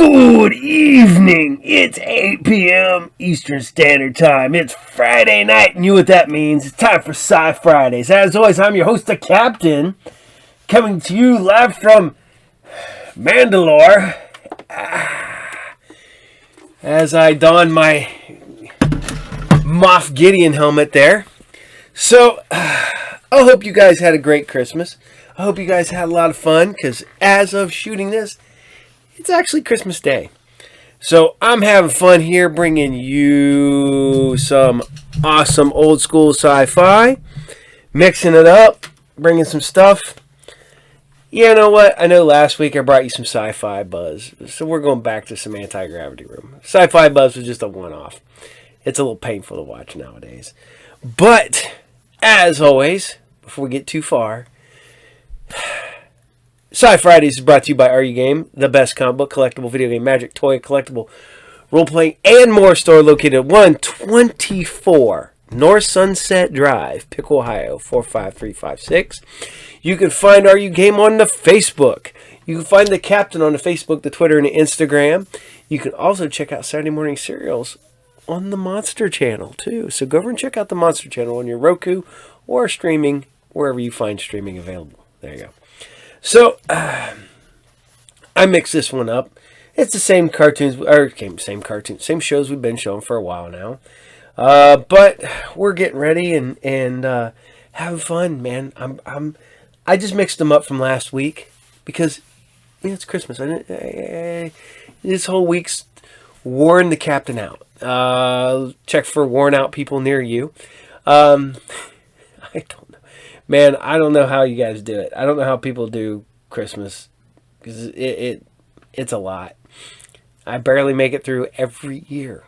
Good evening. It's 8 p.m. Eastern Standard Time. It's Friday night, and you know what that means. It's time for SciFridays. As always, I'm your host, the Captain, coming to you live from Mandalore. As I don my Moff Gideon helmet there. So, I hope you guys had a great Christmas. I hope you guys had a lot of fun, because as of shooting this, it's actually Christmas Day. So I'm having fun here bringing you some awesome old school sci-fi. Mixing it up. Bringing some stuff. You know what? I know last week I brought you some sci-fi buzz. So we're going back to some anti-gravity room. Sci-fi buzz was just a one-off. It's a little painful to watch nowadays. But, as always, before we get too far, SciFridays is brought to you by Are You Game, the best comic book, collectible, video game, magic, toy, collectible, role-playing, and more store located at 124 North Sunset Drive, Pickle, Ohio, 45356. You can find Are You Game on the Facebook. You can find the Captain on the Facebook, the Twitter, and the Instagram. You can also check out Saturday Morning Serials on the Monster Channel, too. So go over and check out the Monster Channel on your Roku or streaming, wherever you find streaming available. There you go. So, I mixed this one up. It's the same cartoons, same shows we've been showing for a while now. But we're getting ready and having fun, man. I just mixed them up from last week because it's Christmas. This whole week's worn the Captain out. Check for worn out people near you. I don't. Man, I don't know how you guys do it. I don't know how people do Christmas, because it's a lot. I barely make it through every year.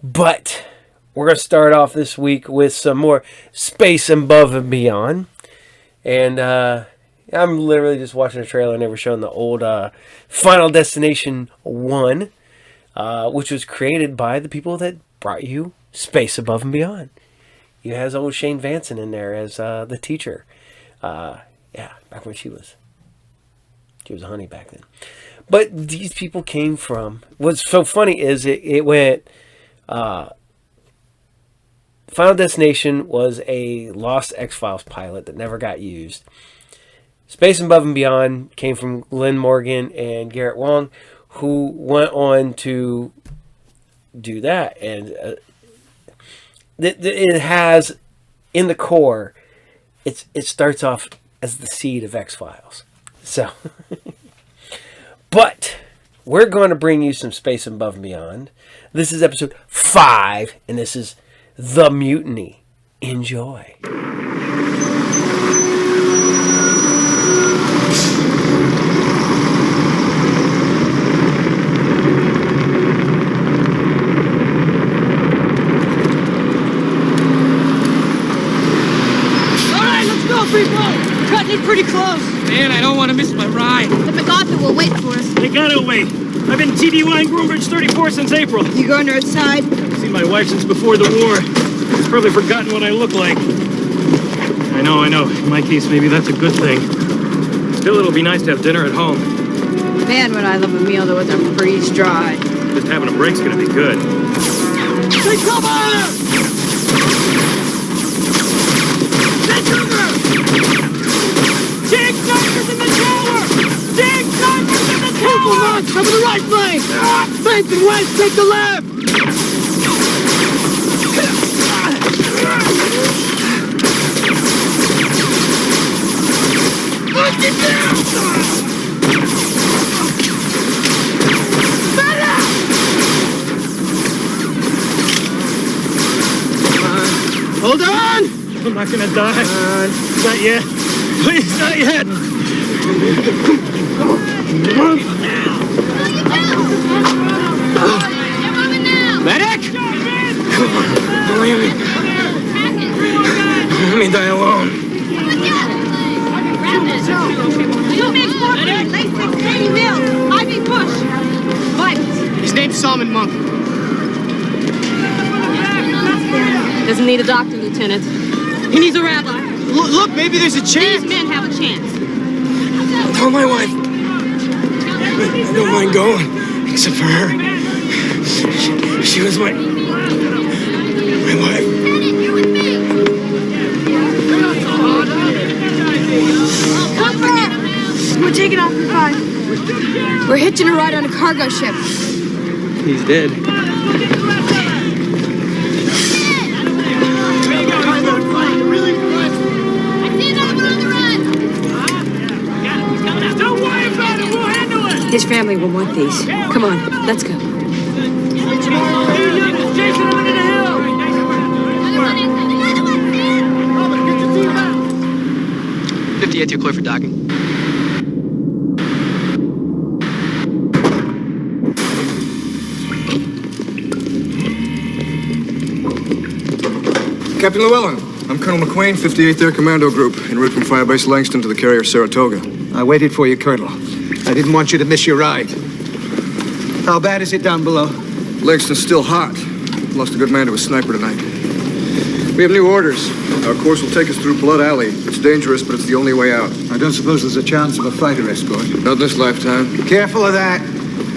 But we're going to start off this week with some more Space Above and Beyond. And I'm literally just watching a trailer and they were showing the old Final Destination 1, which was created by the people that brought you Space Above and Beyond. You has old Shane Vanson in there as the teacher. Back when she was a honey back then. But these people came from... What's so funny is it went... Final Destination was a lost X-Files pilot that never got used. Space Above and Beyond came from Glenn Morgan and Garrett Wong, who went on to do that. And... It has, in the core, it starts off as the seed of X-Files. So, but we're going to bring you some Space Above and Beyond. This is episode 5, and this is The Mutiny. Enjoy. Pretty close. Man, I don't want to miss my ride. The MacArthur will wait for us. They gotta wait. I've been TDYing Groombridge 34 since April. You going to her side? I've seen my wife since before the war. She's probably forgotten what I look like. I know. In my case, maybe that's a good thing. Still, it'll be nice to have dinner at home. Man, would I love a meal that wasn't freeze dry. Just having a break's gonna be good. Hey, come on! Take cover! Dig divers in the tower! Dig divers in the tower! Careful, Mark! Cover the right flank! Faith and West, take the left! Look it down! Better! Hold on! I'm not gonna die. Not yet. Please, not yet. Medic! Believe me. Let me die alone. His name's Salmon Monk. Doesn't need a doctor, Lieutenant. He needs a rabbi. Look, maybe there's a chance. These men have a chance. Tell my wife. I don't mind going, except for her. She was my wife. We're taking off in 5. We're hitching a ride on a cargo ship. He's dead. His family will want these. Come on, let's go. 58th, you're clear for docking. Captain Llewellyn, I'm Colonel McQueen, 58th Air Commando Group, en route from Firebase Langston to the carrier Saratoga. I waited for you, Colonel. I didn't want you to miss your ride. How bad is it down below? Langston's still hot. Lost a good man to a sniper tonight. We have new orders. Our course will take us through Blood Alley. It's dangerous, but it's the only way out. I don't suppose there's a chance of a fighter escort. Not this lifetime. Careful of that.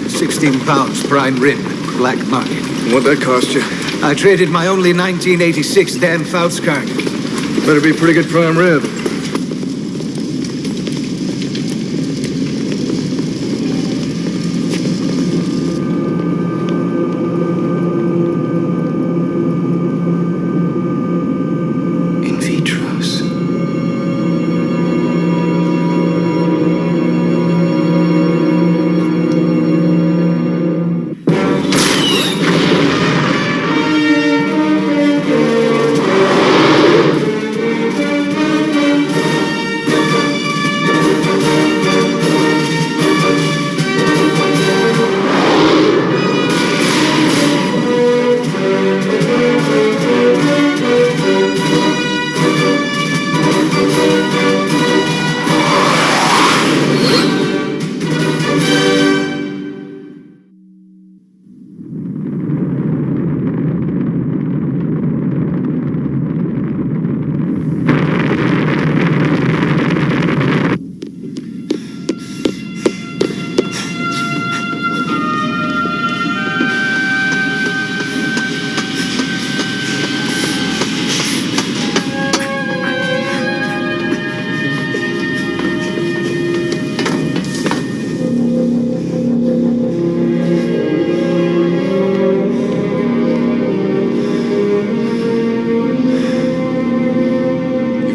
16 pounds, prime rib, black market. And what'd that cost you? I traded my only 1986 Dan Fouts card. Better be a pretty good prime rib. In vitros.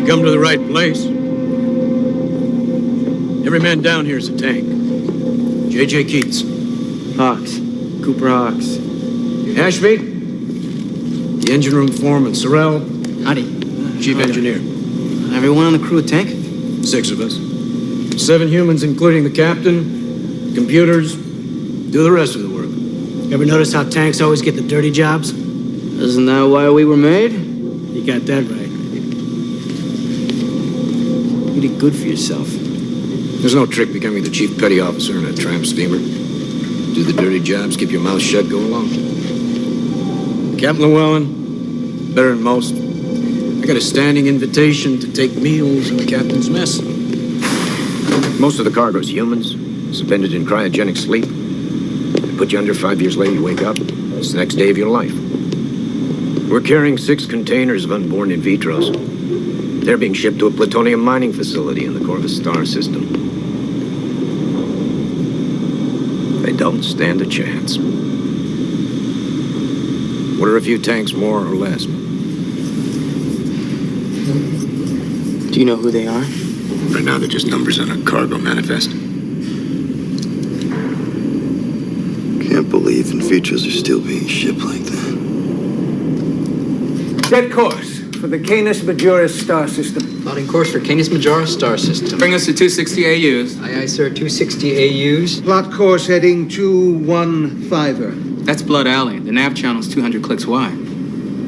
Come to the right place. Every man down here is a tank. J.J. Keats. Hawks. Cooper Hawks. Ashby. The engine room foreman. Sorrell. Howdy. Chief engineer. Everyone on the crew a tank? 6 of us. 7 humans, including the captain. Computers. Do the rest of the work. Ever notice how tanks always get the dirty jobs? Isn't that why we were made? You got that right. You did good for yourself. There's no trick becoming the chief petty officer in a tramp steamer. Do the dirty jobs, keep your mouth shut, go along. Captain Llewellyn, better than most. I got a standing invitation to take meals in the captain's mess. Most of the cargo's humans, suspended in cryogenic sleep. They put you under, 5 years later you wake up. It's the next day of your life. We're carrying 6 containers of unborn in vitros. They're being shipped to a plutonium mining facility in the core of a star system. They don't stand a chance. What are a few tanks more or less? Do you know who they are? Right now they're just numbers on a cargo manifest. Can't believe in vitros are still being shipped like that. Set course for the Canis Majoris star system. Plotting course for Canis Majoris star system. Bring us to 260 AUs. Aye, aye, sir. 260 AUs. Plot course heading 215er. That's Blood Alley. The nav channel's 200 clicks wide.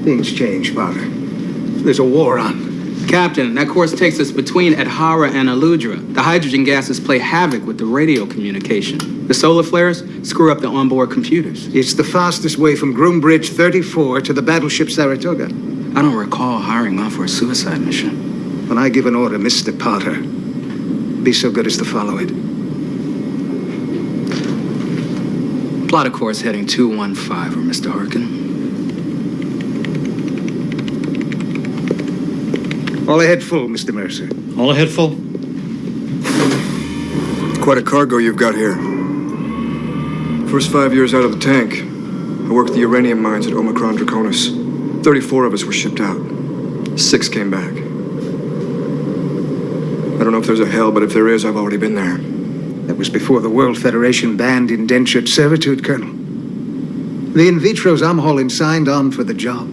Things change, Potter. There's a war on. Captain, that course takes us between Adhara and Aludra. The hydrogen gases play havoc with the radio communication. The solar flares screw up the onboard computers. It's the fastest way from Groombridge 34 to the battleship Saratoga. I don't recall hiring off for a suicide mission. When I give an order, Mr. Potter, be so good as to follow it. Plot a course heading 215, Mr. Harkin. All ahead full, Mr. Mercer. All ahead full? Quite a cargo you've got here. First 5 years out of the tank, I worked the uranium mines at Omicron Draconis. 34 of us were shipped out. 6 came back. I don't know if there's a hell, but if there is, I've already been there. That was before the World Federation banned indentured servitude, Colonel. The in vitros I'm hauling signed on for the job.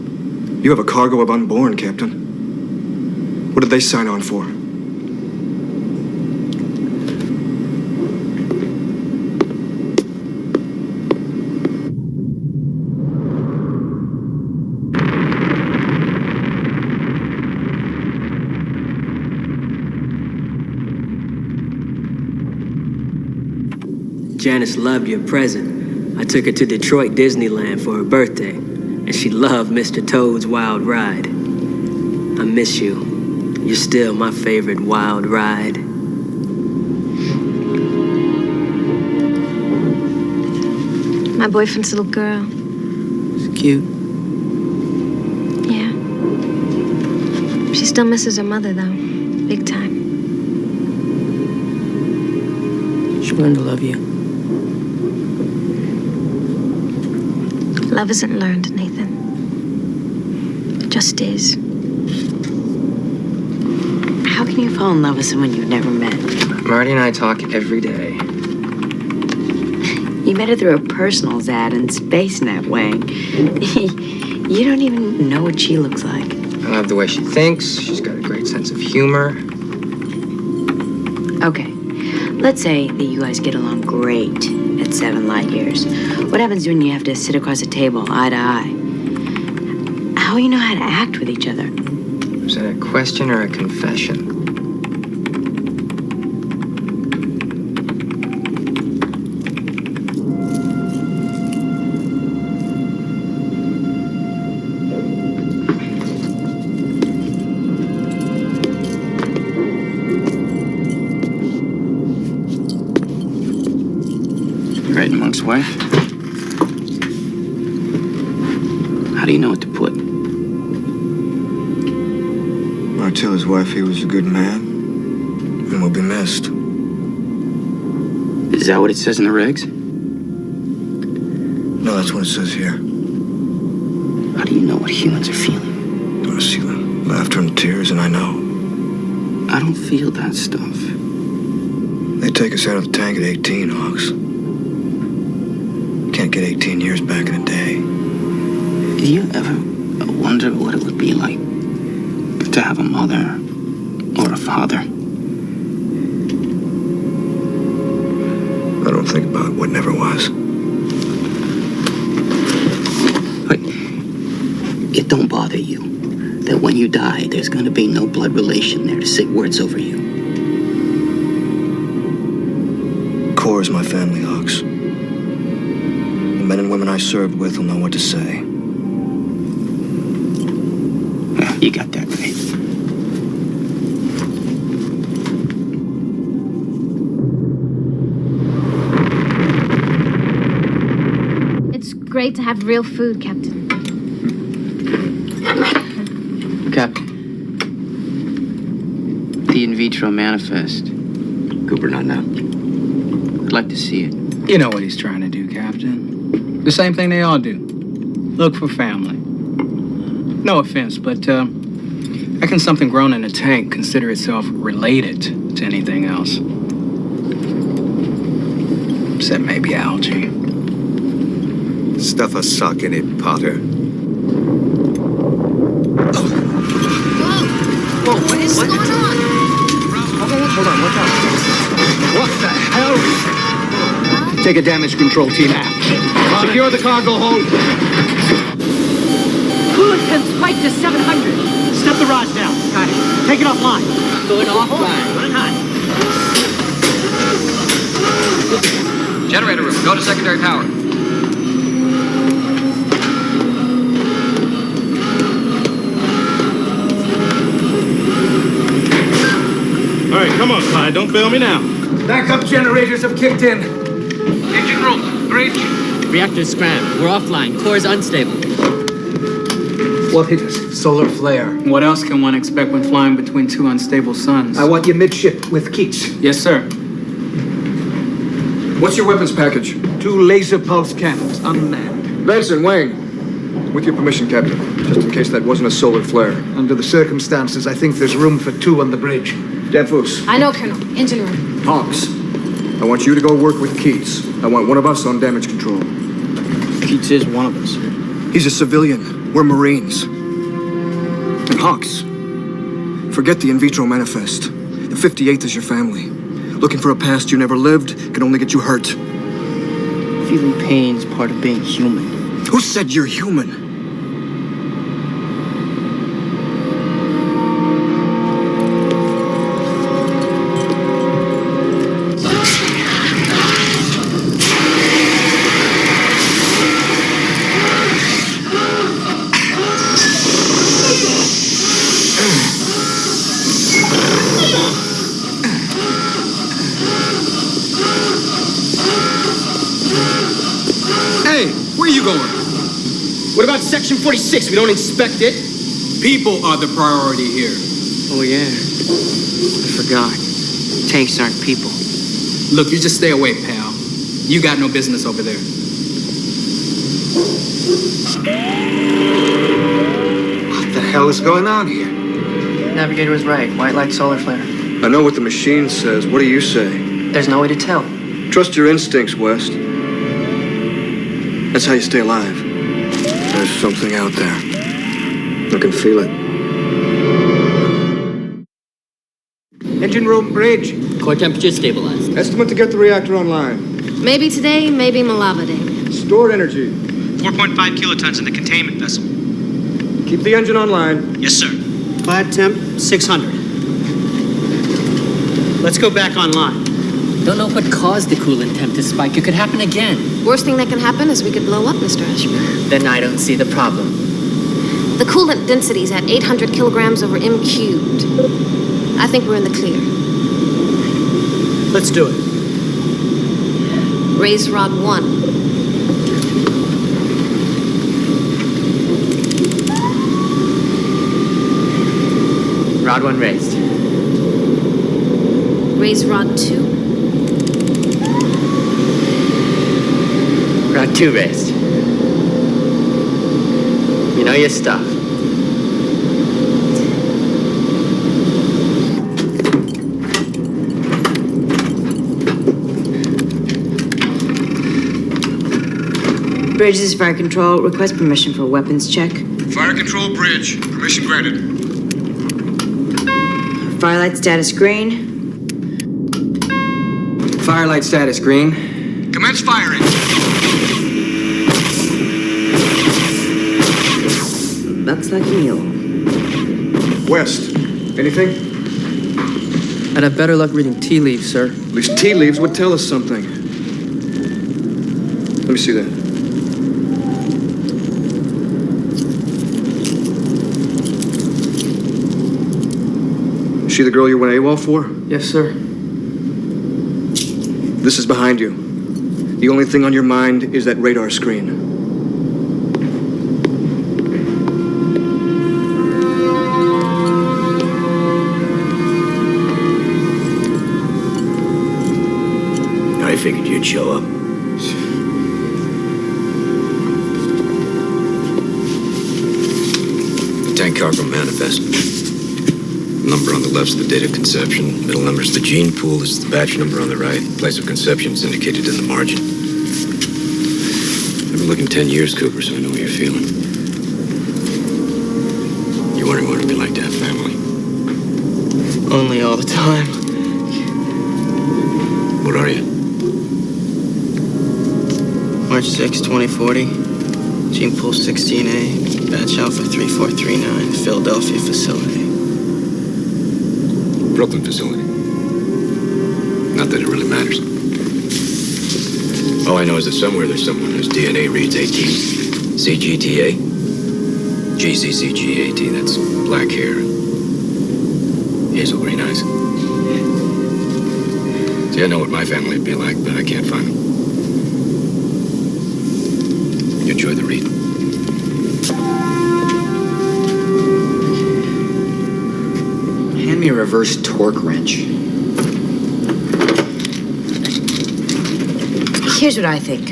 You have a cargo of unborn, Captain. What did they sign on for? Janice loved your present. I took her to Detroit Disneyland for her birthday, and she loved Mr. Toad's Wild Ride. I miss you. You're still my favorite wild ride. My boyfriend's little girl. It's cute. Yeah. She still misses her mother, though. Big time. She learned to love you. Love isn't learned, Nathan. It just is. How can you fall in love with someone you've never met? Marty and I talk every day. You met her through a personals ad in SpaceNet, Wang. You don't even know what she looks like. I love the way she thinks. She's got a great sense of humor. Okay, let's say that you guys get along great at 7 light years. What happens when you have to sit across a table, eye to eye? How will you know how to act with each other? Is that a question or a confession? Right, Monk's wife? How do you know what to put? I tell his wife he was a good man and will be missed. Is that what it says in the regs? No, that's what it says here. How do you know what humans are feeling? I see the laughter and tears, and I know. I don't feel that stuff. They take us out of the tank at 18, Hawks. Can't get 18 years back in a day. Do you ever wonder what it would be like to have a mother or a father? I don't think about what never was. But it don't bother you that when you die, there's going to be no blood relation there to say words over you. Core is my family, Hawks. The men and women I served with will know what to say. Yeah, you got that right. It's great to have real food, Captain. Captain. The in vitro manifest. Cooper, not now. I'd like to see it. You know what he's trying to do, Captain. The same thing they all do. Look for family. No offense, but how can something grown in a tank consider itself related to anything else? Except maybe algae. Stuff a sock in it, Potter. Whoa, what is going on? Okay, hold on, watch out. What the hell? Take a damage control team aft. Secure the cargo hold. Coolant can spike to 700. Step the rods down. Got it. Take it offline. Going offline. Run hot. Generator room, go to secondary power. All right, come on, Clyde. Don't fail me now. Backup generators have kicked in. Engine room, bridge. Reactor's scrammed. We're offline. Core's unstable. What hit us? Solar flare. What else can one expect when flying between two unstable suns? I want you midship with Keats. Yes, sir. What's your weapons package? 2 laser pulse cannons, unmanned. Benson, Wayne. With your permission, Captain. Just in case that wasn't a solar flare. Under the circumstances, I think there's room for 2 on the bridge. Defus. I know, Colonel. Engine room. Hawks. I want you to go work with Keats. I want one of us on damage control. Keats is one of us. He's a civilian. We're Marines. And Hawks. Forget the in vitro manifest. The 58th is your family. Looking for a past you never lived can only get you hurt. Feeling pain's part of being human. Who said you're human? What about Section 46? We don't inspect it. People are the priority here. Oh, yeah. I forgot. Tanks aren't people. Look, you just stay away, pal. You got no business over there. What the hell is going on here? Navigator was right. White light, solar flare. I know what the machine says. What do you say? There's no way to tell. Trust your instincts, West. That's how you stay alive. There's something out there. I can feel it. Engine room, bridge. Core temperature stabilized. Estimate to get the reactor online. Maybe today, maybe Malava Day. Stored energy. 4.5 kilotons in the containment vessel. Keep the engine online. Yes, sir. Plat temp, 600. Let's go back online. Don't know what caused the coolant temp to spike. It could happen again. Worst thing that can happen is we could blow up, Mr. Ashman. Then I don't see the problem. The coolant density's at 800 kilograms over m cubed. I think we're in the clear. Let's do it. Raise rod 1. Rod 1 raised. Raise rod 2. Rod 2 raised. You know your stuff. Bridge, this is fire control. Request permission for weapons check. Fire control bridge. Permission granted. Firelight status green. Firelight status green. Commence firing. Looks like a mule. West. Anything? I'd have better luck reading tea leaves, sir. At least tea leaves would tell us something. Let me see that. Is she the girl you went AWOL for? Yes, sir. This is behind you. The only thing on your mind is that radar screen. I figured you'd show up. The tank cargo manifest. Number on the left's the date of conception. Middle number's the gene pool. This is the batch number on the right. Place of conception is indicated in the margin. I've been looking 10 years, Cooper, so I know what you're feeling. You're wondering what it'd be like to have family. Only all the time. What are you? March 6, 2040. Gene pool 16A. Batch Alpha 3439. Philadelphia facility. Brooklyn facility. Not that it really matters. All I know is that somewhere there's someone whose DNA reads 18. CGTA. GCCGAT, that's black hair. Hazel green eyes. See, I know what my family would be like, but I can't find them. You enjoy the read. Hand me a reverse torque wrench. Here's what I think.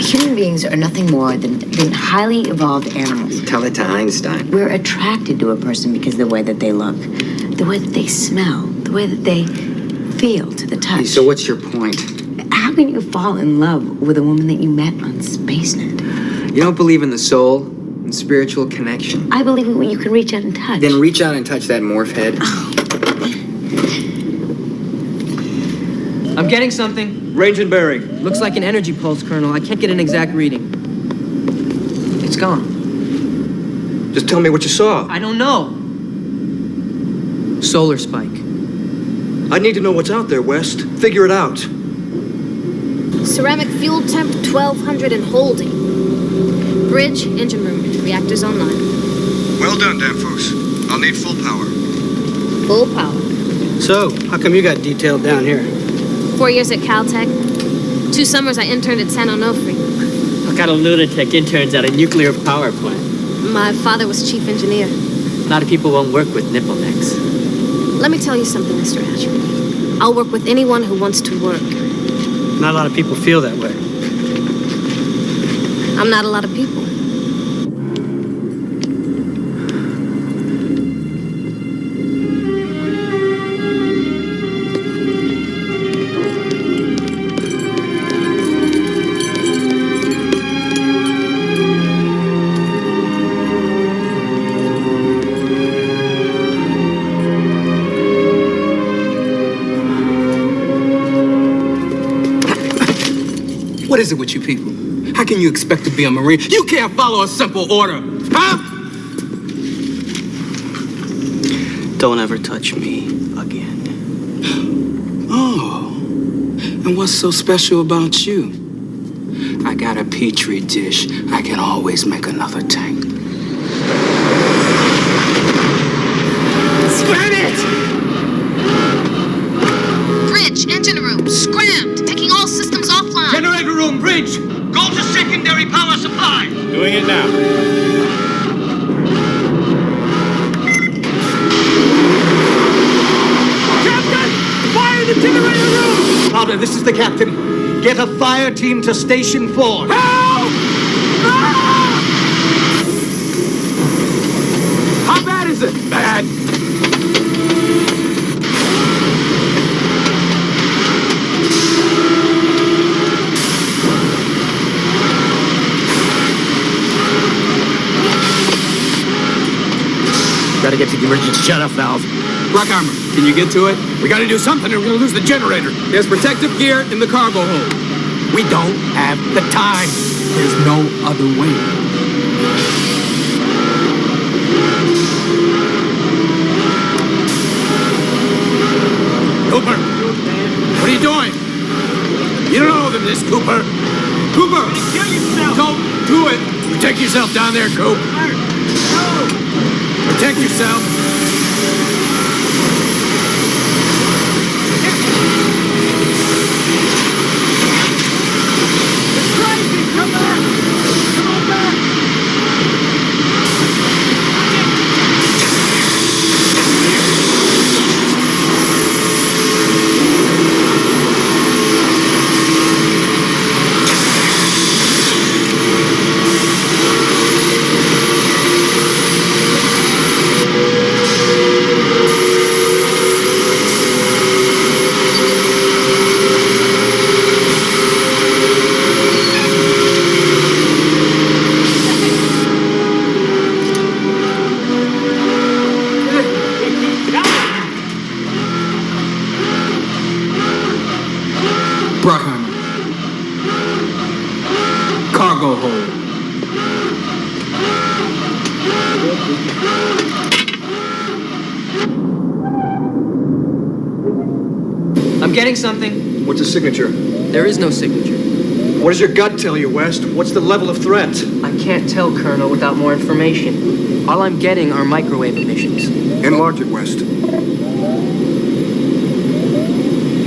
Human beings are nothing more than highly evolved animals. Tell it to Einstein. We're attracted to a person because of the way that they look, the way that they smell, the way that they feel to the touch. So what's your point? How can you fall in love with a woman that you met on SpaceNet? You don't believe in the soul and spiritual connection? I believe in what you can reach out and touch. Then reach out and touch that morph head. I'm getting something. Range and bearing. Looks like an energy pulse, Colonel. I can't get an exact reading. It's gone. Just tell me what you saw. I don't know. Solar spike. I need to know what's out there, West. Figure it out. Ceramic fuel temp 1200 and holding. Bridge, engine room, reactors online. Well done, Danfoss. I'll need full power. Full power. So, how come you got detailed down here? 4 years at Caltech. 2 summers I interned at San Onofre. What kind of lunatic interns at a nuclear power plant? My father was chief engineer. A lot of people won't work with nipple necks. Let me tell you something, Mr. Ashford. I'll work with anyone who wants to work. Not a lot of people feel that way. I'm not a lot of people. What is it with you people? How can you expect to be a Marine? You can't follow a simple order, huh? Don't ever touch me again. Oh, and what's so special about you? I got a petri dish. I can always make another tank. Scram it! Bridge, engine room, scrammed. Taking all systems offline. Generator room, bridge. Go to secondary power supply. Doing it now. Captain! Fire the generator room! Powder, this is the captain. Get a fire team to Station 4. Help! Ah! How bad is it? Bad. Gotta get to the emergency shut-off valve. Black Armor, can you get to it? We gotta do something or we're gonna lose the generator. There's protective gear in the cargo hold. We don't have the time. There's no other way. Cooper, what are you doing? You don't know this, Cooper. Cooper! Kill yourself! Don't do it! Protect yourself down there, Coop. Protect yourself. It's crazy! Come back! Come on back! Bruckheimer. Cargo hold. I'm getting something. What's the signature? There is no signature. What does your gut tell you, West? What's the level of threat? I can't tell, Colonel, without more information. All I'm getting are microwave emissions. Enlarge it, West.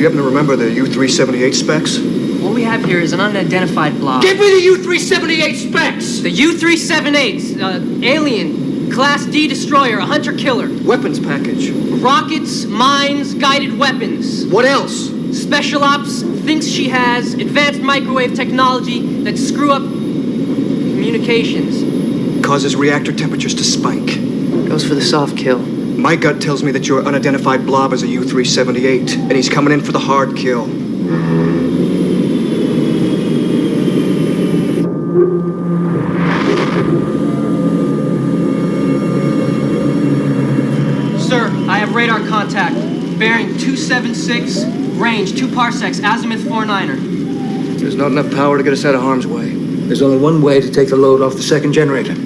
Do you happen to remember the U-378 specs? What we have here is an unidentified blob. Give me the U-378 specs! The U-378's alien, Class D destroyer, a hunter-killer. Weapons package. Rockets, mines, guided weapons. What else? Special Ops thinks she has advanced microwave technology that screw up communications. Causes reactor temperatures to spike. Goes for the soft kill. My gut tells me that your unidentified blob is a U-378, and he's coming in for the hard kill. Sir, I have radar contact. Bearing 276, range 2 parsecs, azimuth 49er. There's not enough power to get us out of harm's way. There's only one way to take the load off the second generator.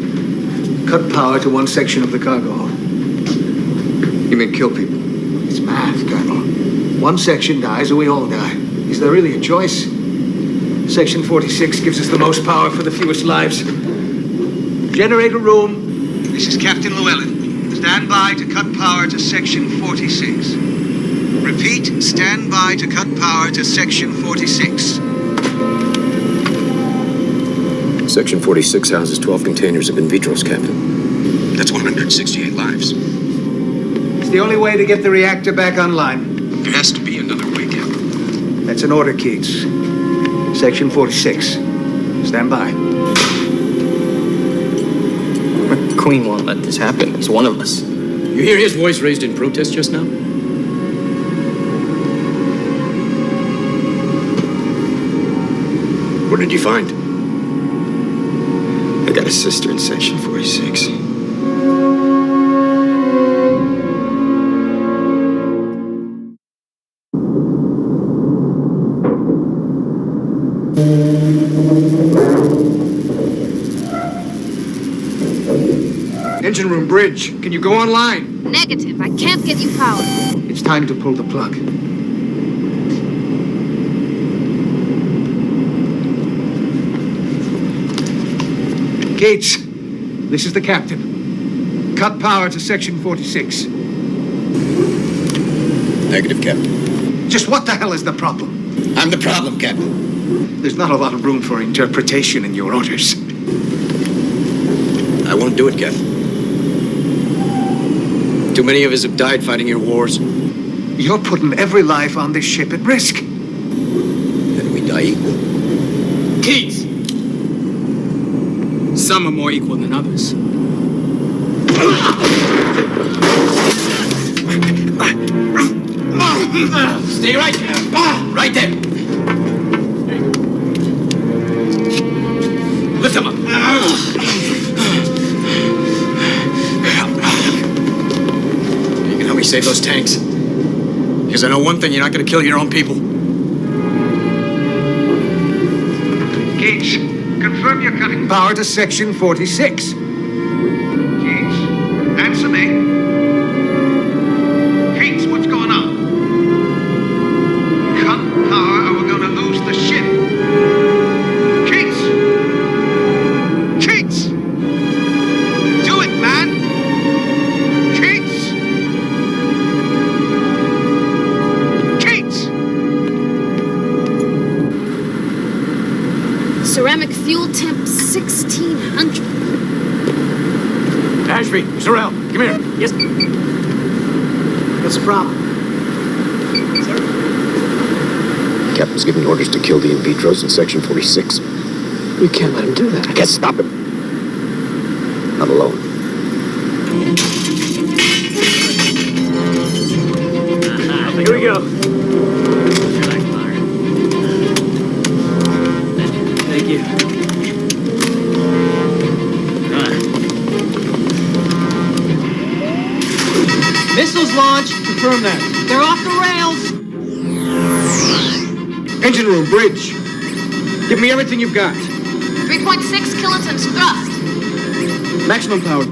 Cut power to one section of the cargo hull. You mean kill people? It's math, Colonel. One section dies or we all die. Is there really a choice? Section 46 gives us the most power for the fewest lives. Generator room. This is Captain Llewellyn. Stand by to cut power to Section 46. Repeat, stand by to cut power to Section 46. Section 46 houses 12 containers of in vitros, Captain. That's 168 lives. It's the only way to get the reactor back online. There has to be another way, Captain. That's an order, Keats. Section 46. Stand by. Queen won't let this happen. It's one of us. You hear his voice raised in protest just now? What did you find? I got a sister in Section 46. Engine room bridge. Can you go online? Negative. I can't get you power. It's time to pull the plug. Gates, this is the captain. Cut power to Section 46. Negative, Captain. Just what the hell is the problem? I'm the problem, Captain. There's not a lot of room for interpretation in your orders. I won't do it, Captain. Too many of us have died fighting your wars. You're putting every life on this ship at risk. Then we die equal. Keats! Some are more equal than others. Stay right there. Right there. Lift him up. You can help me save those tanks. Because I know one thing, you're not going to kill your own people. Gates, confirm you're cutting power to Section 46. Keats, answer me. Keats, what's going on? Cut power or we're going to lose the ship. Keats! Keats! Do it, man! Keats! Keats! Ceramic fuel temp 1600. Ashby, Sorrel, come here. Yes. What's the problem? Captain's giving orders to kill the in vitros in Section 46. You can't let him do that. I can't stop him. Not alone. Here we go. Thank you. Missiles launched. Confirm that. They're off the rails. Engine room, bridge. Give me everything you've got. 3.6 kilotons thrust. Maximum power.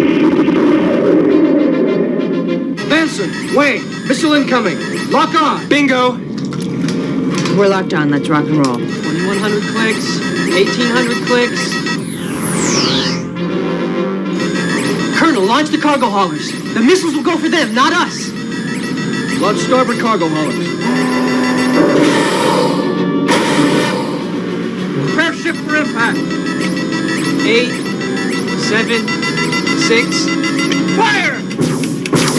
Benson, Wayne, missile incoming. Lock on. Bingo. We're locked on. Let's rock and roll. 2,100 clicks. 1,800 clicks. Colonel, launch the cargo haulers. The missiles will go for them, not us. Launch starboard cargo haulers. Prepare ship for impact. 8, 7, 6. Fire!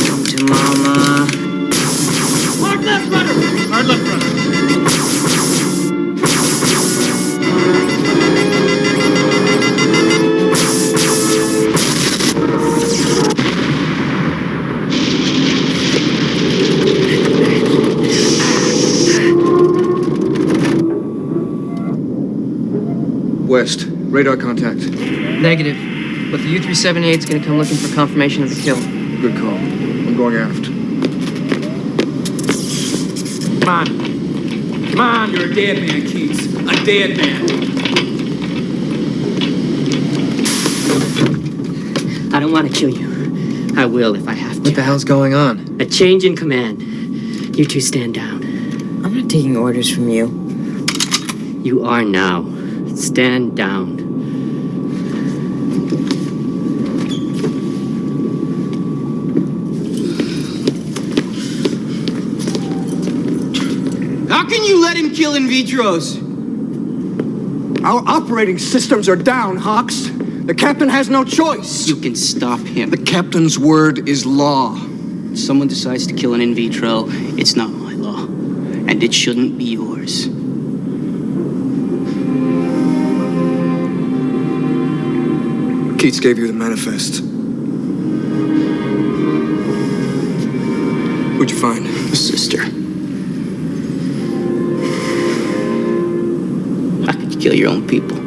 Come to mama. Hard left rudder! Hard left rudder. West, radar contact. Negative. But the U-378 is going to come looking for confirmation of the kill. Good call. I'm going aft. Come on. Come on. You're a dead man, Keats. A dead man. I don't want to kill you. I will if I have to. What the hell's going on? A change in command. You two stand down. I'm not taking orders from you. You are now. Stand down. How can you let him kill in vitros? Our operating systems are down, Hawks. The captain has no choice. You can stop him. The captain's word is law. If someone decides to kill an in vitro, it's not my law. And it shouldn't be yours. Keats gave you the manifest. Who'd you find? A sister. How could you kill your own people?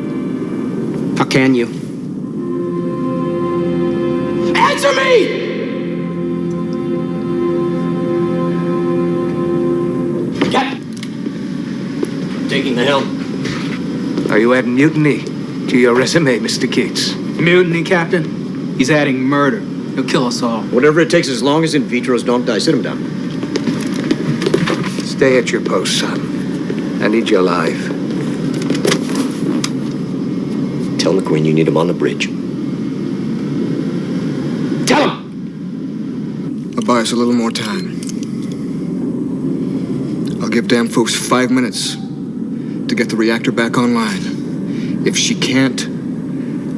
How can you? Answer me! Captain! Taking the helm. Are you adding mutiny to your resume, Mr. Keats? Mutiny, Captain? He's adding murder. He'll kill us all. Whatever it takes, as long as in vitros don't die. Sit him down. Stay at your post, son. I need you alive. Tell McQueen you need him on the bridge. Tell him! I'll buy us a little more time. I'll give damn folks 5 minutes to get the reactor back online. If she can't,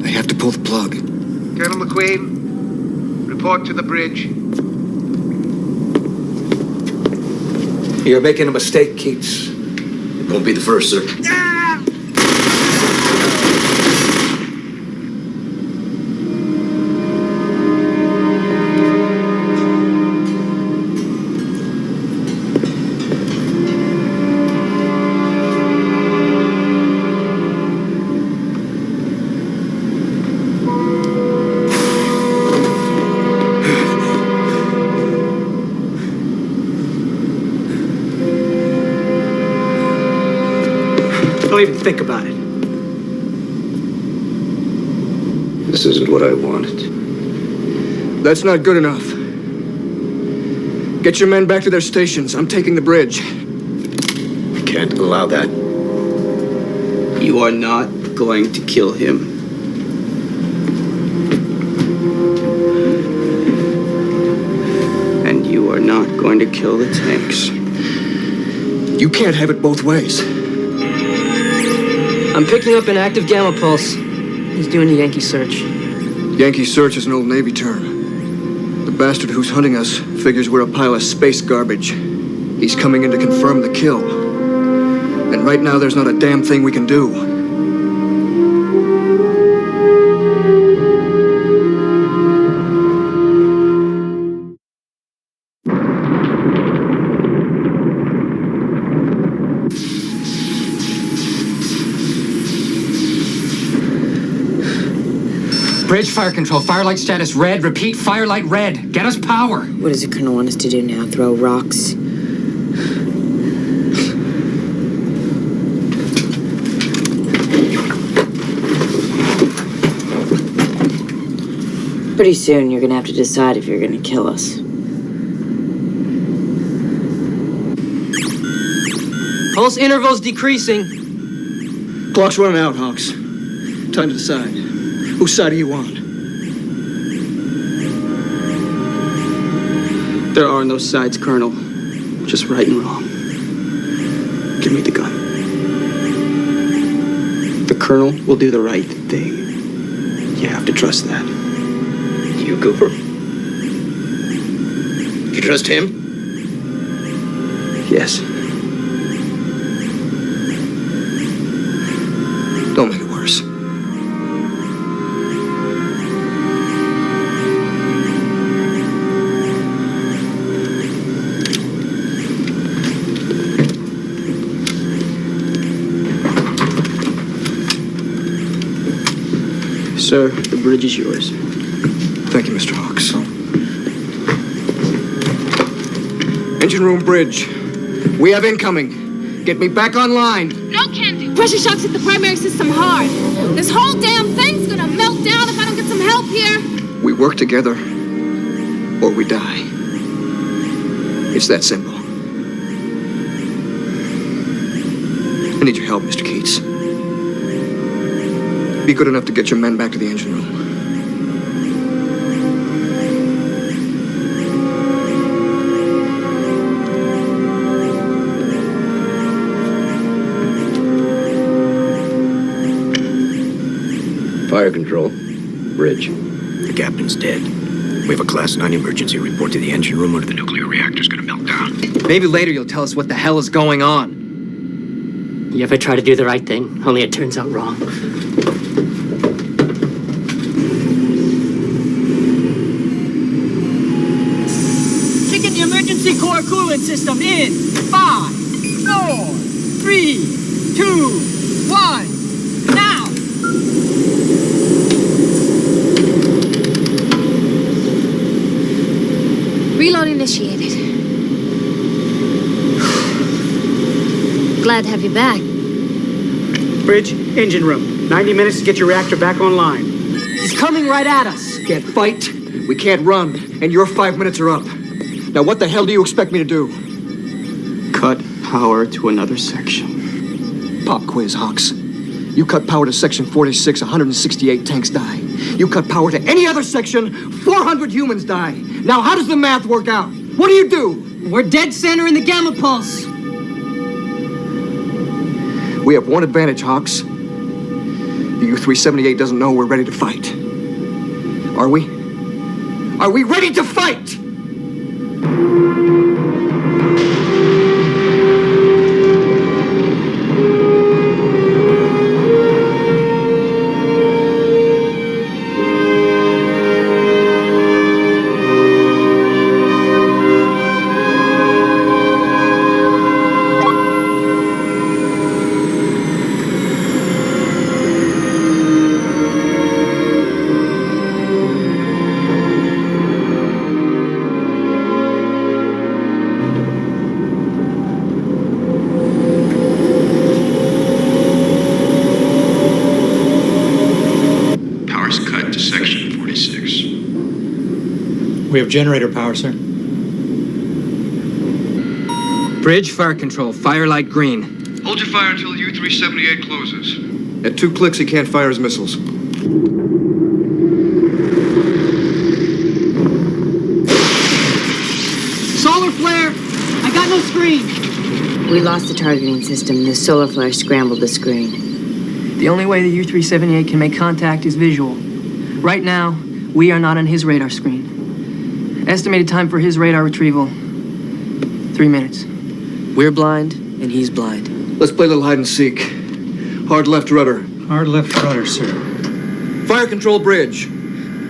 I have to pull the plug. Colonel McQueen, report to the bridge. You're making a mistake, Keats. It won't be the first, sir. Don't even think about it. This isn't what I wanted. That's not good enough. Get your men back to their stations. I'm taking the bridge. I can't allow that. You are not going to kill him. And you are not going to kill the tanks. You can't have it both ways. I'm picking up an active gamma pulse. He's doing a Yankee search. Yankee search is an old Navy term. The bastard who's hunting us figures we're a pile of space garbage. He's coming in to confirm the kill. And right now there's not a damn thing we can do. Bridge fire control. Firelight status red. Repeat, firelight red. Get us power. What does the colonel want us to do now? Throw rocks? Pretty soon you're gonna have to decide if you're gonna kill us. Pulse interval's decreasing. Clock's running out, Hawks. Time to decide. Whose side are you on? There are no sides, Colonel. Just right and wrong. Give me the gun. Colonel will do the right thing. You have to trust that. You, Cooper? You trust him? Yes. Don't make it worse. Sir, the bridge is yours. Thank you, Mr. Hawks. Engine room bridge. We have incoming. Get me back online. No can do. Pressure shocks hit the primary system hard. This whole damn thing's gonna melt down if I don't get some help here. We work together, or we die. It's that simple. I need your help, Mr. Keats. Be good enough to get your men back to the engine room. Fire control. Bridge. The captain's dead. We have a Class 9 emergency report to the engine room, or the nuclear reactor's gonna melt down. Maybe later you'll tell us what the hell is going on. You ever try to do the right thing, only it turns out wrong? Kicking the emergency core coolant system in 5, 4, 3, 2, 1. Now! Reload initiated. Glad to have you back. Bridge, engine room. 90 minutes to get your reactor back online. He's coming right at us. Can't fight, we can't run, and your 5 minutes are up. Now what the hell do you expect me to do? Cut power to another section. Pop quiz, Hawks. You cut power to section 46, 168 tanks die. You cut power to any other section, 400 humans die. Now how does the math work out? What do you do? We're dead center in the gamma pulse. We have one advantage, Hawks. The U-378 doesn't know we're ready to fight. Are we? Are we ready to fight? We have generator power, sir. Bridge, fire control. Fire light green. Hold your fire until U-378 closes. At 2 clicks, he can't fire his missiles. Solar flare! I got no screen! We lost the targeting system. The solar flare scrambled the screen. The only way the U-378 can make contact is visual. Right now, we are not on his radar screen. Estimated time for his radar retrieval, 3 minutes. We're blind, and he's blind. Let's play a little hide and seek. Hard left rudder. Hard left rudder, sir. Fire control bridge.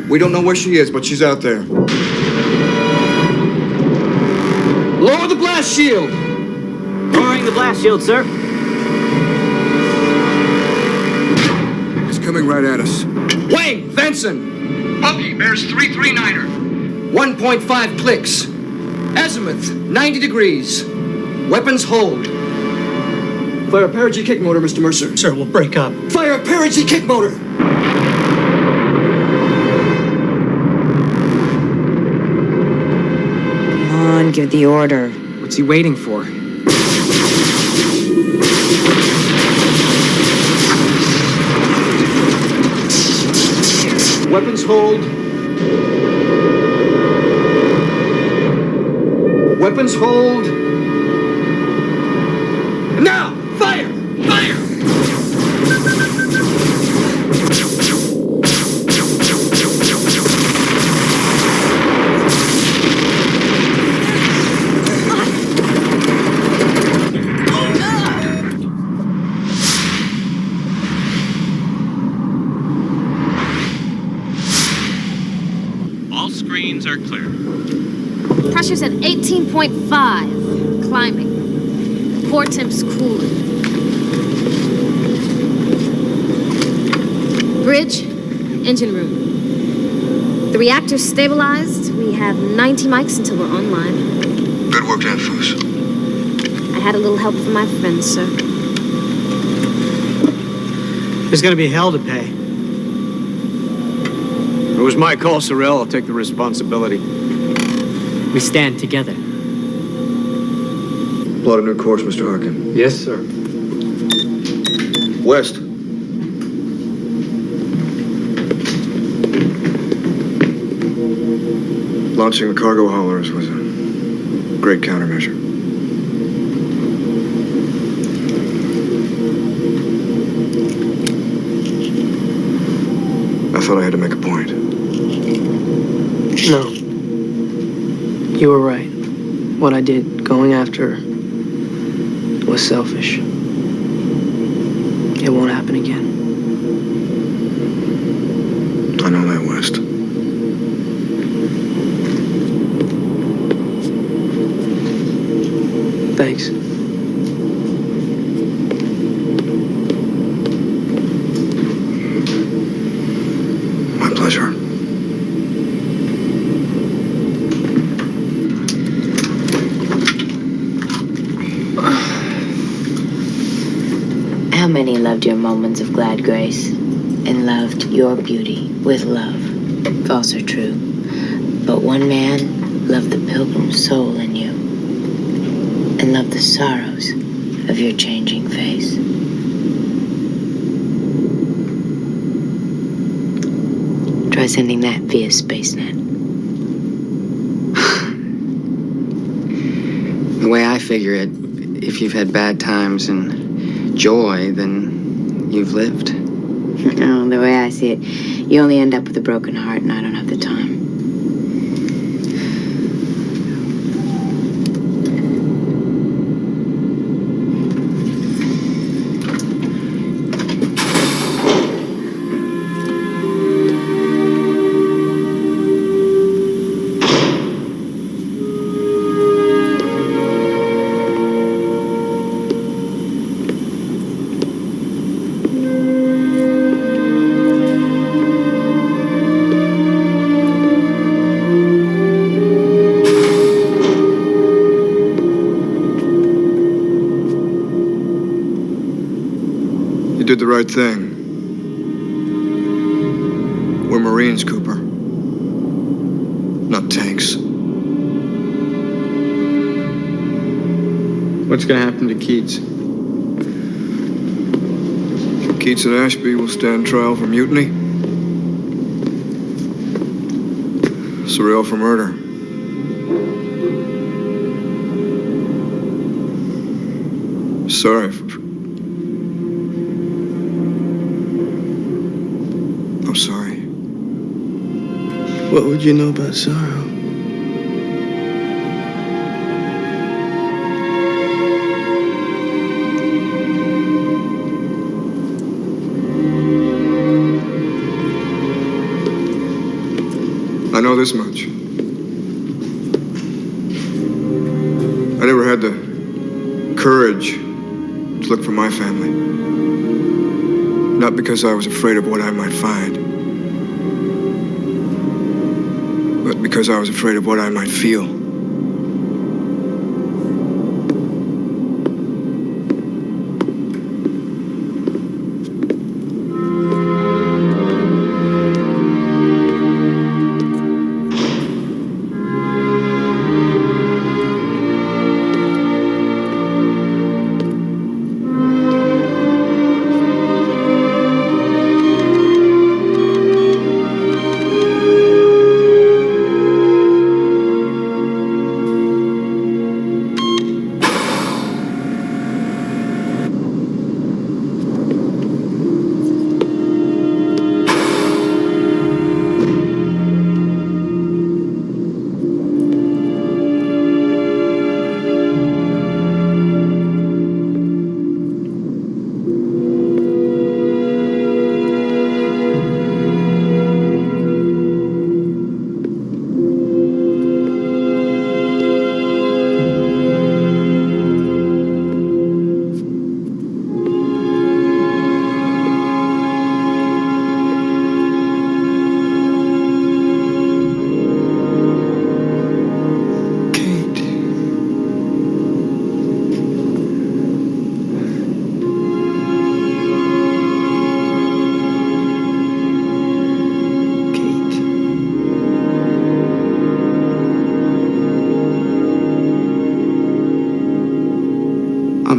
We don't know where she is, but she's out there. Lower the blast shield! Lowering the blast shield, sir. It's coming right at us. Wayne! Benson! Puppy bears 339er. 1.5 clicks. Azimuth, 90 degrees. Weapons hold. Fire a perigee kick motor, Mr. Mercer. Sir, we'll break up. Fire a perigee kick motor! Come on, give the order. What's he waiting for? Weapons hold. Weapons hold. Now, fire! Fire! Marines are clear. Pressure's at 18.5. Climbing. Core temp's cooling. Bridge, engine room. The reactor's stabilized. We have 90 mics until we're online. Good work, Danfus. I had a little help from my friends, sir. There's gonna be hell to pay. It was my call, Sorrel. I'll take the responsibility. We stand together. Plot a new course, Mr. Harkin. Yes, sir. West. Launching the cargo haulers was a great countermeasure. I thought I had to make a point. No. You were right. What I did, going after her, was selfish. It won't happen again. I know that, West. Thanks. My pleasure. How many loved your moments of glad grace and loved your beauty with love? False or true? But one man loved the pilgrim soul in you and loved the sorrows of your changing face. Try sending that via SpaceNet. The way I figure it, if you've had bad times and joy, then you've lived. No, the way I see it, you only end up with a broken heart, and I don't have the time. Did the right thing. We're Marines, Cooper. Not tanks. What's gonna happen to Keats? Keats and Ashby will stand trial for mutiny. Sorrel for murder. Sorry for... I'm sorry. What would you know about sorrow? I know this much. I never had the courage to look for my family. Not because I was afraid of what I might find, but because I was afraid of what I might feel.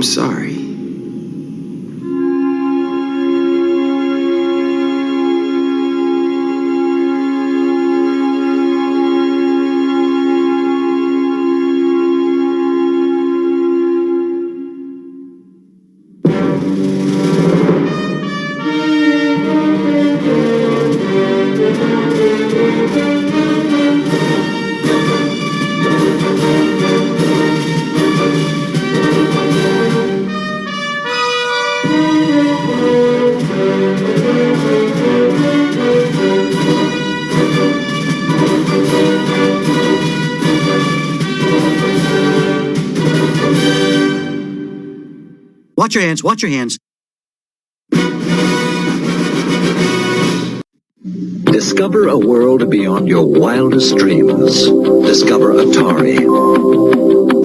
I'm sorry. Watch your hands, watch your hands. Discover a world beyond your wildest dreams. Discover Atari.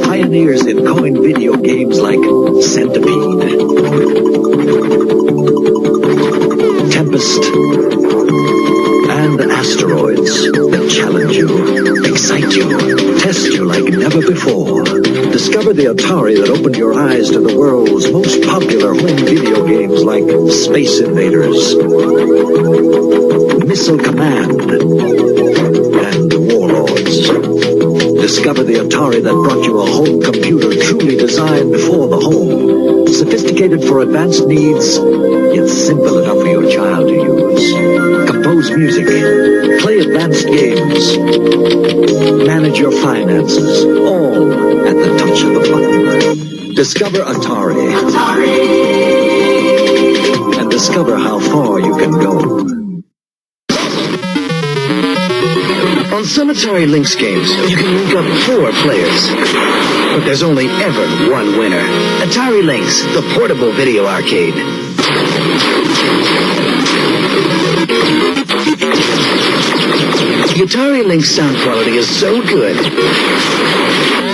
Pioneers in coin video games like Centipede, Tempest, and Asteroids that challenge you, excite you, test you like never before. Discover the Atari that opened your eyes to the world's most popular home video games like Space Invaders, Missile Command, and Warlords. Discover the Atari that brought you a home computer truly designed for the home. Sophisticated for advanced needs, yet simple enough for your child to use. Compose music, play advanced games, manage your finances, all at the touch of a button. Discover Atari. And discover how far you can go. On some Atari Lynx games, you can link up 4 players. But there's only ever one winner. Atari Lynx, the portable video arcade. The Atari Lynx sound quality is so good,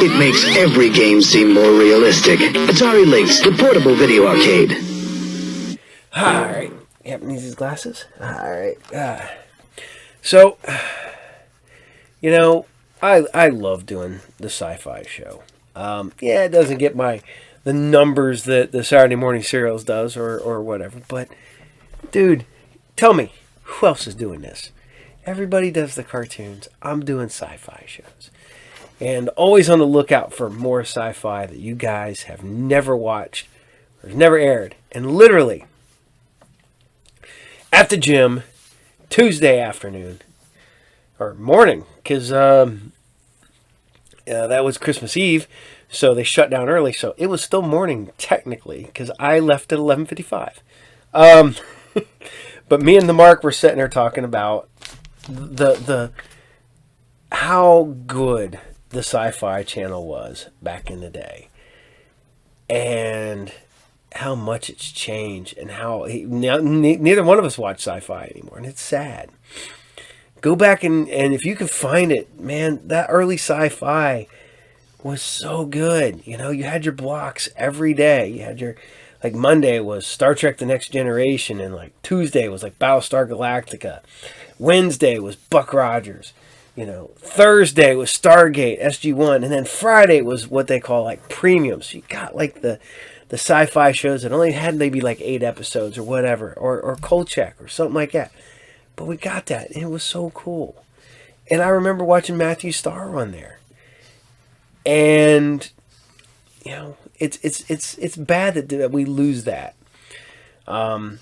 it makes every game seem more realistic. Atari Lynx, the portable video arcade. Alright. Yep, needs his glasses. Alright. So, you know, I love doing the sci-fi show. Yeah, it doesn't get the numbers that the Saturday Morning Serials does or whatever. But, dude, tell me, who else is doing this? Everybody does the cartoons. I'm doing sci-fi shows. And always on the lookout for more sci-fi that you guys have never watched or has never aired. And literally, at the gym, Tuesday afternoon, or morning, because that was Christmas Eve, so they shut down early, so it was still morning technically, because I left at 11:55. But me and the Mark were sitting there talking about the how good the Sci-Fi Channel was back in the day, and how much it's changed, and how neither one of us watch sci-fi anymore, and it's sad. Go back and if you can find it, man, that early sci-fi was so good. You know, you had your blocks every day. You had your, like, Monday was Star Trek The Next Generation, and like Tuesday was like Battlestar Galactica. Wednesday was Buck Rogers. You know, Thursday was Stargate, SG-1, and then Friday was what they call like premium. So you got like the sci-fi shows that only had maybe like 8 episodes or whatever, or Kolchak or something like that. But we got that, and it was so cool. And I remember watching Matthew Starr on there. And, you know, it's bad that we lose that. I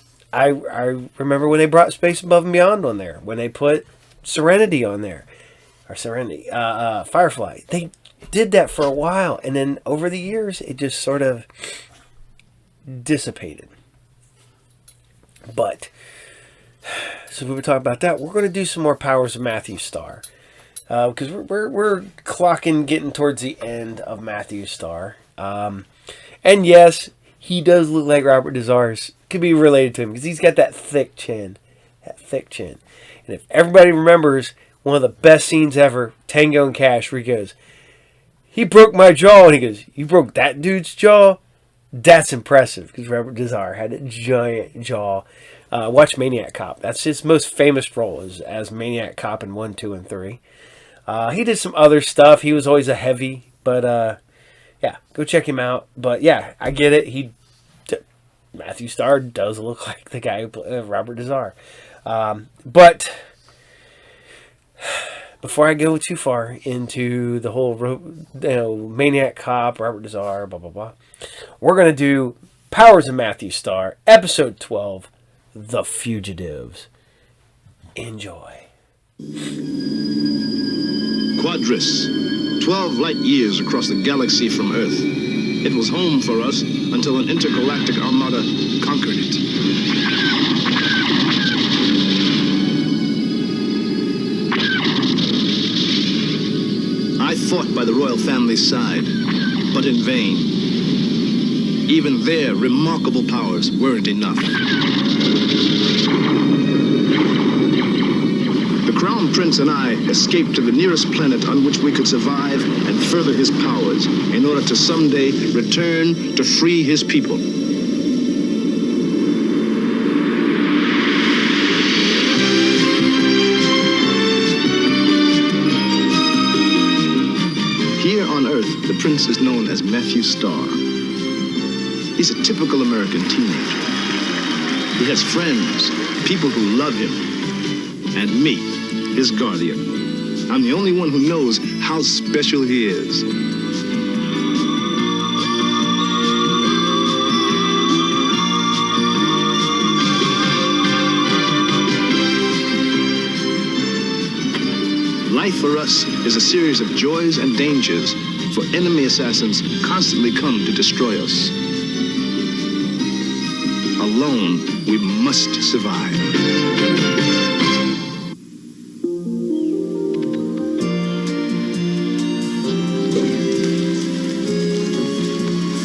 remember when they brought Space Above and Beyond on there, when they put Serenity on there, or Firefly. They did that for a while, and then over the years, it just sort of dissipated. But so we were talking about that. We're going to do some more Powers of Matthew Starr, because we're getting towards the end of Matthew Starr. And yes, he does look like Robert Desar's. Could be related to him because he's got that thick chin, And if everybody remembers one of the best scenes ever, Tango and Cash, where he goes, "He broke my jaw," and he goes, "You broke that dude's jaw?" That's impressive because Robert Desar had a giant jaw. Watch Maniac Cop. That's his most famous role as Maniac Cop in 1, 2, and 3. He did some other stuff. He was always a heavy, but yeah, go check him out. But yeah, I get it. Matthew Starr does look like the guy who played Robert Dazar. But before I go too far into the whole Maniac Cop, Robert Dazar, blah, blah, blah, we're going to do Powers of Matthew Starr, Episode 12, The Fugitives. Enjoy. Quadris, 12 light years across the galaxy from Earth. It was home for us until an intergalactic armada conquered it. I fought by the royal family's side, but in vain. Even their remarkable powers weren't enough. The Crown Prince and I escaped to the nearest planet on which we could survive and further his powers in order to someday return to free his people. Here on Earth, the prince is known as Matthew Starr. He's a typical American teenager. He has friends, people who love him, and me, his guardian. I'm the only one who knows how special he is. Life for us is a series of joys and dangers, for enemy assassins constantly come to destroy us. Alone, we must survive.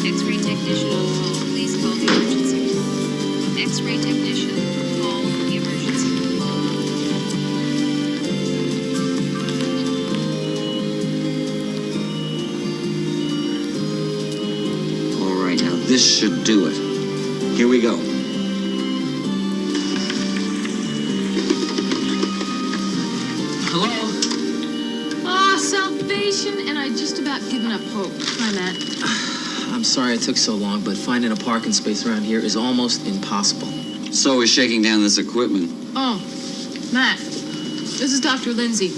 X-ray technician on call. Please call the emergency. X-ray technician, call the emergency. All right, now this should do it. Here we go. Salvation, and I'd just about given up hope. Hi, Matt. I'm sorry it took so long, but finding a parking space around here is almost impossible. So is shaking down this equipment. Oh, Matt. This is Dr. Lindsay.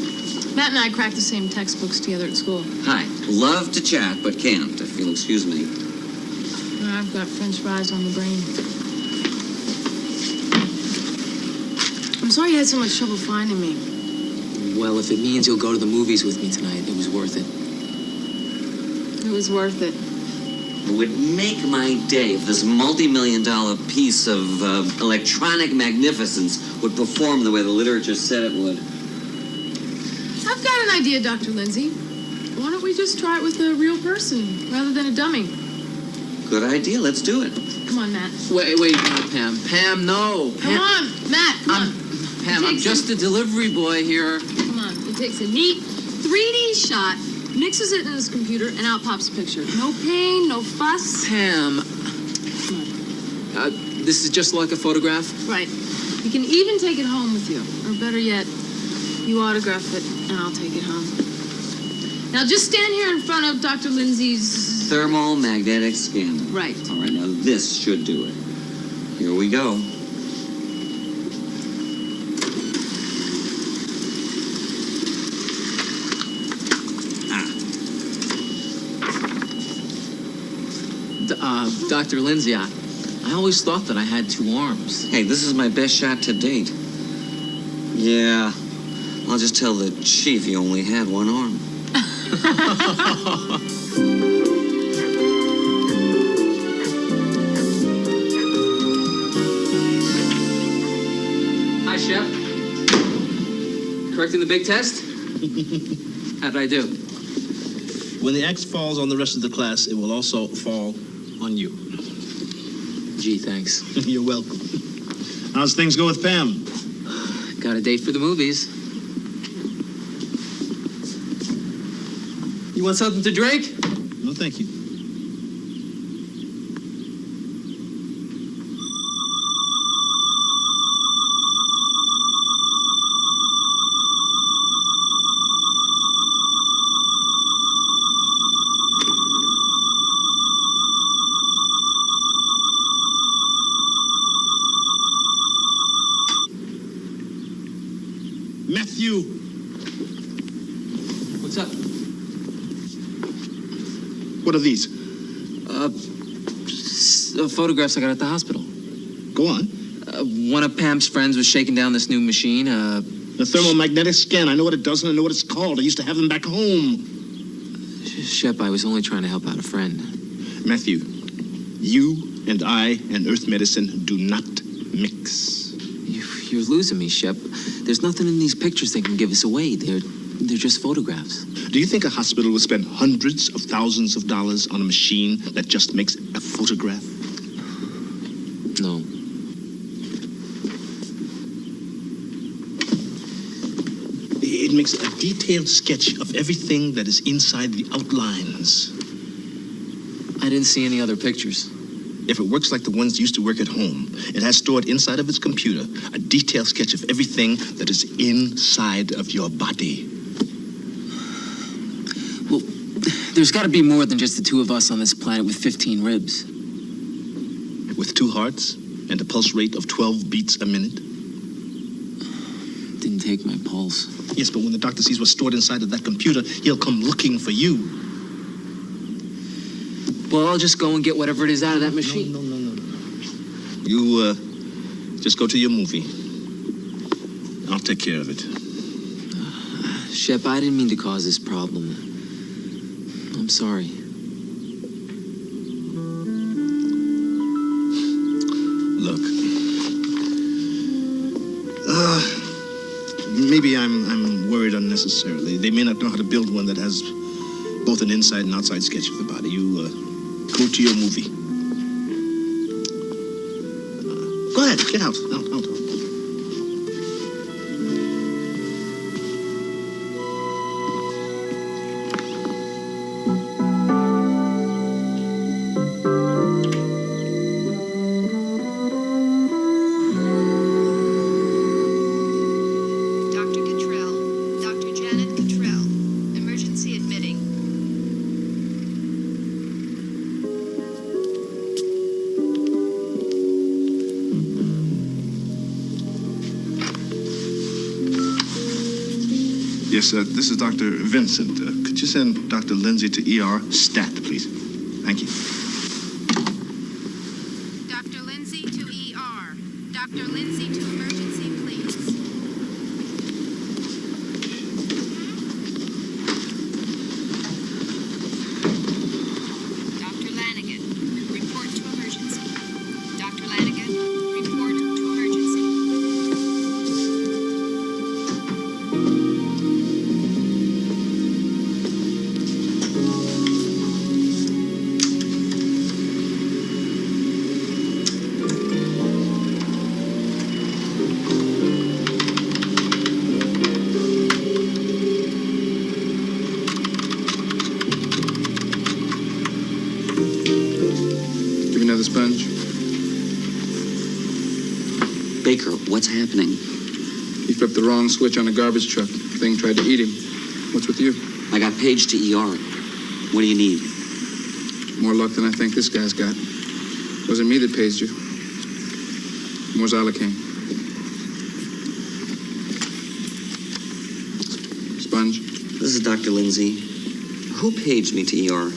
Matt and I cracked the same textbooks together at school. Hi. Love to chat, but can't, if you'll excuse me. I've got French fries on the brain. I'm sorry you had so much trouble finding me. Well, if it means you'll go to the movies with me tonight, it was worth it. It was worth it. It would make my day if this multi-million-dollar piece of electronic magnificence would perform the way the literature said it would. I've got an idea, Dr. Lindsay. Why don't we just try it with a real person rather than a dummy? Good idea. Let's do it. Come on, Matt. Wait, no, Pam. Pam, no. Come on, Matt, come on. Pam, I'm just a delivery boy here. Come on. It takes a neat 3D shot, mixes it in his computer, and out pops a picture. No pain, no fuss. Pam. Come on. This is just like a photograph? Right. You can even take it home with you. Or better yet, you autograph it, and I'll take it home. Now just stand here in front of Dr. Lindsay's... Thermal magnetic scanner. Right. All right, now this should do it. Here we go. Dr. Lindsay, I always thought that I had two arms. Hey, this is my best shot to date. Yeah, I'll just tell the chief you only had one arm. Hi, Chef. Correcting the big test? How'd I do? When the X falls on the rest of the class, it will also fall on you. Gee, thanks. You're welcome. How's things go with Pam? Got a date for the movies. You want something to drink? No, thank you. Matthew! What's up? What are these? Photographs I got at the hospital. Go on. One of Pam's friends was shaking down this new machine. The thermomagnetic scan. I know what it does and I know what it's called. I used to have them back home. Shep, I was only trying to help out a friend. Matthew, you and I and Earth medicine do not mix. You're losing me, Shep. There's nothing in these pictures that can give us away. They're just photographs. Do you think a hospital would spend hundreds of thousands of dollars on a machine that just makes a photograph? No. It makes a detailed sketch of everything that is inside the outlines. I didn't see any other pictures. If it works like the ones used to work at home, it has stored inside of its computer a detailed sketch of everything that is inside of your body. Well, there's got to be more than just the two of us on this planet with 15 ribs. With 2 hearts and a pulse rate of 12 beats a minute? Didn't take my pulse. Yes, but when the doctor sees what's stored inside of that computer, he'll come looking for you. Well, I'll just go and get whatever it is out of that machine. No. You, just go to your movie. I'll take care of it. Shep, I didn't mean to cause this problem. I'm sorry. Look. Maybe I'm worried unnecessarily. They may not know how to build one that has both an inside and outside sketch of the body. You, go to your movie. Go ahead, get out. Out. Dr. Cottrell. Dr. Janet Cottrell. Emergency admitting. Yes, this is Dr. Vincent. Could you send Dr. Lindsay to ER stat, please? Thank you. Dr. Lindsay to ER. Dr. Lindsay to emergency, please. Dr. Lanigan, report to emergency. Dr. Lanigan, report to emergency. Give me another sponge. Baker, what's happening? He flipped the wrong switch on a garbage truck. The thing tried to eat him. What's with you? I got paged to ER. What do you need? More luck than I think this guy's got. Wasn't me that paged you. More's Alacane. Sponge. This is Dr. Lindsay. Who paged me to ER?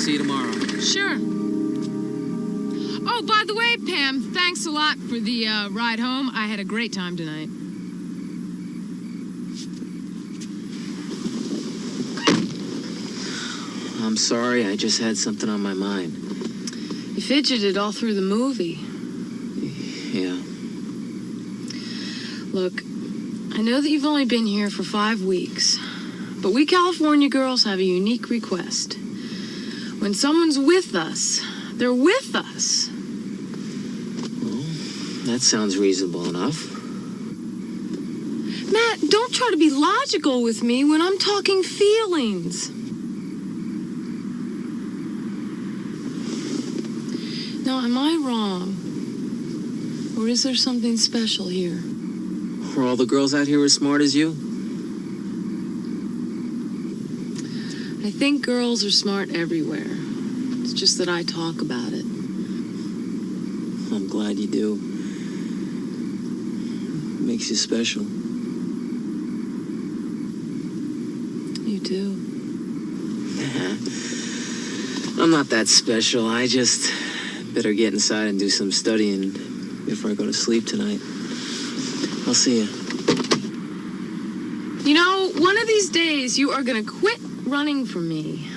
see you tomorrow. Sure. Oh, by the way, Pam, thanks a lot for the ride home. I had a great time tonight. I'm sorry, I just had something on my mind. You fidgeted all through the movie. Yeah. Look, I know that you've only been here for 5 weeks, but we California girls have a unique request. When someone's with us, they're with us. Well, that sounds reasonable enough. Matt, don't try to be logical with me when I'm talking feelings. Now, am I wrong? Or is there something special here? Are all the girls out here as smart as you? I think girls are smart everywhere. It's just that I talk about it. I'm glad you do. Makes you special. You do. I'm not that special. I just better get inside and do some studying before I go to sleep tonight. I'll see you. You know, one of these days you are gonna quit running from me.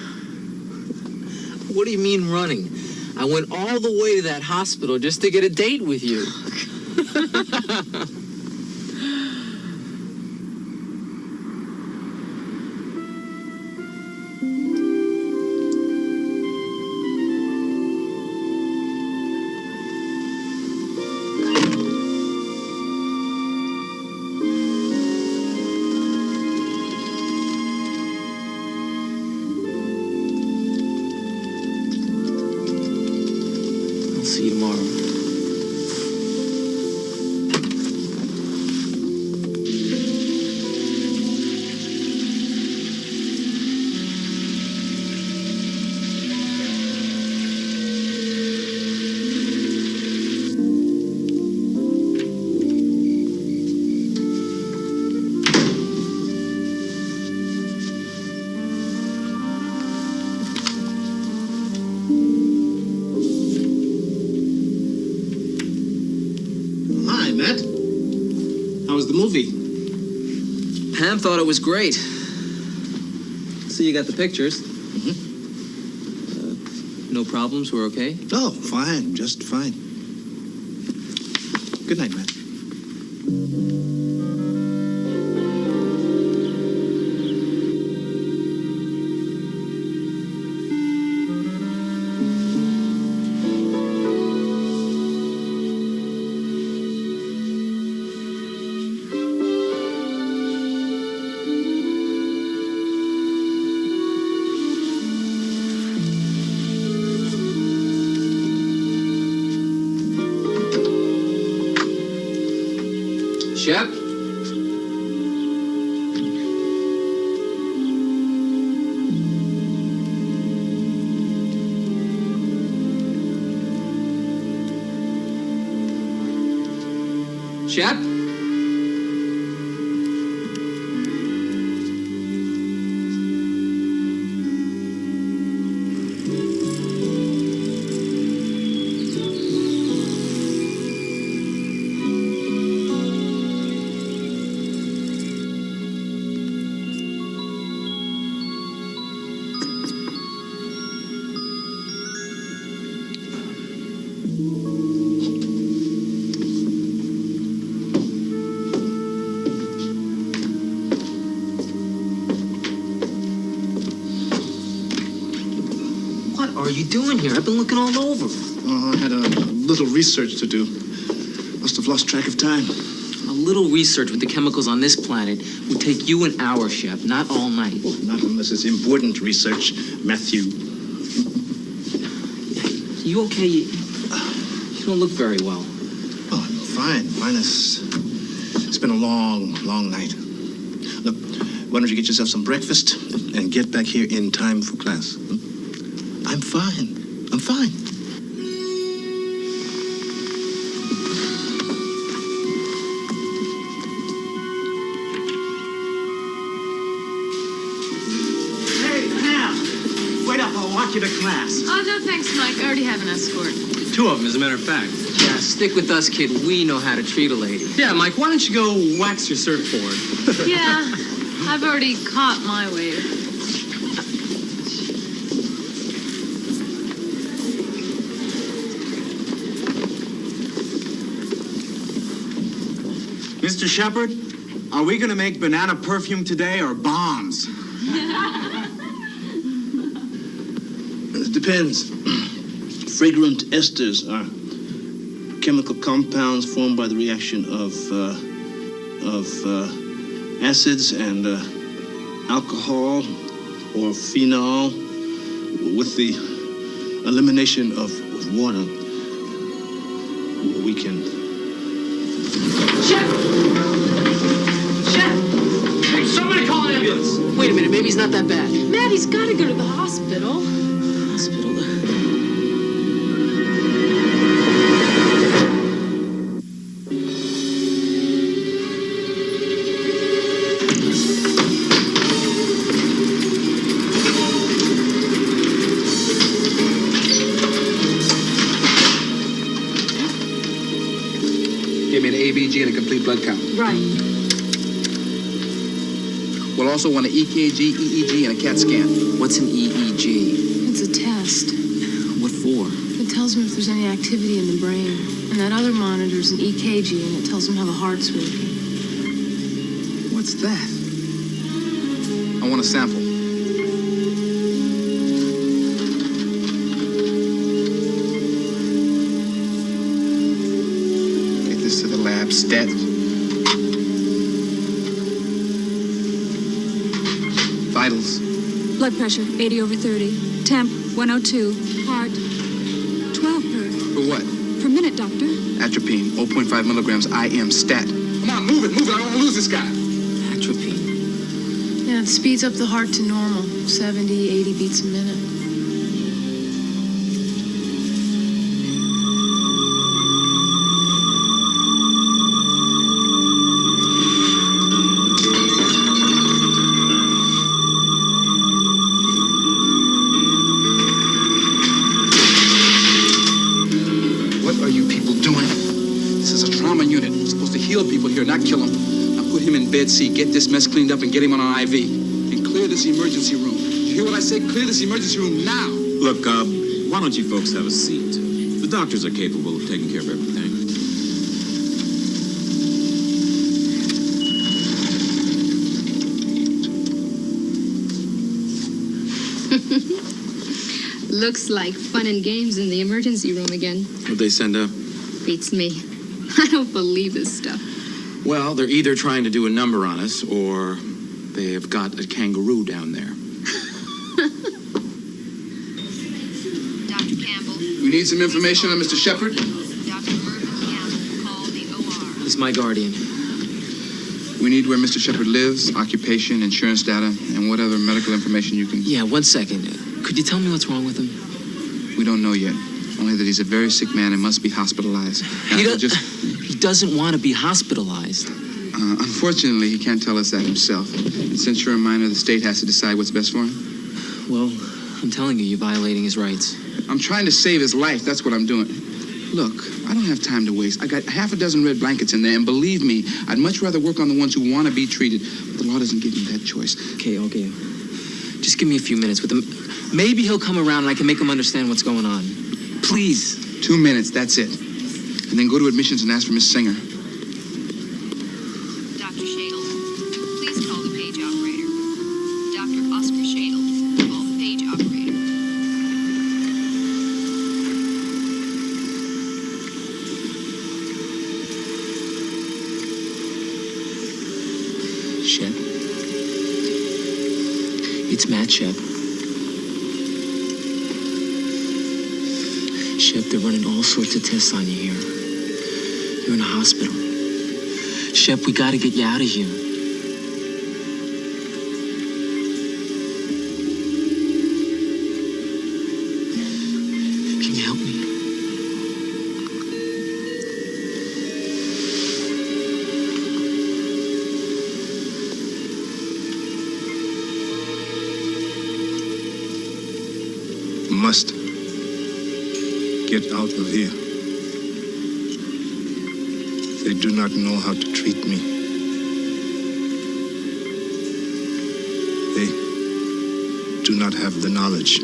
What do you mean running? I went all the way to that hospital just to get a date with you. See you tomorrow. Hi, Matt. How was the movie? Pam thought it was great. So you got the pictures? Mm-hmm. No problems? We're okay? Oh, fine. Just fine. Good night, Matt. Shep? Shep? What are you doing here? I've been looking all over. Oh, I had a little research to do. Must have lost track of time. A little research with the chemicals on this planet would take you an hour, Shep, not all night. Well, not unless it's important research, Matthew. You okay? You don't look very well. Oh, I'm fine. Minus, it's been a long, long night. Look, why don't you get yourself some breakfast and get back here in time for class? I'm fine. I'm fine. Hey, Pam! Wait up, I want you to class. Oh, no thanks, Mike. I already have an escort. 2 of them, as a matter of fact. Yeah, stick with us, kid. We know how to treat a lady. Yeah, Mike, why don't you go wax your surfboard? Yeah, I've already caught my wave. Mr. Shepard, are we going to make banana perfume today or bombs? It depends. Fragrant esters are chemical compounds formed by the reaction of acids and alcohol or phenol with the elimination of water. We can. Chef! Somebody call an ambulance! Wait a minute, maybe he's not that bad. Matt, he's got to go to the hospital. Hospital? Give me an ABG and a complete blood count. Right. We'll also want an EKG, EEG, and a CAT scan. What's an EEG? It's a test. What for? It tells him if there's any activity in the brain. And that other monitor's an EKG, and it tells him how the heart's working. What's that? I want a sample. Get this to the lab. Stat. Vitals. Blood pressure, 80/30. Temp, 102. Heart, 12 per. For what? Per minute, doctor. Atropine, 0.5 milligrams IM. Stat. Come on, move it. I don't want to lose this guy. Atropine. Yeah, it speeds up the heart to normal. 70, 80 beats a minute. What are you people doing? This is a trauma unit. We're supposed to heal people here, not kill them. Now put him in bed C, get this mess cleaned up, and get him on an IV. And clear this emergency room. You hear what I say? Clear this emergency room now. Look, why don't you folks have a seat? The doctors are capable of taking care of everything. Looks like fun and games in the emergency room again. What'd they send up? Beats me. I don't believe this stuff. Well, they're either trying to do a number on us, or they have got a kangaroo down there. Dr. Campbell, We need some information on Mr. Shepard. Dr. Mervyn Campbell, call the OR. This is my guardian. We need where Mr. Shepard lives, occupation, insurance data, and what other medical information you can... Yeah, 1 second. Could you tell me what's wrong with him? We don't know yet. Only that he's a very sick man and must be hospitalized. Now, He doesn't want to be hospitalized. Unfortunately, he can't tell us that himself. And since you're a minor, the state has to decide what's best for him. Well, I'm telling you, you're violating his rights. I'm trying to save his life. That's what I'm doing. Look, I don't have time to waste. I got half a dozen red blankets in there, and believe me, I'd much rather work on the ones who want to be treated. But the law doesn't give me that choice. Okay. Just give me a few minutes with him. Maybe he'll come around and I can make him understand what's going on. Please. 2 minutes, that's it. And then go to admissions and ask for Miss Singer. Dr. Shadle, please call the page operator. Dr. Oscar Shadle, call the page operator. Shep. It's Matt, Shep. Shep, they're running all sorts of tests on you here. You're in a hospital. Shep, we gotta get you out of here. Can you help me? must get out of here. They do not know how to treat me. They do not have the knowledge.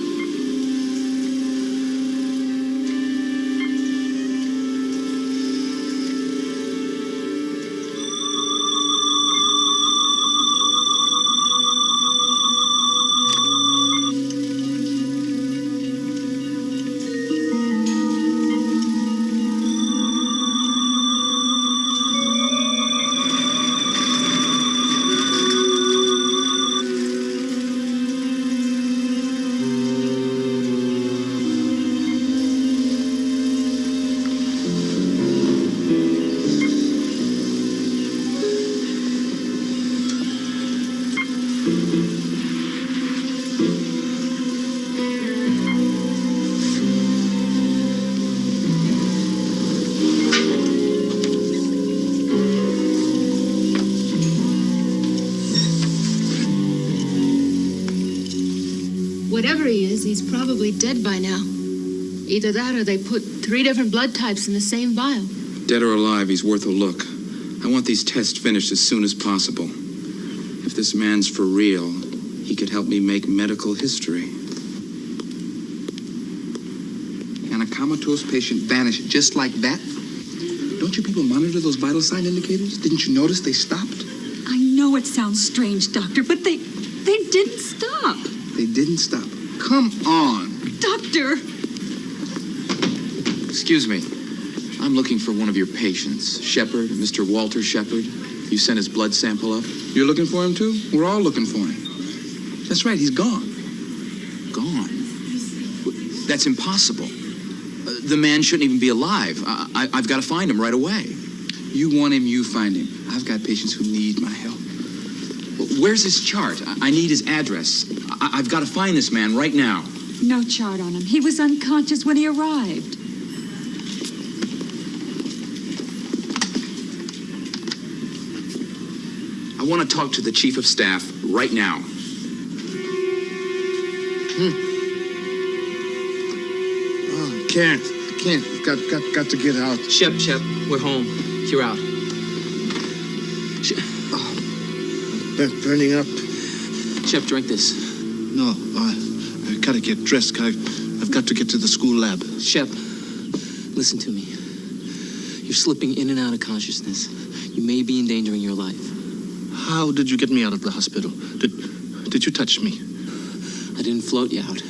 Whatever he is, he's probably dead by now. Either that or they put 3 different blood types in the same vial. Dead or alive, he's worth a look. I want these tests finished as soon as possible. If this man's for real, he could help me make medical history. Can a comatose patient vanish just like that? Don't you people monitor those vital sign indicators? Didn't you notice they stopped? I know it sounds strange, Doctor, but they didn't stop. They didn't stop. Come on. Doctor! Excuse me. I'm looking for one of your patients. Shepard, Mr. Walter Shepard. You sent his blood sample up? You're looking for him too? We're all looking for him. That's right, he's gone. Gone? That's impossible. The man shouldn't even be alive. I've got to find him right away. You want him, you find him. I've got patients who need my help. Where's his chart? I need his address. I've got to find this man right now. No chart on him. He was unconscious when he arrived. I want to talk to the chief of staff right now. Oh, can't. Got to get out. Shep, we're home. You're out. Burning up. Shep, drink this. No, I gotta get dressed. I've got to get to the school lab. Shep, listen to me. You're slipping in and out of consciousness. You may be endangering your life. How did you get me out of the hospital? Did you touch me? I didn't float you out.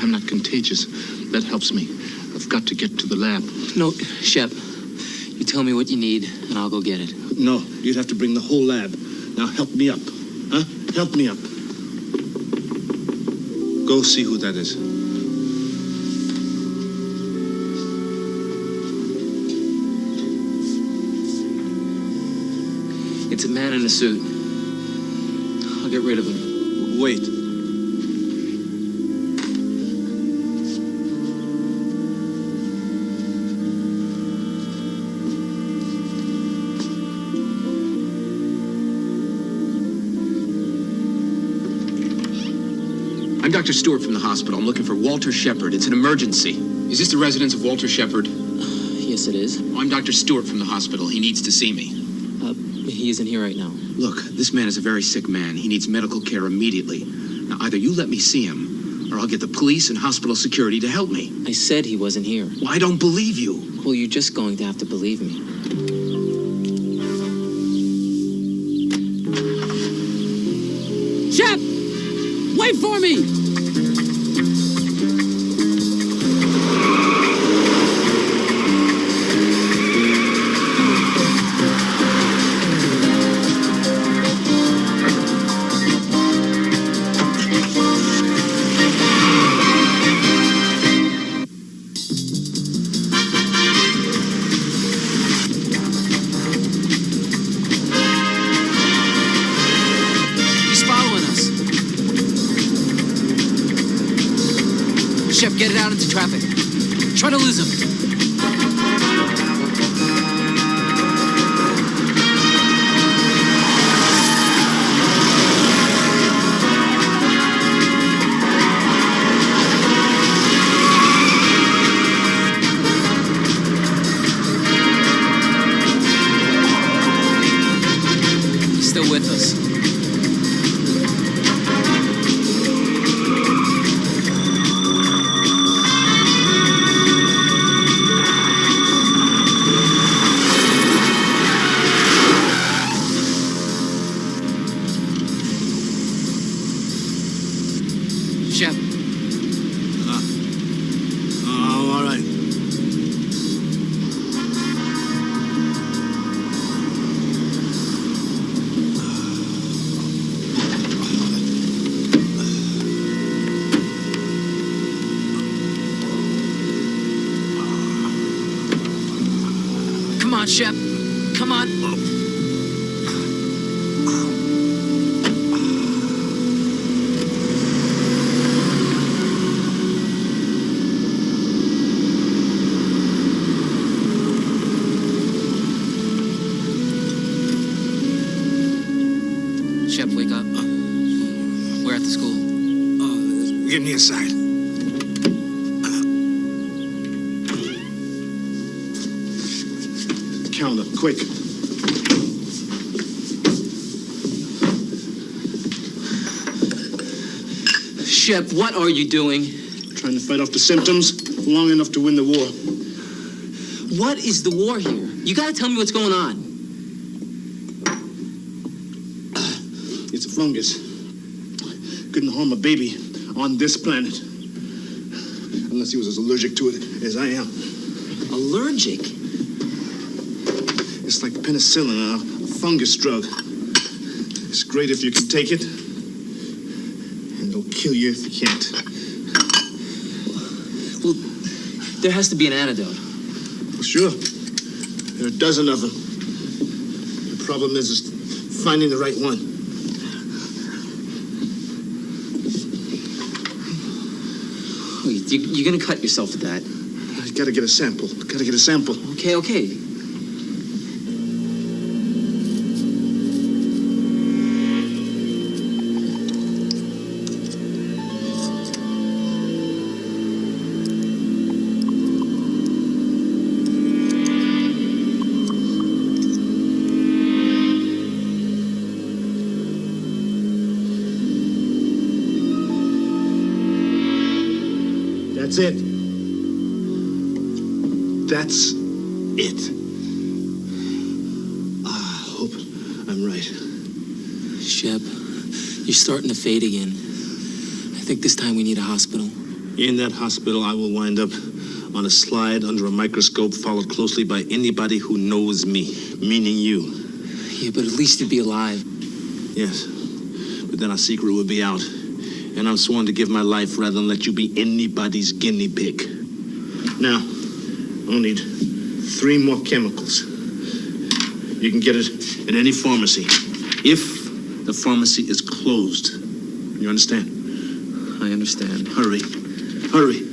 I'm not contagious. That helps me. I've got to get to the lab. No, Shep. You tell me what you need, and I'll go get it. No, you'd have to bring the whole lab. Now help me up. Huh? Help me up. Go see who that is. It's a man in a suit. I'll get rid of him. Wait. I'm Dr. Stewart from the hospital. I'm looking for Walter Shepard. It's an emergency. Is this the residence of Walter Shepard? Yes, it is. I'm Dr. Stewart from the hospital. He needs to see me. He isn't here right now. Look, this man is a very sick man. He needs medical care immediately. Now, either you let me see him, or I'll get the police and hospital security to help me. I said he wasn't here. Well, I don't believe you. Well, you're just going to have to believe me. Shep! Wait for me! Shep, get it out into traffic. Try to lose him. Shep. Oh, all right. Come on, Shep. Come on. Shep, wake up. We're at the school. Give me a side. Calendar, quick. Shep, what are you doing? Trying to fight off the symptoms long enough to win the war. What is the war here? You gotta tell me what's going on. It's a fungus. Couldn't harm a baby on this planet. Unless he was as allergic to it as I am. Allergic? It's like penicillin, a fungus drug. It's great if you can take it. And it'll kill you if you can't. Well, there has to be an antidote. Well, sure. There are a dozen of them. The problem is finding the right one. Wait, you're gonna cut yourself with that? I gotta get a sample. Gotta get a sample. Okay. That's it. That's it. I hope I'm right. Shep, you're starting to fade again. I think this time we need a hospital. In that hospital, I will wind up on a slide under a microscope, followed closely by anybody who knows me, meaning you. Yeah, but at least you'd be alive. Yes, but then our secret would be out. And I'm sworn to give my life rather than let you be anybody's guinea pig. Now, I'll need 3 more chemicals. You can get it at any pharmacy. If the pharmacy is closed. You understand? I understand. Hurry. Hurry.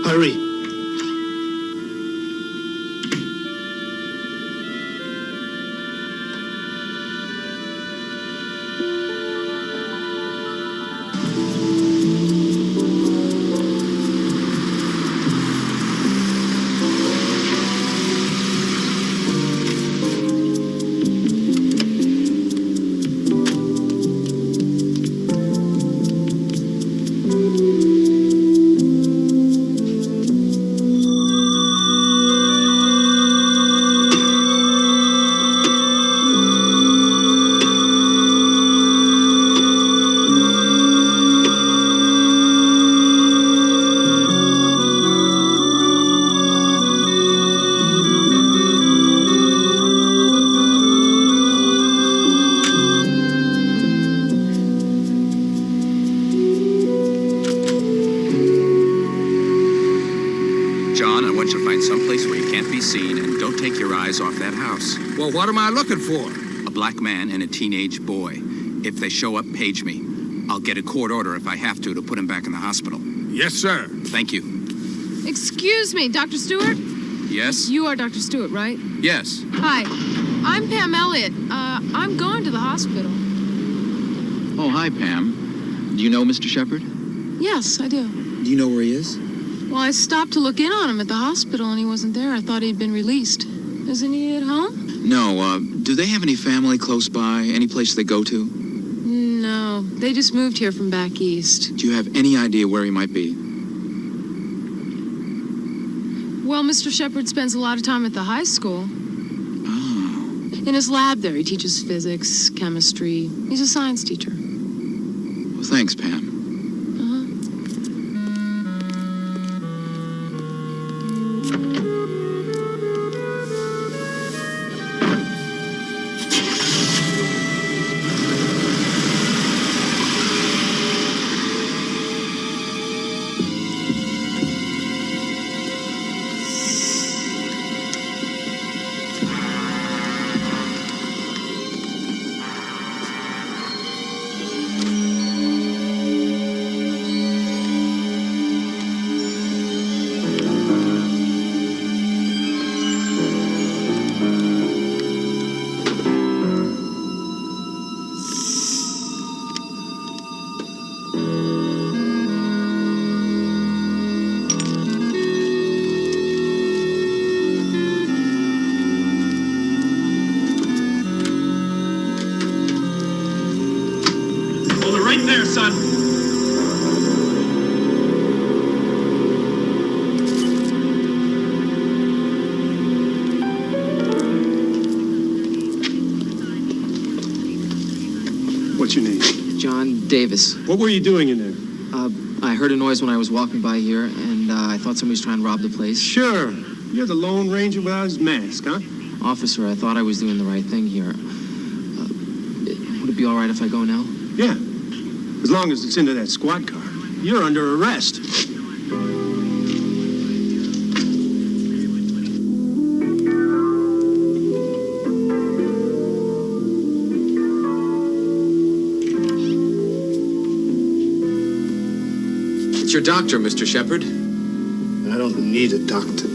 Hurry. John, I want you to find someplace where you can't be seen, and don't take your eyes off that house. Well, what am I looking for? A black man and a teenage boy. If they show up, page me. I'll get a court order if I have to put him back in the hospital. Yes, sir. Thank you. Excuse me, Dr. Stewart? Yes? You are Dr. Stewart, right? Yes. Hi, I'm Pam Elliott. I'm going to the hospital. Oh, hi, Pam. Do you know Mr. Shepard? Yes, I do. Do you know where he is? Well, I stopped to look in on him at the hospital and he wasn't there. I thought he'd been released. Isn't he at home? No, do they have any family close by? Any place they go to? No, they just moved here from back east. Do you have any idea where he might be? Well, Mr. Shepard spends a lot of time at the high school. Oh. In his lab there, he teaches physics, chemistry. He's a science teacher. Well, thanks, Pam. Right there, son. What's your name? John Davis. What were you doing in there? I heard a noise when I was walking by here, and I thought somebody was trying to rob the place. Sure. You're the Lone Ranger without his mask, huh? Officer, I thought I was doing the right thing here. Would it be all right if I go now? Yeah. As long as it's into that squad car. You're under arrest. It's your doctor, Mr. Shepard. I don't need a doctor.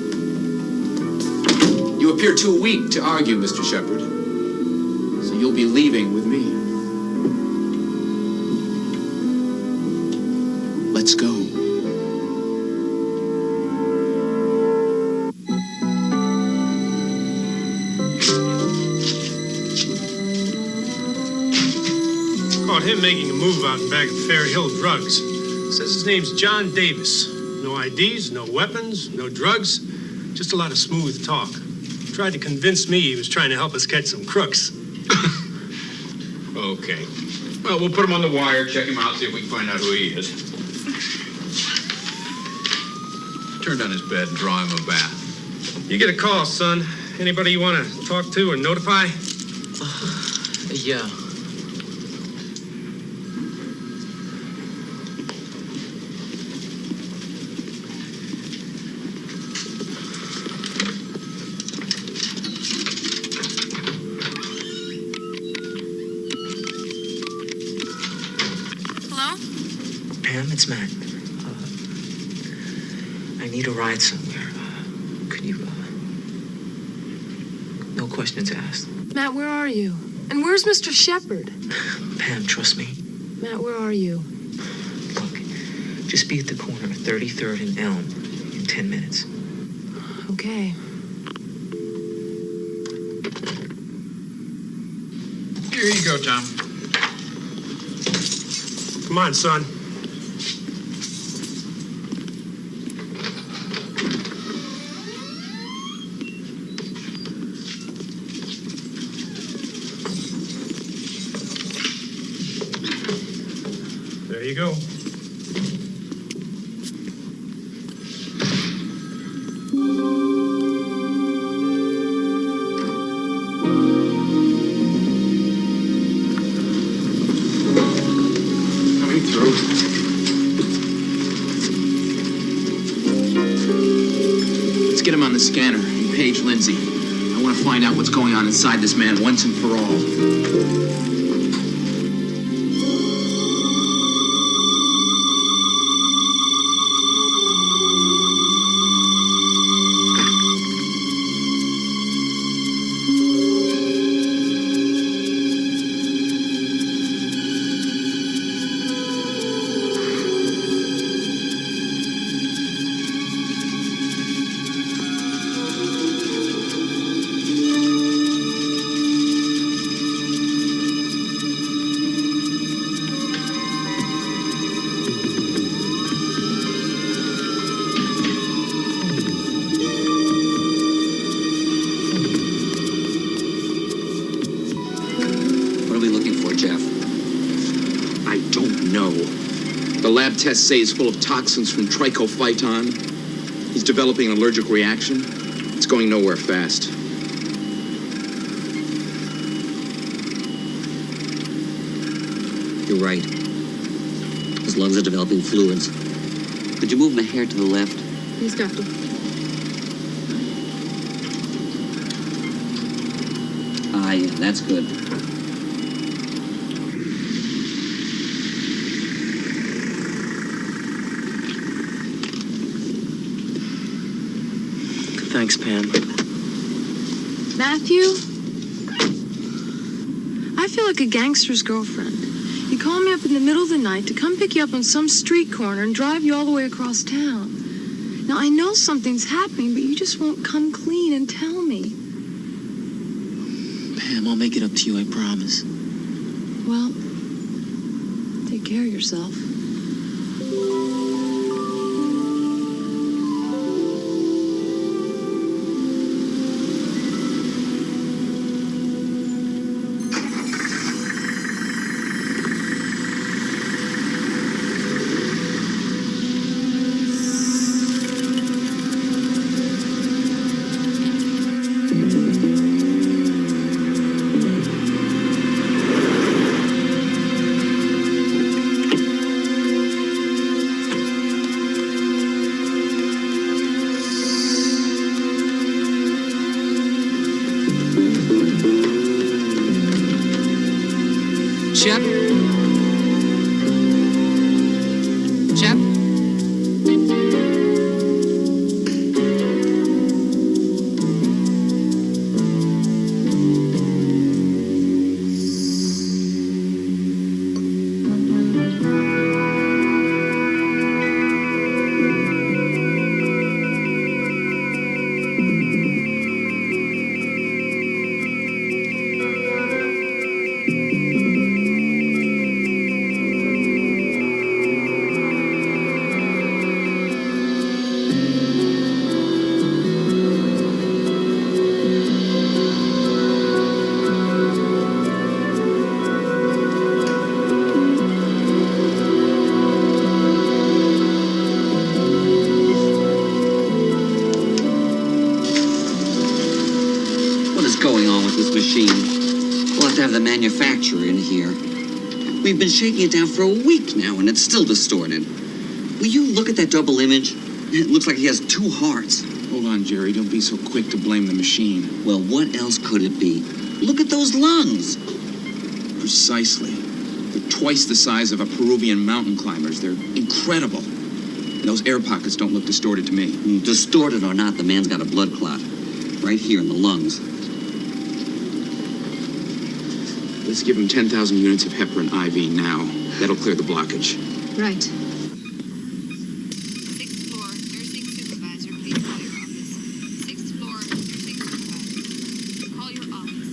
You appear too weak to argue, Mr. Shepard. So you'll be leaving with me. Let's go. Caught him making a move out in back of Fair Hill Drugs. Says his name's John Davis. No IDs, no weapons, no drugs. Just a lot of smooth talk. Tried to convince me he was trying to help us catch some crooks. Okay. Well, we'll put him on the wire, check him out, see if we can find out who he is. Turn down his bed and draw him a bath. You get a call, son. Anybody you want to talk to or notify? Yeah. Pam, it's Matt. I need a ride somewhere. Could you, no questions asked. Matt, where are you? And where's Mr. Shepard? Pam, trust me. Matt, where are you? Look, just be at the corner of 33rd and Elm in 10 minutes. Okay. Here you go, Tom. Come on, son. There you go. Coming through. Let's get him on the scanner and page Lindsay. I want to find out what's going on inside this man once and for all. What are we looking for, Jeff? I don't know. The lab tests say he's full of toxins from trichophyton. He's developing an allergic reaction. It's going nowhere fast. You're right. His lungs are developing fluids. Could you move him a hair to the left? Yes, Doctor. Ah, yeah, that's good. Thanks, Pam. Matthew? I feel like a gangster's girlfriend. You call me up in the middle of the night to come pick you up on some street corner and drive you all the way across town. Now, I know something's happening, but you just won't come clean and tell me. Pam, I'll make it up to you, I promise. Well, take care of yourself. Shep? Shep? Going on with this machine. We'll have to have the manufacturer in here. We've been shaking it down for a week now, and it's still distorted. Will you look at that double image? It looks like he has two hearts. Hold on, Jerry. Don't be so quick to blame the machine. Well, what else could it be? Look at those lungs. Precisely. They're twice the size of a Peruvian mountain climber's. They're incredible. And those air pockets don't look distorted to me. Distorted or not, the man's got a blood clot. Right here in the lungs. Let's give him 10,000 units of heparin IV now. That'll clear the blockage. Right. 6th floor, nursing supervisor, please call your office. 6th floor, nursing supervisor. Call your office.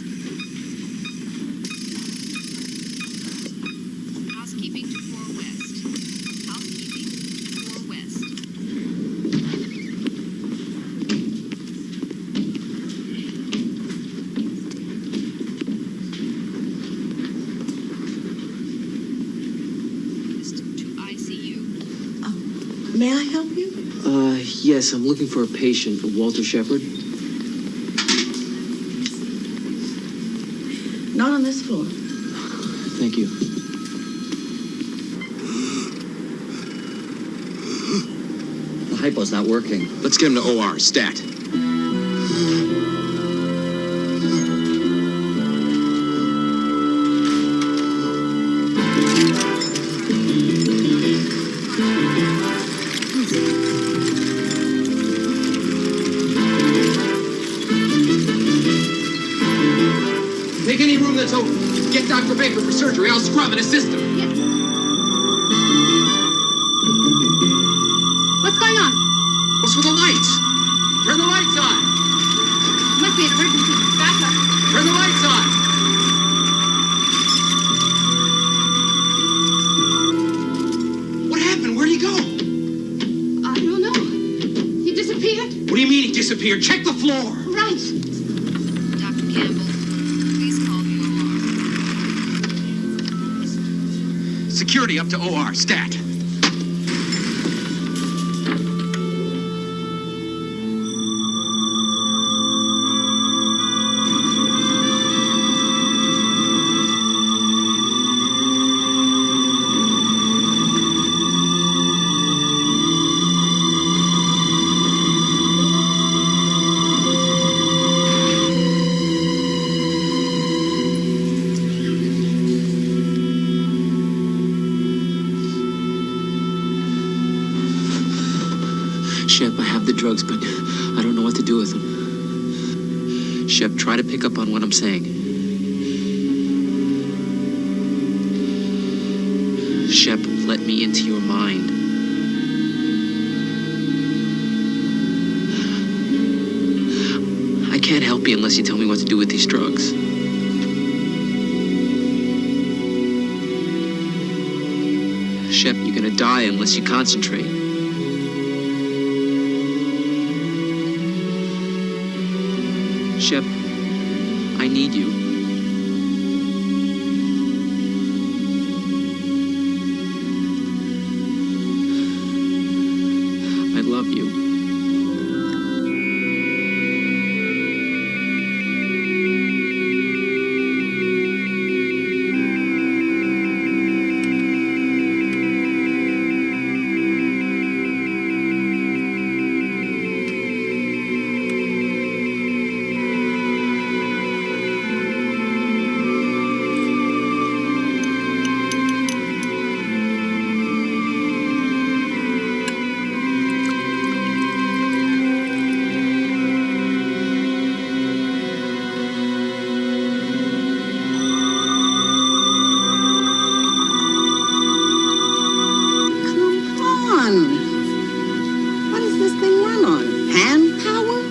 Housekeeping to 4 West. Housekeeping to 4 West. May I help you? Yes, I'm looking for a patient, Walter Shepard. Not on this floor. Thank you. The hypo's not working. Let's get him to OR. Stat. Take any room that's open. Get Dr. Baker for surgery. I'll scrub and assist him. What's going on? What's with the lights? Turn the lights on. Must be an emergency. Back up. Turn the lights on. What happened? Where'd he go? I don't know. He disappeared? What do you mean he disappeared? Check the floor. Right. Dr. Campbell, please call the OR. Security up to OR. Stat. Shep, I have the drugs, but I don't know what to do with them. Shep, try to pick up on what I'm saying. Shep, let me into your mind. I can't help you unless you tell me what to do with these drugs. Shep, you're gonna die unless you concentrate. Shep, I need you. I love you. What does this thing run on? Hand power?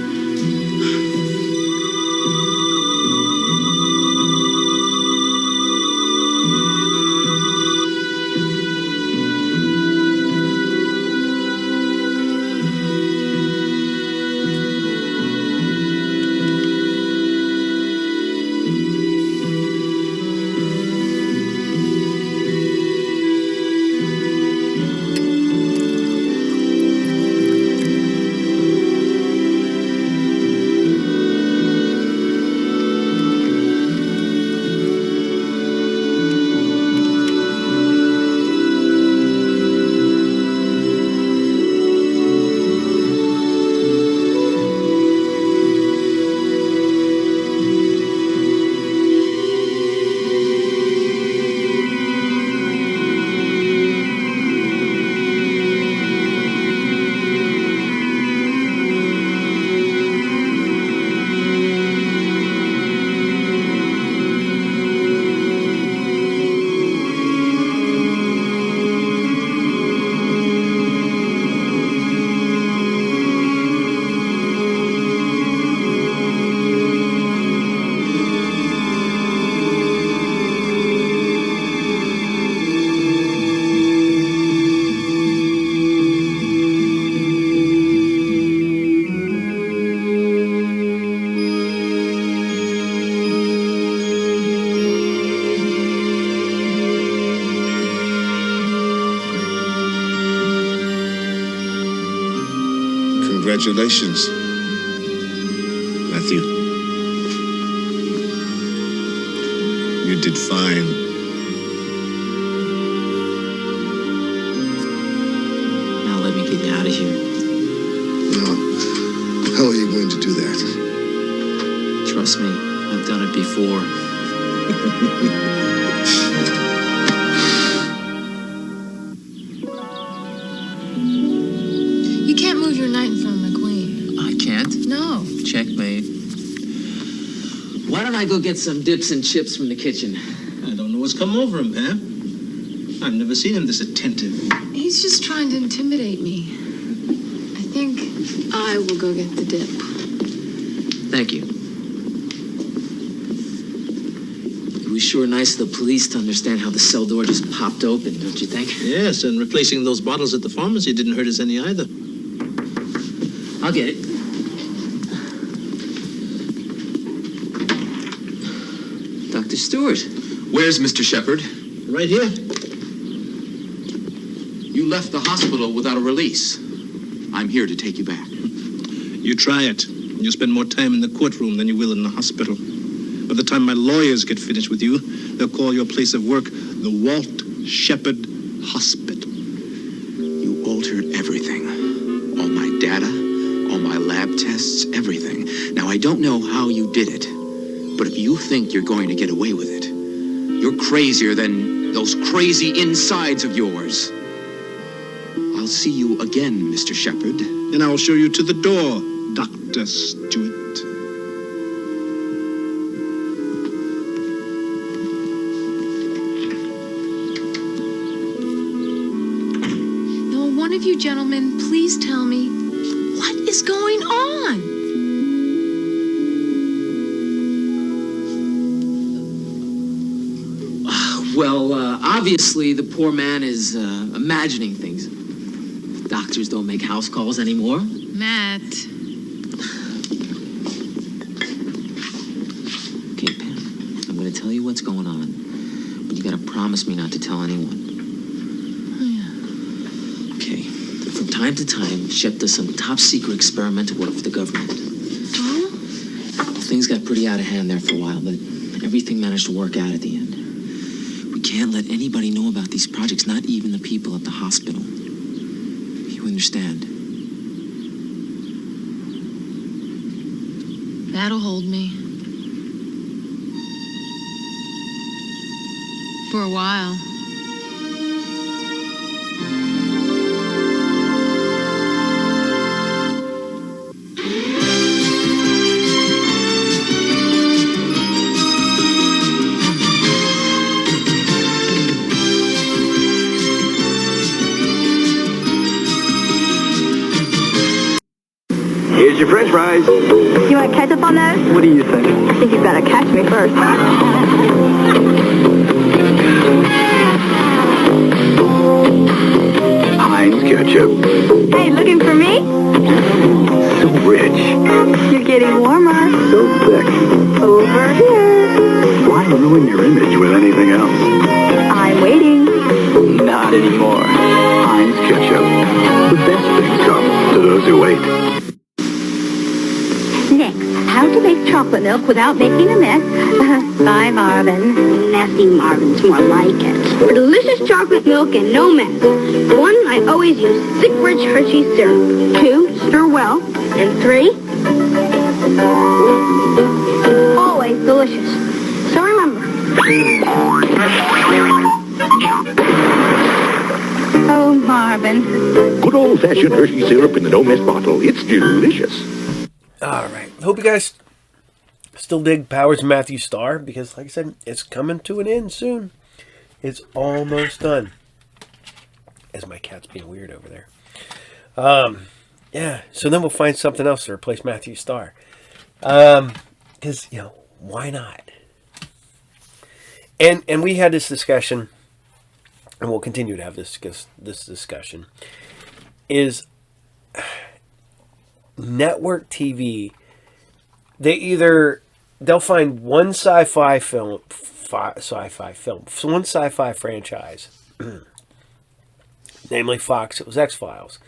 Congratulations, Matthew. You did fine. Now let me get you out of here. No. How are you going to do that? Trust me, I've done it before. You can't move your knight in front of my queen. I can't? No. Checkmate. Why don't I go get some dips and chips from the kitchen? I don't know what's come over him, Pam. I've never seen him this attentive. He's just trying to intimidate me. I think I will go get the dip. Thank you. It was sure nice of the police to understand how the cell door just popped open, don't you think? Yes, and replacing those bottles at the pharmacy didn't hurt us any either. I'll get it. Dr. Stewart. Where's Mr. Shepard? Right here. You left the hospital without a release. I'm here to take you back. You try it. You'll spend more time in the courtroom than you will in the hospital. By the time my lawyers get finished with you, they'll call your place of work the Walt Shepard Hospital. You altered everything. All my data, all my lab tests, everything. Now, I don't know how you did it, but if you think you're going to get away with it, you're crazier than those crazy insides of yours. I'll see you again, Mr. Shepard. And I will show you to the door, Dr. Stewart. Now, one of you gentlemen, please tell me, what is going on? Well, obviously, the poor man is imagining things. Doctors don't make house calls anymore. Matt. Okay, Pam, I'm going to tell you what's going on, but you got to promise me not to tell anyone. Okay. From time to time, Shep does some top-secret experimental work for the government. Oh? Things got pretty out of hand there for a while, but everything managed to work out at the end. We can't let anybody know about these projects, not even the people at the hospital. You understand? That'll hold me. For a while. Here's your french fries. You want ketchup on those? What do you think? I think you've got to catch me first. Heinz ketchup. Hey, looking for me? So rich. You're getting warmer. So thick. Over here. Why ruin your image with anything else? I'm waiting. Not anymore. Heinz ketchup. The best things come to those who wait. Next, how to make chocolate milk without making a mess. By Marvin. Messy Marvin's more like it. For delicious chocolate milk and no mess. 1, I always use thick, rich Hershey's syrup. 2, stir well. And 3, always delicious. So remember. Oh, Marvin. Good old-fashioned Hershey syrup in the no-mess bottle. It's delicious. All right. Hope you guys still dig Powers and Matthew Starr, because, like I said, it's coming to an end soon. It's almost done. As my cat's being weird over there. Yeah. So then we'll find something else to replace Matthew Starr. Because, why not? And we had this discussion, and we'll continue to have this discussion, is network TV, they'll find one sci-fi film, one sci-fi franchise, namely Fox, it was X-Files.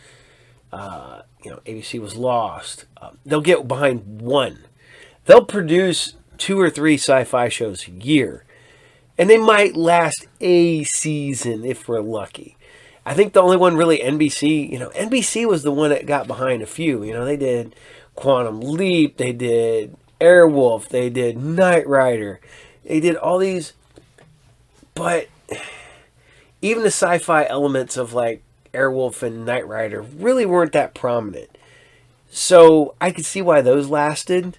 ABC was Lost. They'll get behind one. They'll produce 2 or 3 sci-fi shows a year, and they might last a season if we're lucky. I think the only one really NBC, NBC was the one that got behind a few. They did Quantum Leap, they did Airwolf, they did Knight Rider, they did all these. But even the sci-fi elements of like Airwolf and Knight Rider really weren't that prominent. So I could see why those lasted.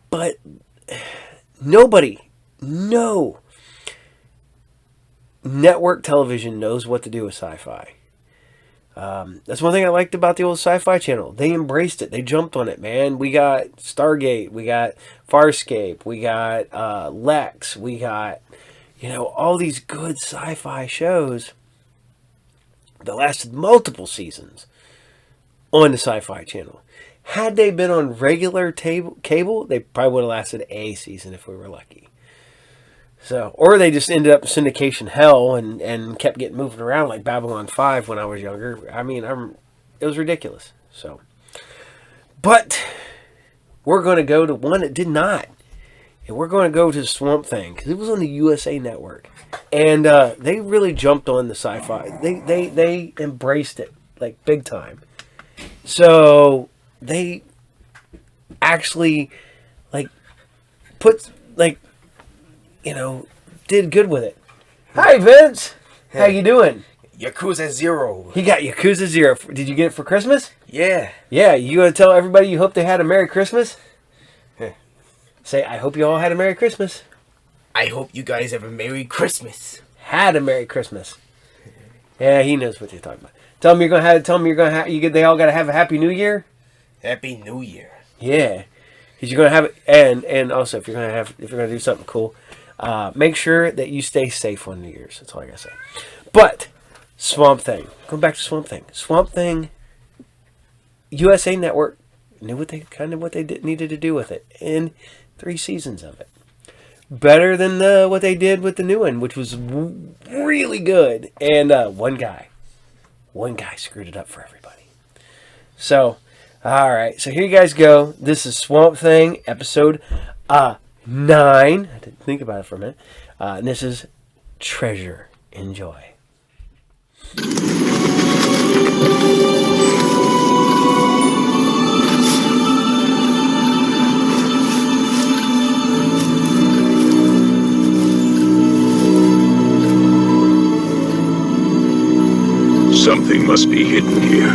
But no network television knows what to do with sci-fi. That's one thing I liked about the old Sci-Fi Channel. They embraced it. They jumped on it, man. We got Stargate. We got Farscape. We got Lex. We got, all these good sci-fi shows that lasted multiple seasons on the Sci-Fi Channel. Had they been on regular cable, they probably would have lasted a season if we were lucky. So, or they just ended up in syndication hell and kept getting moved around like Babylon 5 when I was younger. I mean, it was ridiculous. So, but we're going to go to one that did not. And we're going to go to Swamp Thing because it was on the USA Network. And they really jumped on the sci-fi. They embraced it like big time. So they actually did good with it. Hi, Vince. Hey. How you doing? Yakuza 0. He got Yakuza 0. Did you get it for Christmas? Yeah. Yeah, you gonna tell everybody you hope they had a Merry Christmas? Say, I hope you all had a Merry Christmas. I hope you guys have a Merry Christmas. Had a Merry Christmas. Yeah, he knows what you're talking about. Tell them you're gonna have. Tell them you're gonna have. They all gotta have a Happy New Year. Happy New Year. Yeah, because you're gonna have it, and also if you're gonna do something cool, make sure that you stay safe on New Year's. That's all I gotta say. But Swamp Thing. Going back to Swamp Thing. Swamp Thing. USA Network knew what they needed to do with it in 3 seasons of it. Better than what they did with the new one, which was really good. And one guy screwed it up for everybody. So, all right. So here you guys go. This is Swamp Thing, episode 9. I didn't think about it for a minute. And this is Treasure. Enjoy. Something must be hidden here.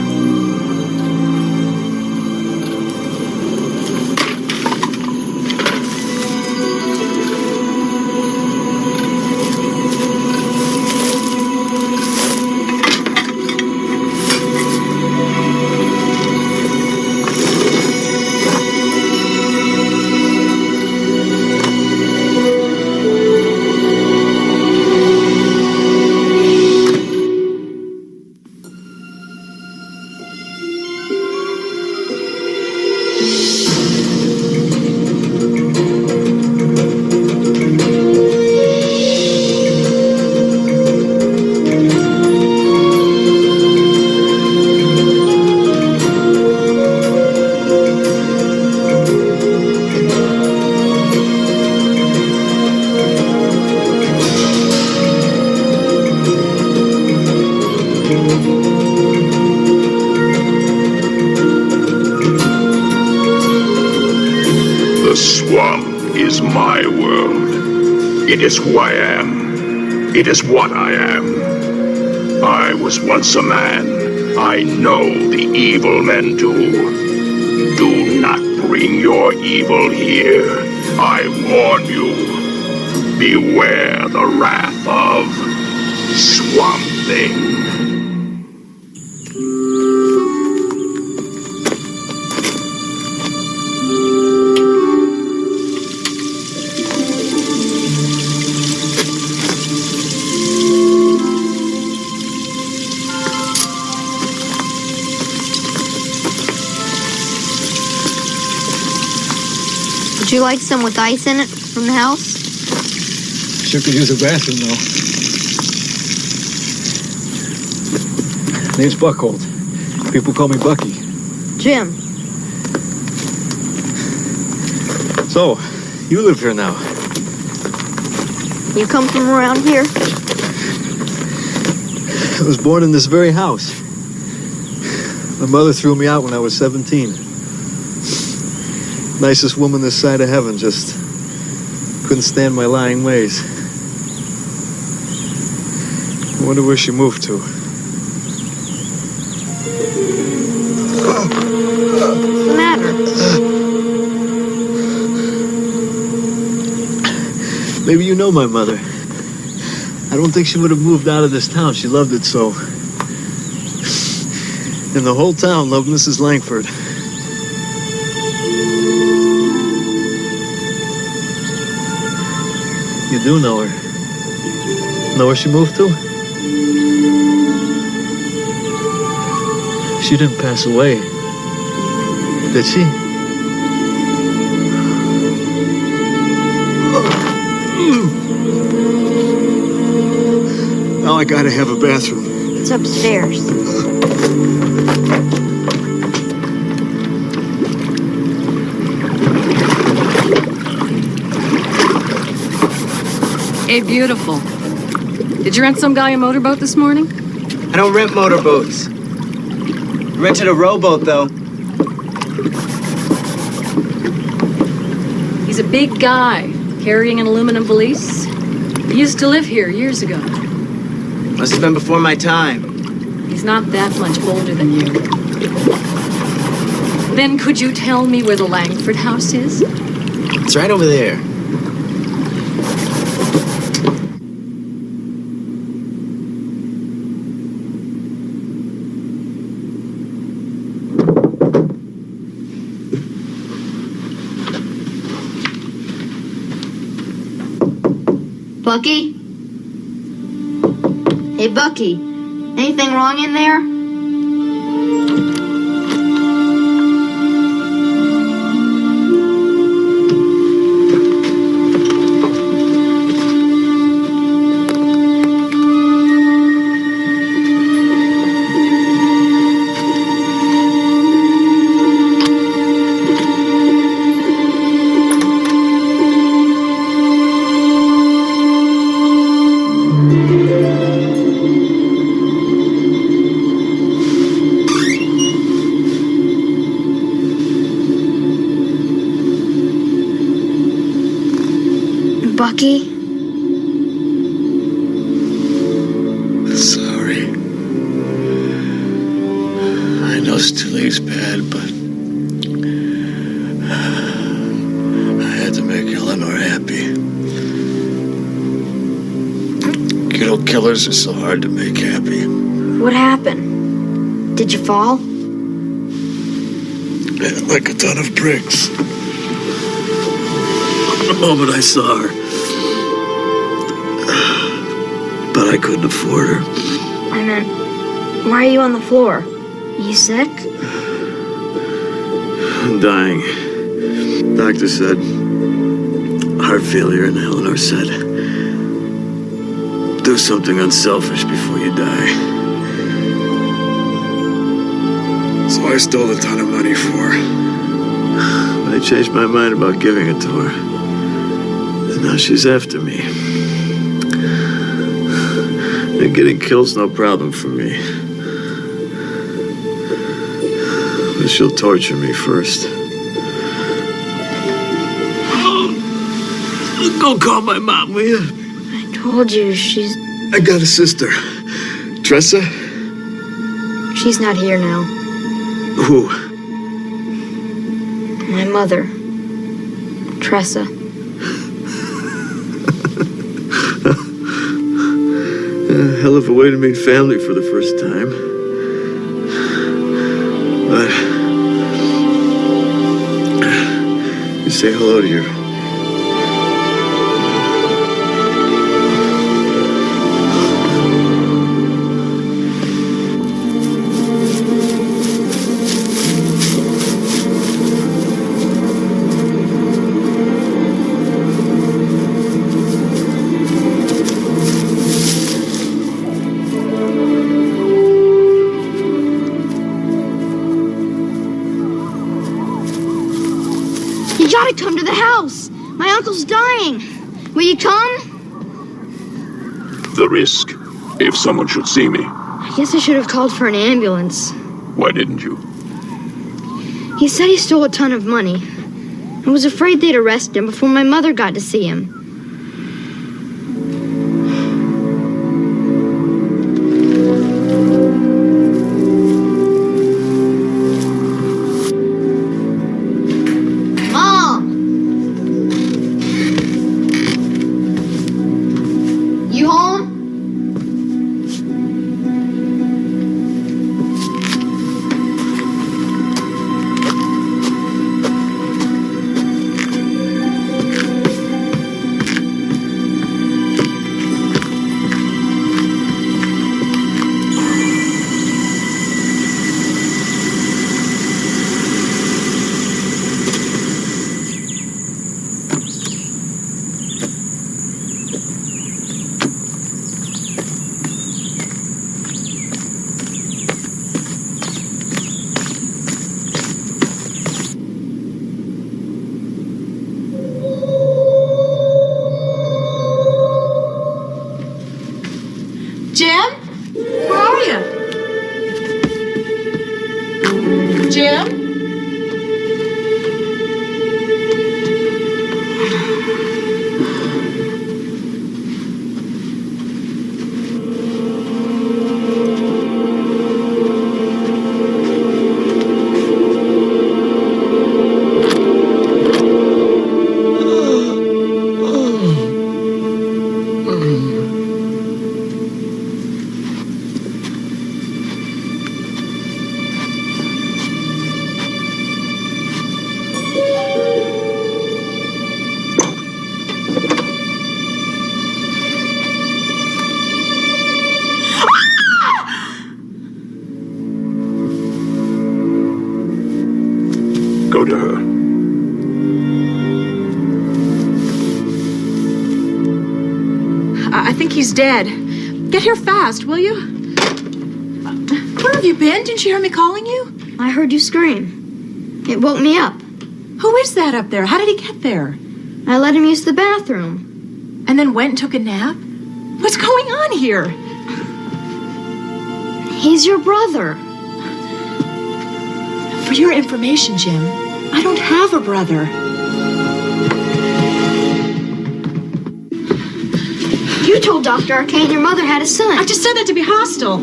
The swamp is my world. It is who I am. It is what I am. I was once a man. I know the evil men do. Do not bring your evil here. I warn you. Beware the wrath of Swamp Thing. Would you like some with ice in it from the house? Sure could use a bathroom, though. Name's Buckhold. People call me Bucky. Jim. So, you live here now? You come from around here? I was born in this very house. My mother threw me out when I was 17. Nicest woman this side of heaven, just couldn't stand my lying ways. I wonder where she moved to. What's the matter? Maybe you know my mother. I don't think she would have moved out of this town. She loved it so. And the whole town loved Mrs. Langford. You do know her. Know where she moved to? She didn't pass away, did she? I gotta have a bathroom. It's upstairs. Hey, beautiful. Did you rent some guy a motorboat this morning? I don't rent motorboats. I rented a rowboat, though. He's a big guy, carrying an aluminum valise. He used to live here years ago. Must have been before my time. He's not that much older than you. Then could you tell me where the Langford house is? It's right over there. Bucky? Hey, Bucky. Anything wrong in there? Bucky? Sorry. I know Stilly's bad, but I had to make Eleanor happy. Kiddo killers are so hard to make happy. What happened? Did you fall? Like a ton of bricks. The moment I saw her. But I couldn't afford her. I meant, why are you on the floor? You sick? I'm dying. Doctor said heart failure, and Eleanor said do something unselfish before you die. So I stole a ton of money for her. But I changed my mind about giving it to her. And now she's after me. And getting killed's no problem for me. But she'll torture me first. Go call my mom, will you? I told you, I got a sister. Tressa? she's not here now. Who? My mother. Tressa. A hell of a way to meet family for the first time. But you say hello to your... You gotta come to the house. My uncle's dying. Will you come? The risk, if someone should see me. I guess I should have called for an ambulance. Why didn't you? He said he stole a ton of money. I was afraid they'd arrest him before my mother got to see him. Mom! You home? Jim? Where are you? Jim? Go to her. I think he's dead. Get here fast, will you? Where have you been? Didn't you hear me calling you? I heard you scream. It woke me up. Who is that up there? How did he get there? I let him use the bathroom. And then went and took a nap? What's going on here? He's your brother. For your information, Jim, I don't have a brother. You told Dr. Arcane your mother had a son. I just said that to be hostile.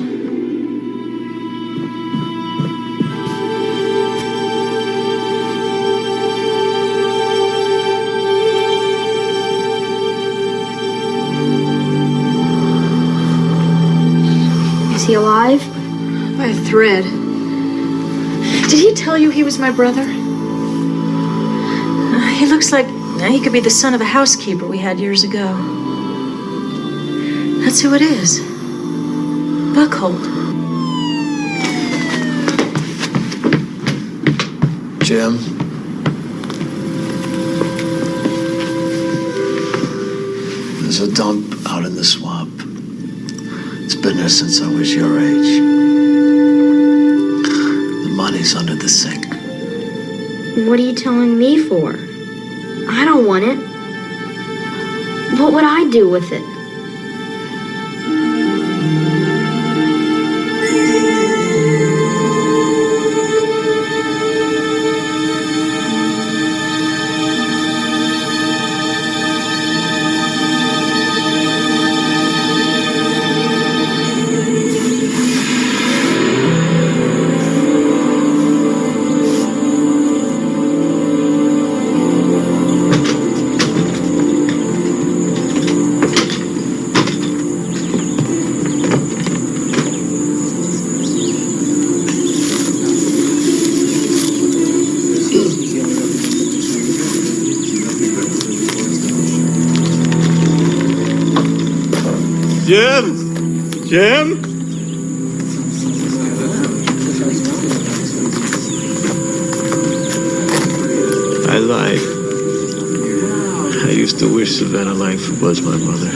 Is he alive? By a thread. Did he tell you he was my brother? He looks like he could be the son of the housekeeper we had years ago. That's who it is. Buckhold. Jim? There's a dump out in the swamp. It's been there since I was your age. The money's under the sink. What are you telling me for? I don't want it. What would I do with it? Jim? I lied. I used to wish Savannah Langford was my mother.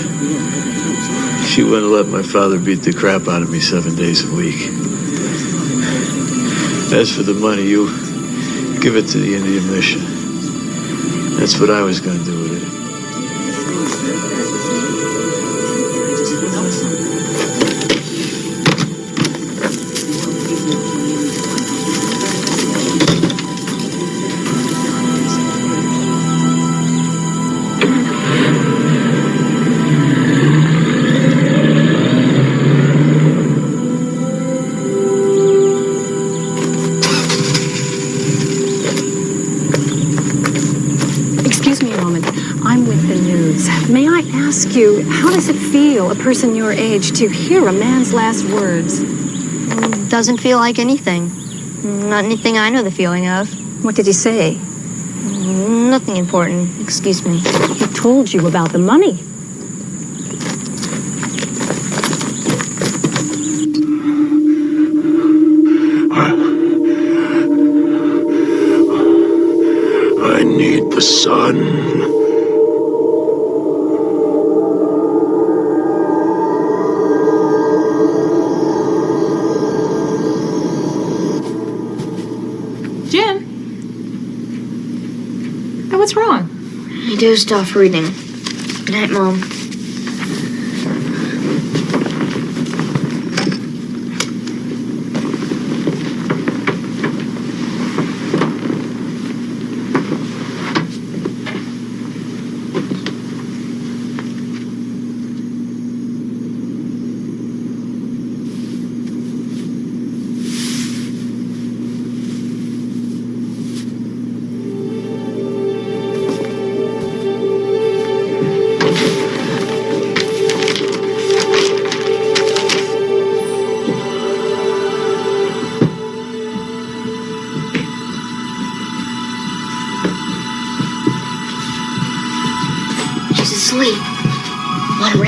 She wouldn't let my father beat the crap out of me 7 days a week. As for the money, you give it to the Indian Mission. That's what I was going to do with it. May I ask you, how does it feel, a person your age, to hear a man's last words? Doesn't feel like anything. Not anything I know the feeling of. What did he say? Nothing important. Excuse me. He told you about the money. I need the sun. What's wrong? I dozed off reading. Good night, Mom.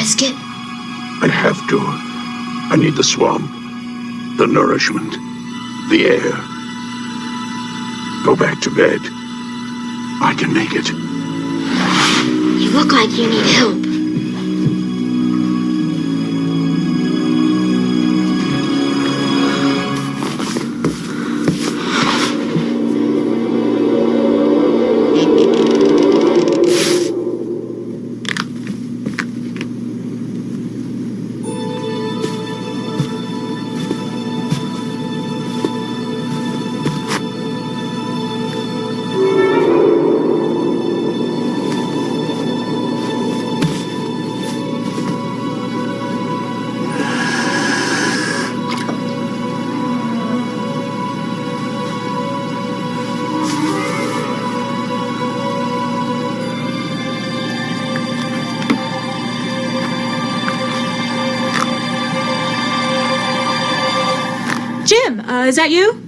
risk it? I have to. I need the swamp, the nourishment, the air. Go back to bed. I can make it. You look like you need help. Jim, is that you?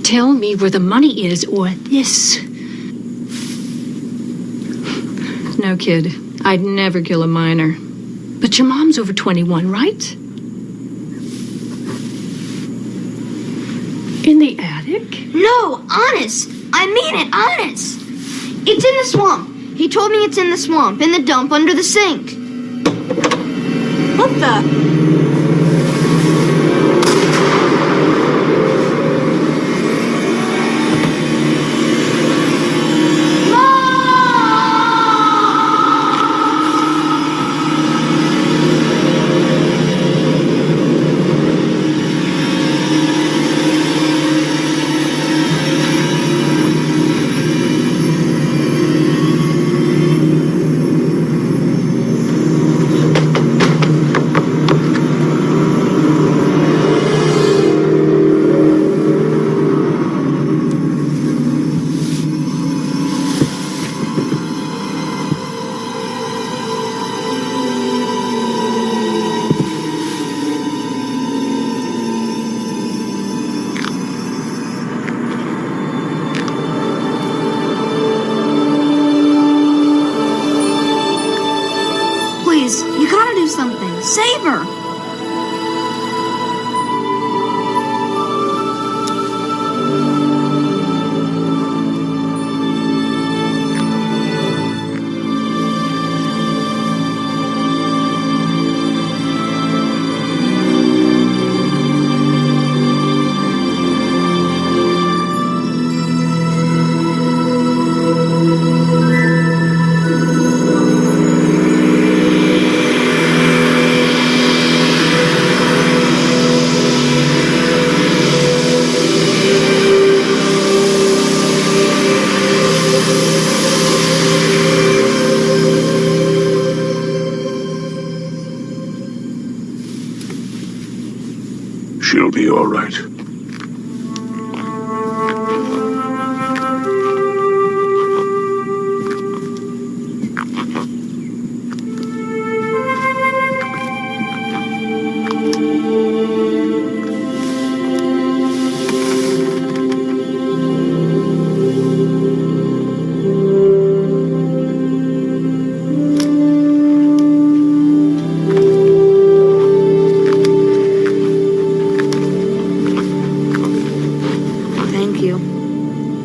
Tell me where the money is, or this. No, kid. I'd never kill a minor. But your mom's over 21, right? In the attic? No, honest. I mean it, honest. It's in the swamp. He told me it's in the swamp, in the dump under the sink. What the?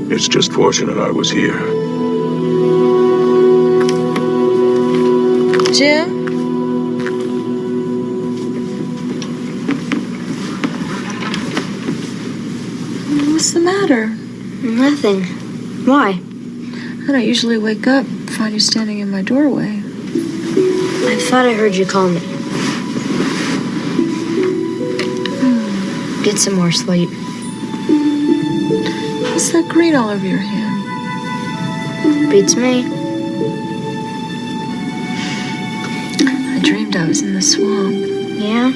It's just fortunate I was here. Jim? What's the matter? Nothing. Why? I don't usually wake up and find you standing in my doorway. I thought I heard you call me. Get some more sleep. What's that green all over your hand? Beats me. I dreamed I was in the swamp. Yeah?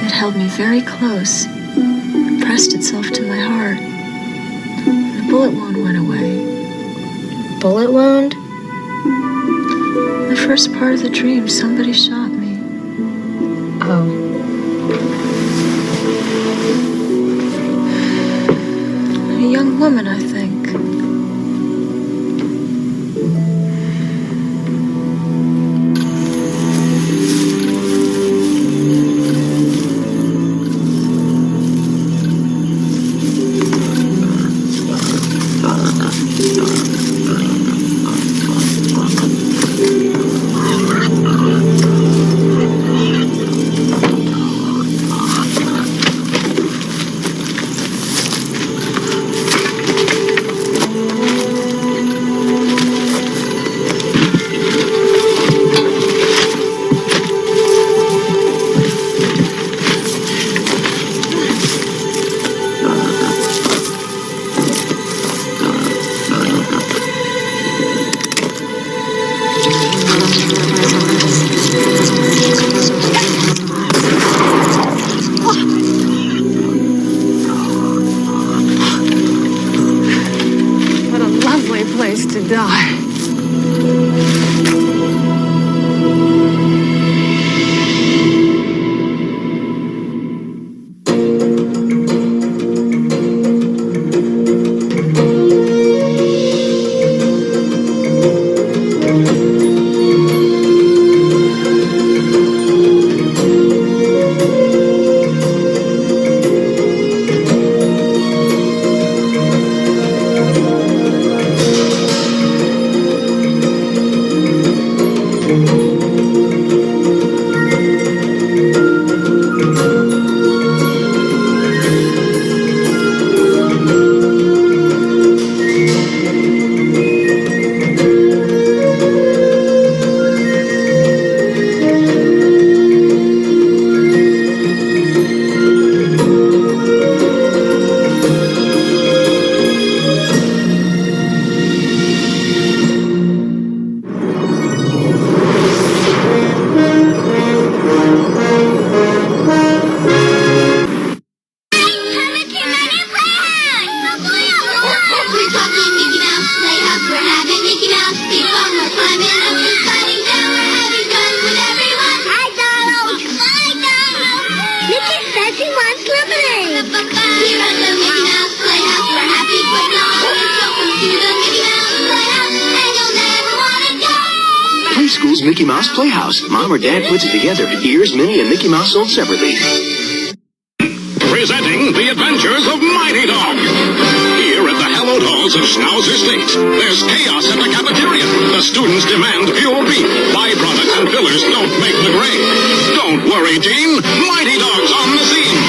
It held me very close, pressed itself to my heart. The bullet wound went away. Bullet wound? The first part of the dream, somebody shot me. Oh. A young woman, I think. What a lovely place to die. Preschool's Mickey Mouse Playhouse. Mom or Dad puts it together. Ears, Minnie, and Mickey Mouse sold separately. Presenting the adventures of Mighty Dog. Here at the hallowed halls of Schnauzer State, there's chaos at the cafeteria. The students demand pure beef. Byproducts and fillers don't make the grade. Don't worry, Gene. Mighty Dog's on the scene.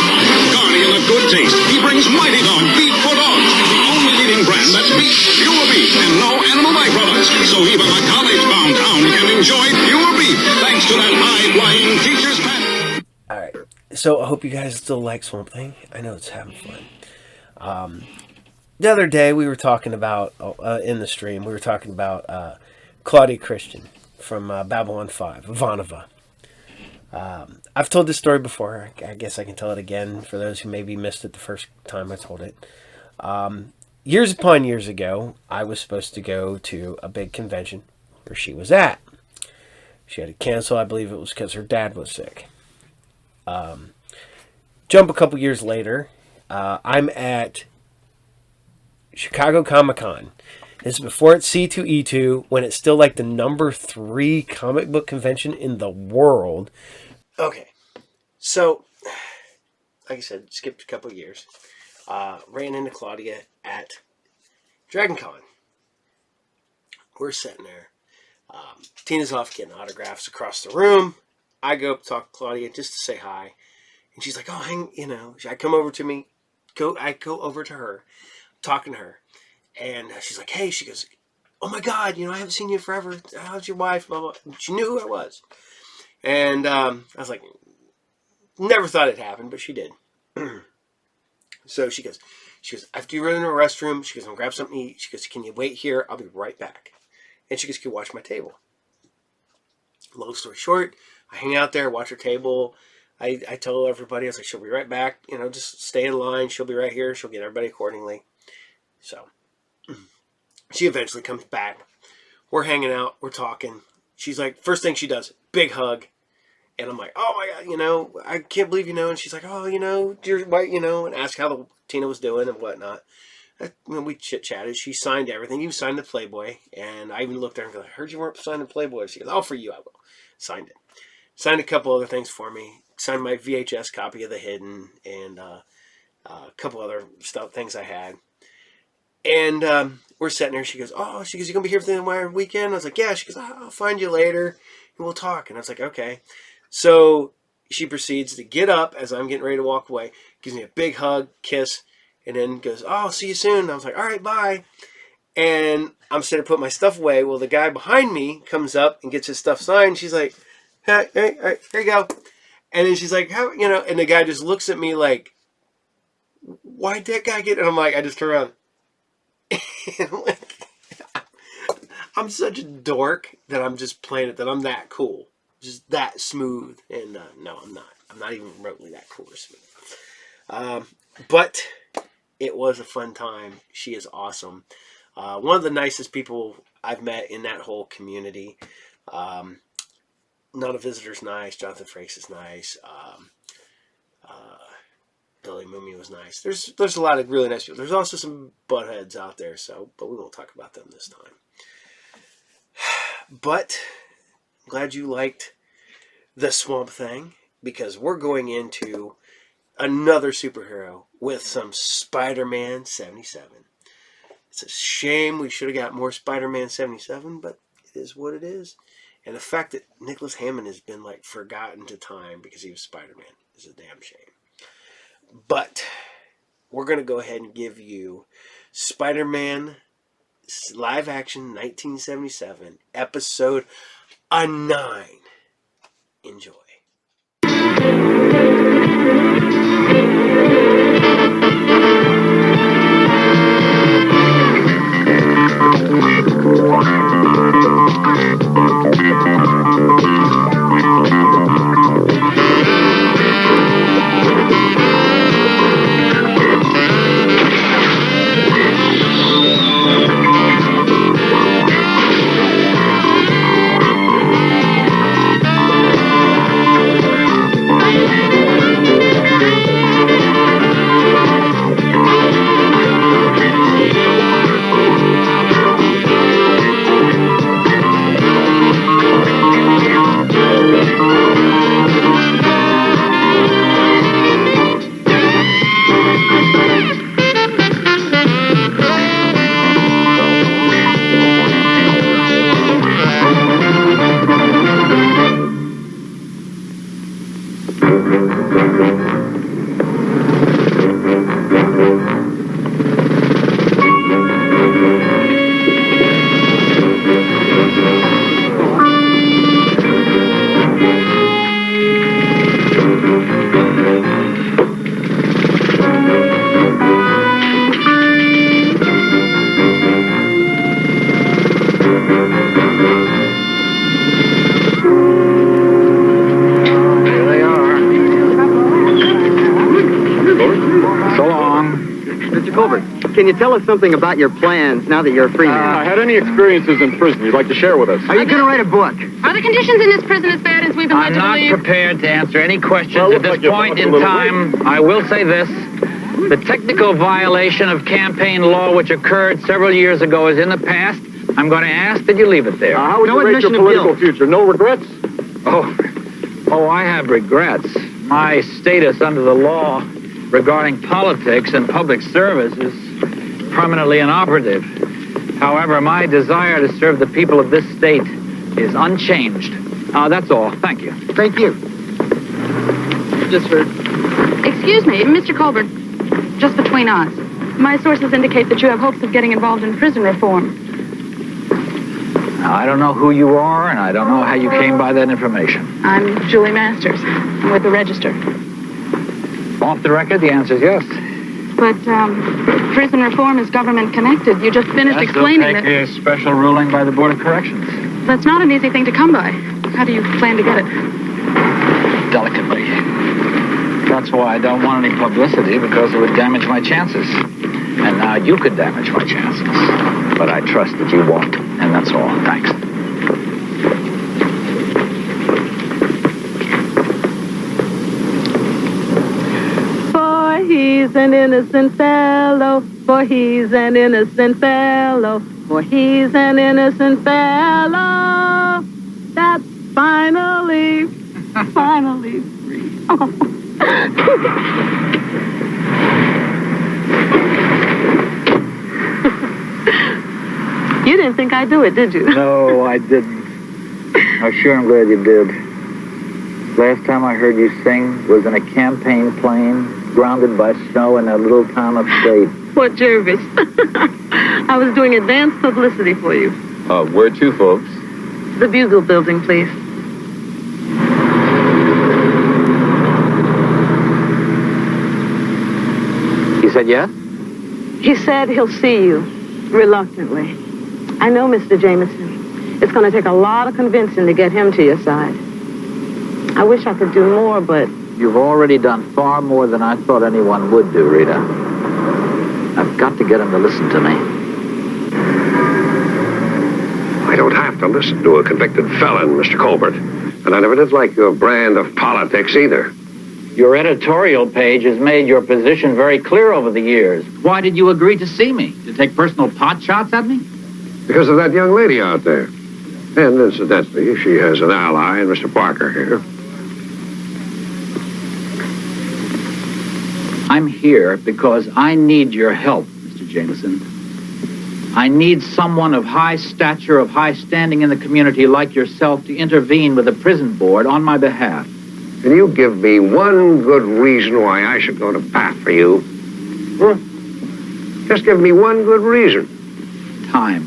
Guardian of good taste, he brings Mighty Dog beef for dogs. The only leading brand that's beef, pure beef, and no animal byproducts. So even a college-bound hound can enjoy pure beef thanks to that high-flying teacher's pet. Alright, so I hope you guys still like Swamp Thing. I know it's having fun. The other day we were talking about, in the stream, we were talking about Claudia Christian from Babylon 5, Ivanova. I've told this story before. I guess I can tell it again for those who maybe missed it the first time I told it. Years upon years ago, I was supposed to go to a big convention where she was at. She had to cancel. I believe it was because her dad was sick. Jump a couple years later, I'm at Chicago Comic-Con. This is before it's C2E2, when it's still like the number 3 comic book convention in the world. Okay, so, like I said, skipped a couple years. ran into Claudia at DragonCon. We're sitting there. Tina's off getting autographs across the room. I go up to talk to Claudia just to say hi. And she's like, oh, I come over to me. I go over to her, talking to her. And she's like, hey, she goes, oh my God, I haven't seen you forever. How's your wife? Blah, blah. She knew who I was. And I was like, never thought it happened, but she did. So she goes, after you run into a restroom, she goes, I'm going to grab something to eat. She goes, can you wait here? I'll be right back. And she goes, can you watch my table? Long story short, I hang out there, watch her table. I tell everybody, I was like, she'll be right back. Just stay in line. She'll be right here. She'll get everybody accordingly. So she eventually comes back. We're hanging out. We're talking. She's like, first thing she does, big hug. And I'm like, oh my God, I can't believe, And she's like, oh, you're white, and ask how Tina was doing and whatnot. We chit-chatted. She signed everything. You signed the Playboy. And I even looked at her and go, I heard you weren't signing Playboy. She goes, oh, for you, I will. Signed it. Signed a couple other things for me. Signed my VHS copy of The Hidden and a couple other things I had. And we're sitting there. She goes, you going to be here for the weekend? I was like, yeah. She goes, I'll find you later and we'll talk. And I was like, okay. So she proceeds to get up as I'm getting ready to walk away, gives me a big hug, kiss, and then goes, I'll see you soon. And I was like, all right, bye. And I'm sitting there putting my stuff away. Well, the guy behind me comes up and gets his stuff signed. She's like, hey, all right, here you go. And then she's like, how, and the guy just looks at me like, why'd that guy get it? And I'm like, I just turn around. And I'm like, I'm such a dork that I'm just playing it, that I'm that cool. Just that smooth. And no, I'm not. I'm not even remotely that cool or smooth. But it was a fun time. She is awesome. One of the nicest people I've met in that whole community. Not a Visitor's nice. Jonathan Frakes is nice. Billy Mooney was nice. There's a lot of really nice people. There's also some buttheads out there, but we won't talk about them this time. But I'm glad you liked the Swamp Thing, because we're going into another superhero with some Spider-Man 77. It's a shame we should have got more Spider-Man 77, but it is what it is. And the fact that Nicholas Hammond has been forgotten to time because he was Spider-Man is a damn shame. But we're going to go ahead and give you Spider-Man live action 1977 episode 9. Enjoy. Can you tell us something about your plans now that you're a free man? Had any experiences in prison you'd like to share with us? Are you going to write a book? Are the conditions in this prison as bad as we've been led to believe? I'm not prepared to answer any questions at this point in time. I will say this. The technical violation of campaign law which occurred several years ago is in the past. I'm going to ask that you leave it there. How would you rate your political future? No regrets? Oh, I have regrets. My status under the law regarding politics and public service is permanently inoperative. However, my desire to serve the people of this state is unchanged. That's all. Thank you. Thank you. Just heard. Excuse me, Mr. Colbert. Just between us. My sources indicate that you have hopes of getting involved in prison reform. Now, I don't know who you are, and I don't know how you came by that information. I'm Julie Masters. I'm with the Register. Off the record, the answer is yes. But, prison reform is government-connected. You just finished explaining that... Take a special ruling by the Board of Corrections. That's not an easy thing to come by. How do you plan to get it? Delicately. That's why I don't want any publicity, because it would damage my chances. And now you could damage my chances. But I trust that you won't, and that's all. Thanks. For he's an innocent fellow, for he's an innocent fellow, for he's an innocent fellow, that's finally free. Oh. You didn't think I'd do it, did you? No, I didn't. Oh, sure, I'm glad you did. Last time I heard you sing was in a campaign plane, grounded by snow in that little town upstate. What, Jervis? I was doing advanced publicity for you. Where to, folks? The Bugle Building, please. He said yes? He said he'll see you, reluctantly. I know, Mr. Jameson. It's going to take a lot of convincing to get him to your side. I wish I could do more, but... You've already done far more than I thought anyone would do, Rita. I've got to get him to listen to me. I don't have to listen to a convicted felon, Mr. Colbert. And I never did like your brand of politics either. Your editorial page has made your position very clear over the years. Why did you agree to see me? To take personal pot shots at me? Because of that young lady out there. And incidentally, she has an ally in Mr. Parker here. I'm here because I need your help, Mr. Jameson. I need someone of high stature, of high standing in the community like yourself to intervene with the prison board on my behalf. Can you give me one good reason why I should go to bat for you? Just give me one good reason. Time.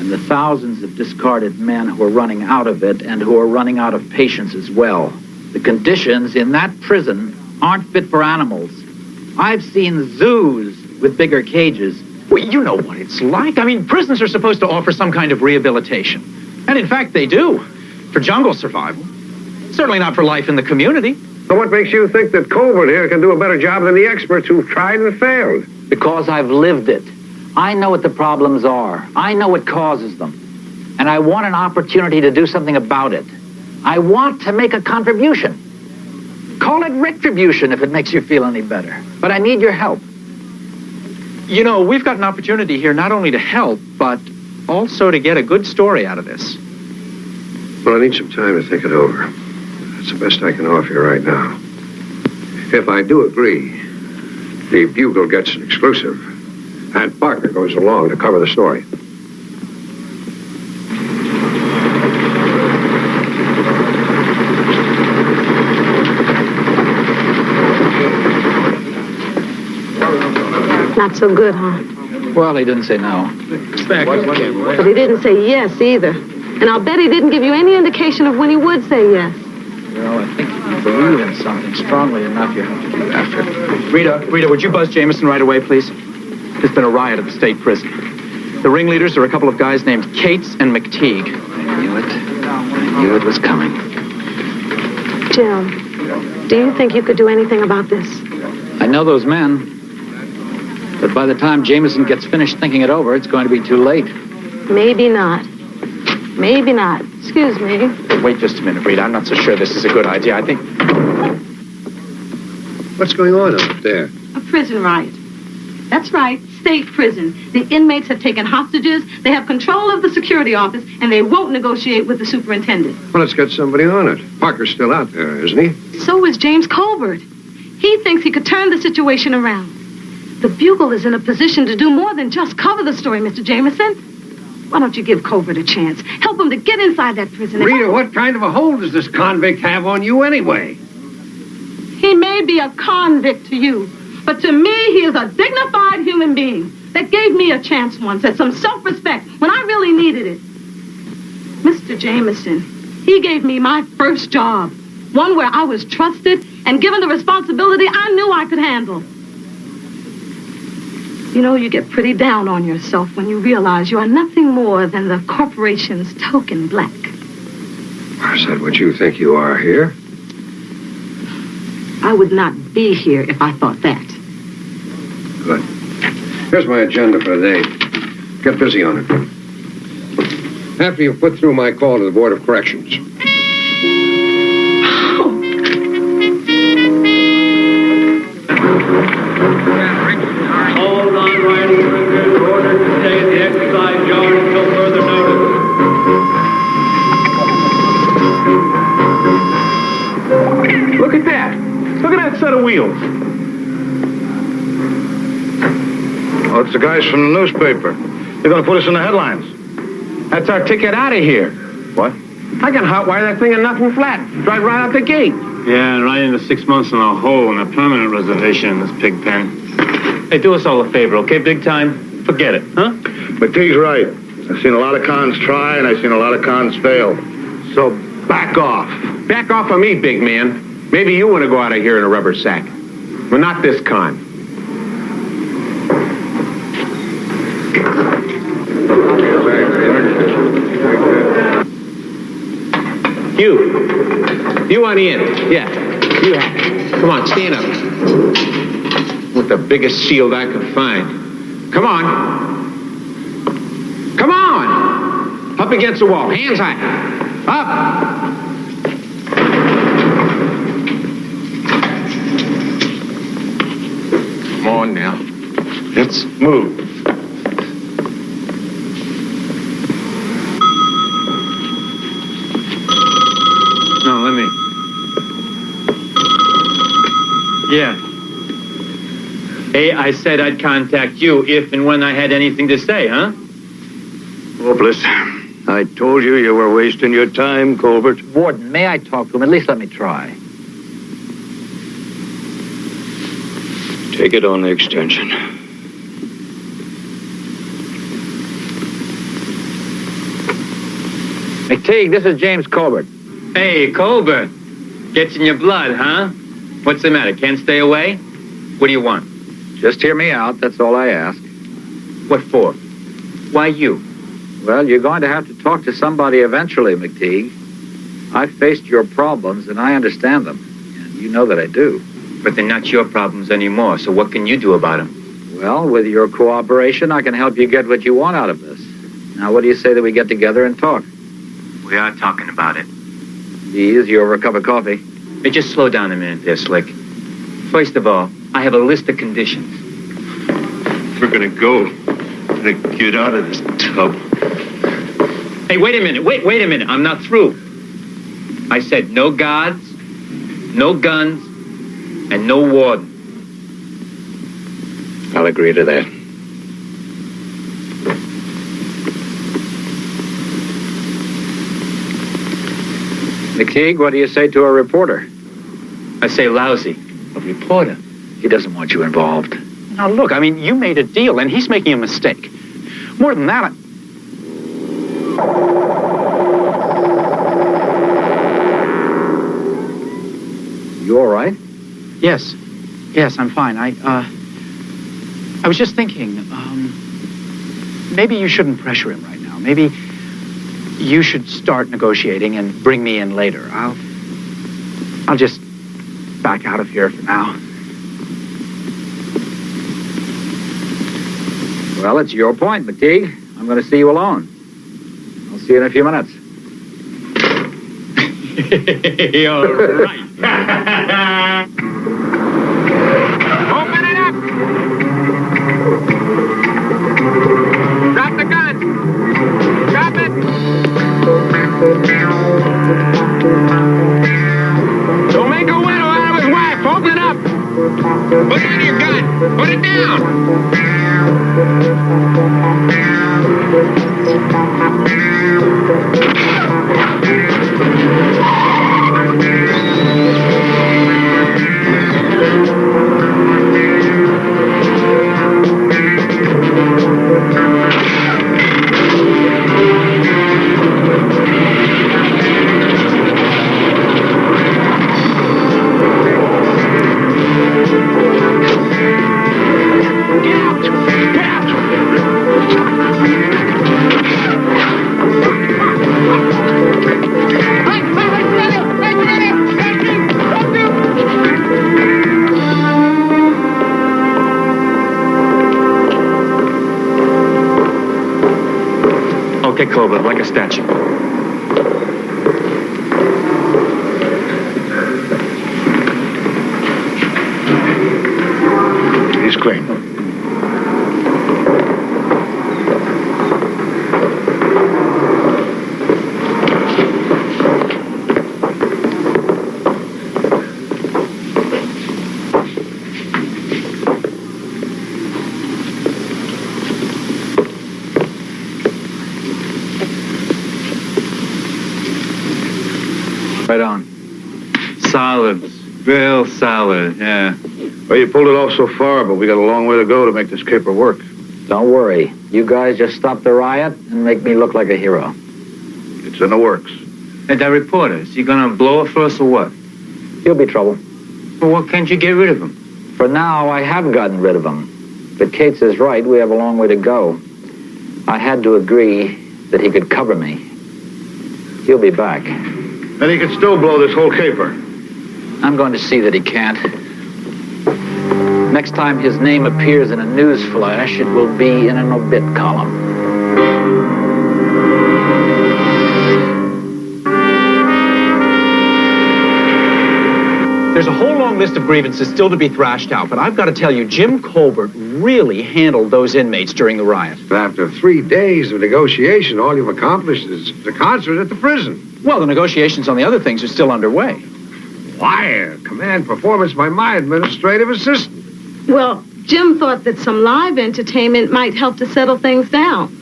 And the thousands of discarded men who are running out of it and who are running out of patience as well. The conditions in that prison aren't fit for animals. I've seen zoos with bigger cages. Well, you know what it's like. I mean, prisons are supposed to offer some kind of rehabilitation. And in fact, they do. For jungle survival. Certainly not for life in the community. So what makes you think that Colbert here can do a better job than the experts who've tried and failed? Because I've lived it. I know what the problems are. I know what causes them. And I want an opportunity to do something about it. I want to make a contribution. Call it retribution if it makes you feel any better. But I need your help. You know, we've got an opportunity here not only to help, but also to get a good story out of this. Well, I need some time to think it over. That's the best I can offer you right now. If I do agree, the Bugle gets an exclusive, and Parker goes along to cover the story. Not so good, huh? Well, he didn't say no. But he didn't say yes either. And I'll bet he didn't give you any indication of when he would say yes. Well, I think if you believe in something strongly enough, you have to keep after it. Rita, would you buzz Jameson right away, please? There's been a riot at the state prison. The ringleaders are a couple of guys named Cates and McTeague. I knew it. I knew it was coming. Jim, do you think you could do anything about this? I know those men. But by the time Jameson gets finished thinking it over, it's going to be too late. Maybe not. Maybe not. Excuse me. Wait just a minute, Rita. I'm not so sure this is a good idea. I think... What's going on up there? A prison riot. That's right, state prison. The inmates have taken hostages, they have control of the security office, and they won't negotiate with the superintendent. Well, let's get somebody on it. Parker's still out there, isn't he? So is James Colbert. He thinks he could turn the situation around. The Bugle is in a position to do more than just cover the story, Mr. Jameson. Why don't you give Colbert a chance? Help him to get inside that prison. Rita, what kind of a hold does this convict have on you anyway? He may be a convict to you, but to me, he is a dignified human being that gave me a chance once at some self-respect when I really needed it. Mr. Jameson, he gave me my first job, one where I was trusted and given the responsibility I knew I could handle. You know, you get pretty down on yourself when you realize you are nothing more than the corporation's token black. Is that what you think you are here? I would not be here if I thought that. Good. Here's my agenda for the day. Get busy on it. After you've put through my call to the Board of Corrections. All non-riding prisoners are ordered to stay in the exercise yard until further notice. Look at that. Look at that set of wheels. Oh, it's the guys from the newspaper. They're going to put us in the headlines. That's our ticket out of here. What? I can hotwire that thing in nothing flat. Drive right out the gate. Yeah, right into 6 months in a hole in a permanent reservation in this pig pen. Hey, do us all a favor, okay, big time? Forget it, huh? But T's right. I've seen a lot of cons try, and I've seen a lot of cons fail. So back off. Back off of me, big man. Maybe you want to go out of here in a rubber sack. But not this con. You on the end. Yeah, you have it. Come on, stand up. With the biggest shield I could find. Come on. Come on. Up against the wall. Hands high. Up. Come on now. Let's move. No, let me. Yeah. Hey, I said I'd contact you if and when I had anything to say, huh? Hopeless. I told you you were wasting your time, Colbert. Warden, may I talk to him? At least let me try. Take it on the extension. McTeague, this is James Colbert. Hey, Colbert. Gets in your blood, huh? What's the matter? Can't stay away? What do you want? Just hear me out, that's all I ask. What for? Why you? Well, you're going to have to talk to somebody eventually, McTeague. I've faced your problems, and I understand them. And you know that I do. But they're not your problems anymore, so what can you do about them? Well, with your cooperation, I can help you get what you want out of this. Now, what do you say that we get together and talk? We are talking about it. Ease you over a cup of coffee. Hey, just slow down a minute there, Slick. First of all, I have a list of conditions. We're gonna go. Gonna get out of this tub. Hey, wait a minute. Wait a minute. I'm not through. I said no guards, no guns, and no warden. I'll agree to that. McTeague, what do you say to a reporter? I say lousy. A reporter? He doesn't want you involved. Now, look, I mean, you made a deal, and he's making a mistake. More than that, You all right? Yes. Yes, I'm fine. I was just thinking, maybe you shouldn't pressure him right now. Maybe you should start negotiating and bring me in later. I'll just back out of here for now. Well, it's your point, McTeague. I'm going to see you alone. I'll see you in a few minutes. All right. Open it up! Drop the gun! Drop it! Don't make a widow out of his wife! Open it up! Okay, Colbert, like a statue. He's clean. Right on. Solid. Real solid, yeah. Well, you pulled it off so far, but we got a long way to go to make this caper work. Don't worry. You guys just stop the riot and make me look like a hero. It's in the works. Hey, that reporter, is he gonna blow it for us or what? He'll be trouble. Well, what can't you get rid of him? For now, I have gotten rid of him. But Cates is right. We have a long way to go. I had to agree that he could cover me. He'll be back. And he could still blow this whole caper. I'm going to see that he can't. Next time his name appears in a news flash, it will be in an obit column. There's a whole long list of grievances still to be thrashed out, but I've got to tell you, Jim Colbert really handled those inmates during the riot. After 3 days of negotiation, all you've accomplished is the concert at the prison. Well, the negotiations on the other things are still underway. Why, a command performance by my administrative assistant. Well, Jim thought that some live entertainment might help to settle things down.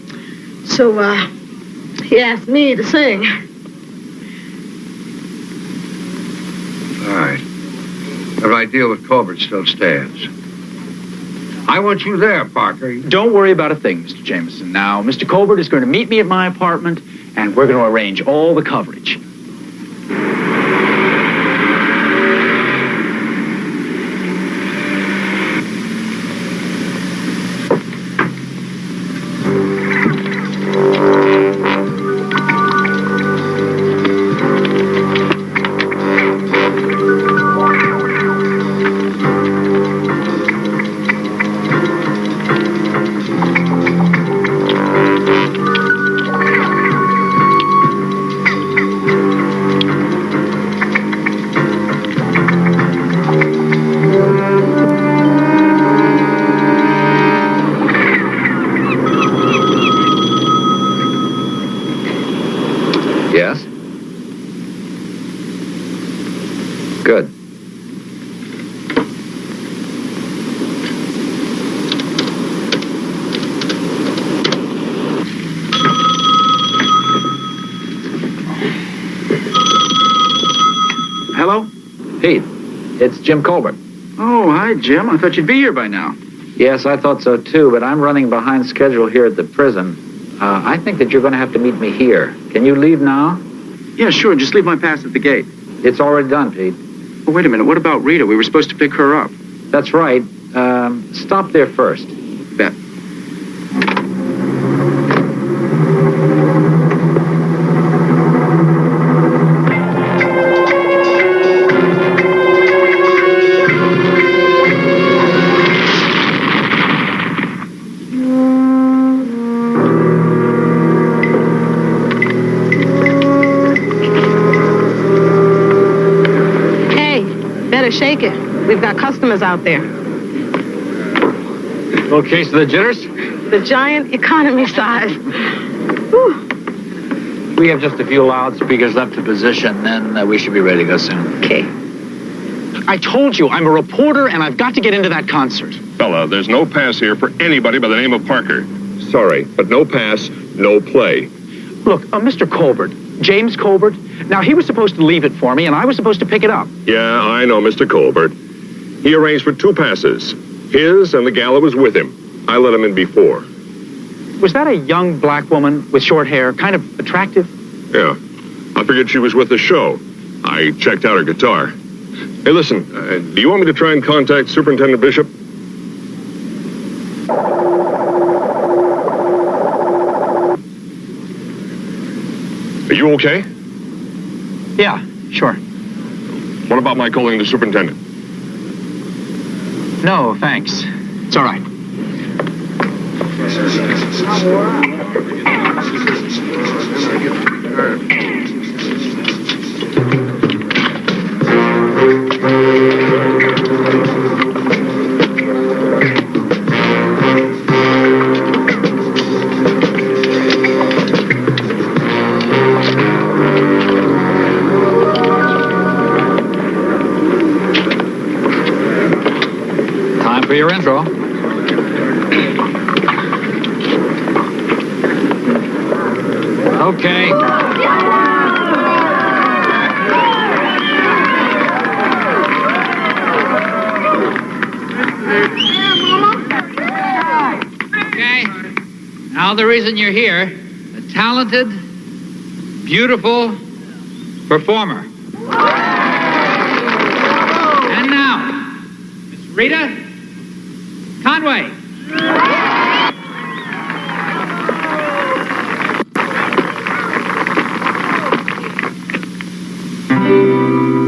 So, he asked me to sing. All right. The right deal with Colbert still stands. I want you there, Parker. Don't worry about a thing, Mr. Jameson. Now, Mr. Colbert is going to meet me at my apartment, and we're going to arrange all the coverage. Yes? Good. Hello? Pete, it's Jim Colbert. Oh, hi, Jim. I thought you'd be here by now. Yes, I thought so too, but I'm running behind schedule here at the prison. I think that you're going to have to meet me here. Can you leave now? Yeah, sure. Just leave my pass at the gate. It's already done, Pete. Oh, wait a minute. What about Rita? We were supposed to pick her up. That's right. Stop there first. Bet. Shake it. We've got customers out there. Little case of the jitters? The giant economy size. Whew. We have just a few loudspeakers left to position, then we should be ready to go soon. Okay. I told you, I'm a reporter and I've got to get into that concert. Fella, there's no pass here for anybody by the name of Parker. Sorry, but no pass, no play. Look, Mr. Colbert, James Colbert, now he was supposed to leave it for me and I was supposed to pick it up. Yeah, I know Mr. Colbert. He arranged for 2 passes. His and the gal that was with him. I let him in before. Was that a young black woman with short hair, kind of attractive? Yeah, I figured she was with the show. I checked out her guitar. Hey, listen, do you want me to try and contact Superintendent Bishop? Are you okay? Yeah, sure. What about my calling the superintendent? No, thanks. It's all right. Time for your intro. Okay. Okay. Now the reason you're here, a talented, beautiful performer. And now, Miss Rita Conway.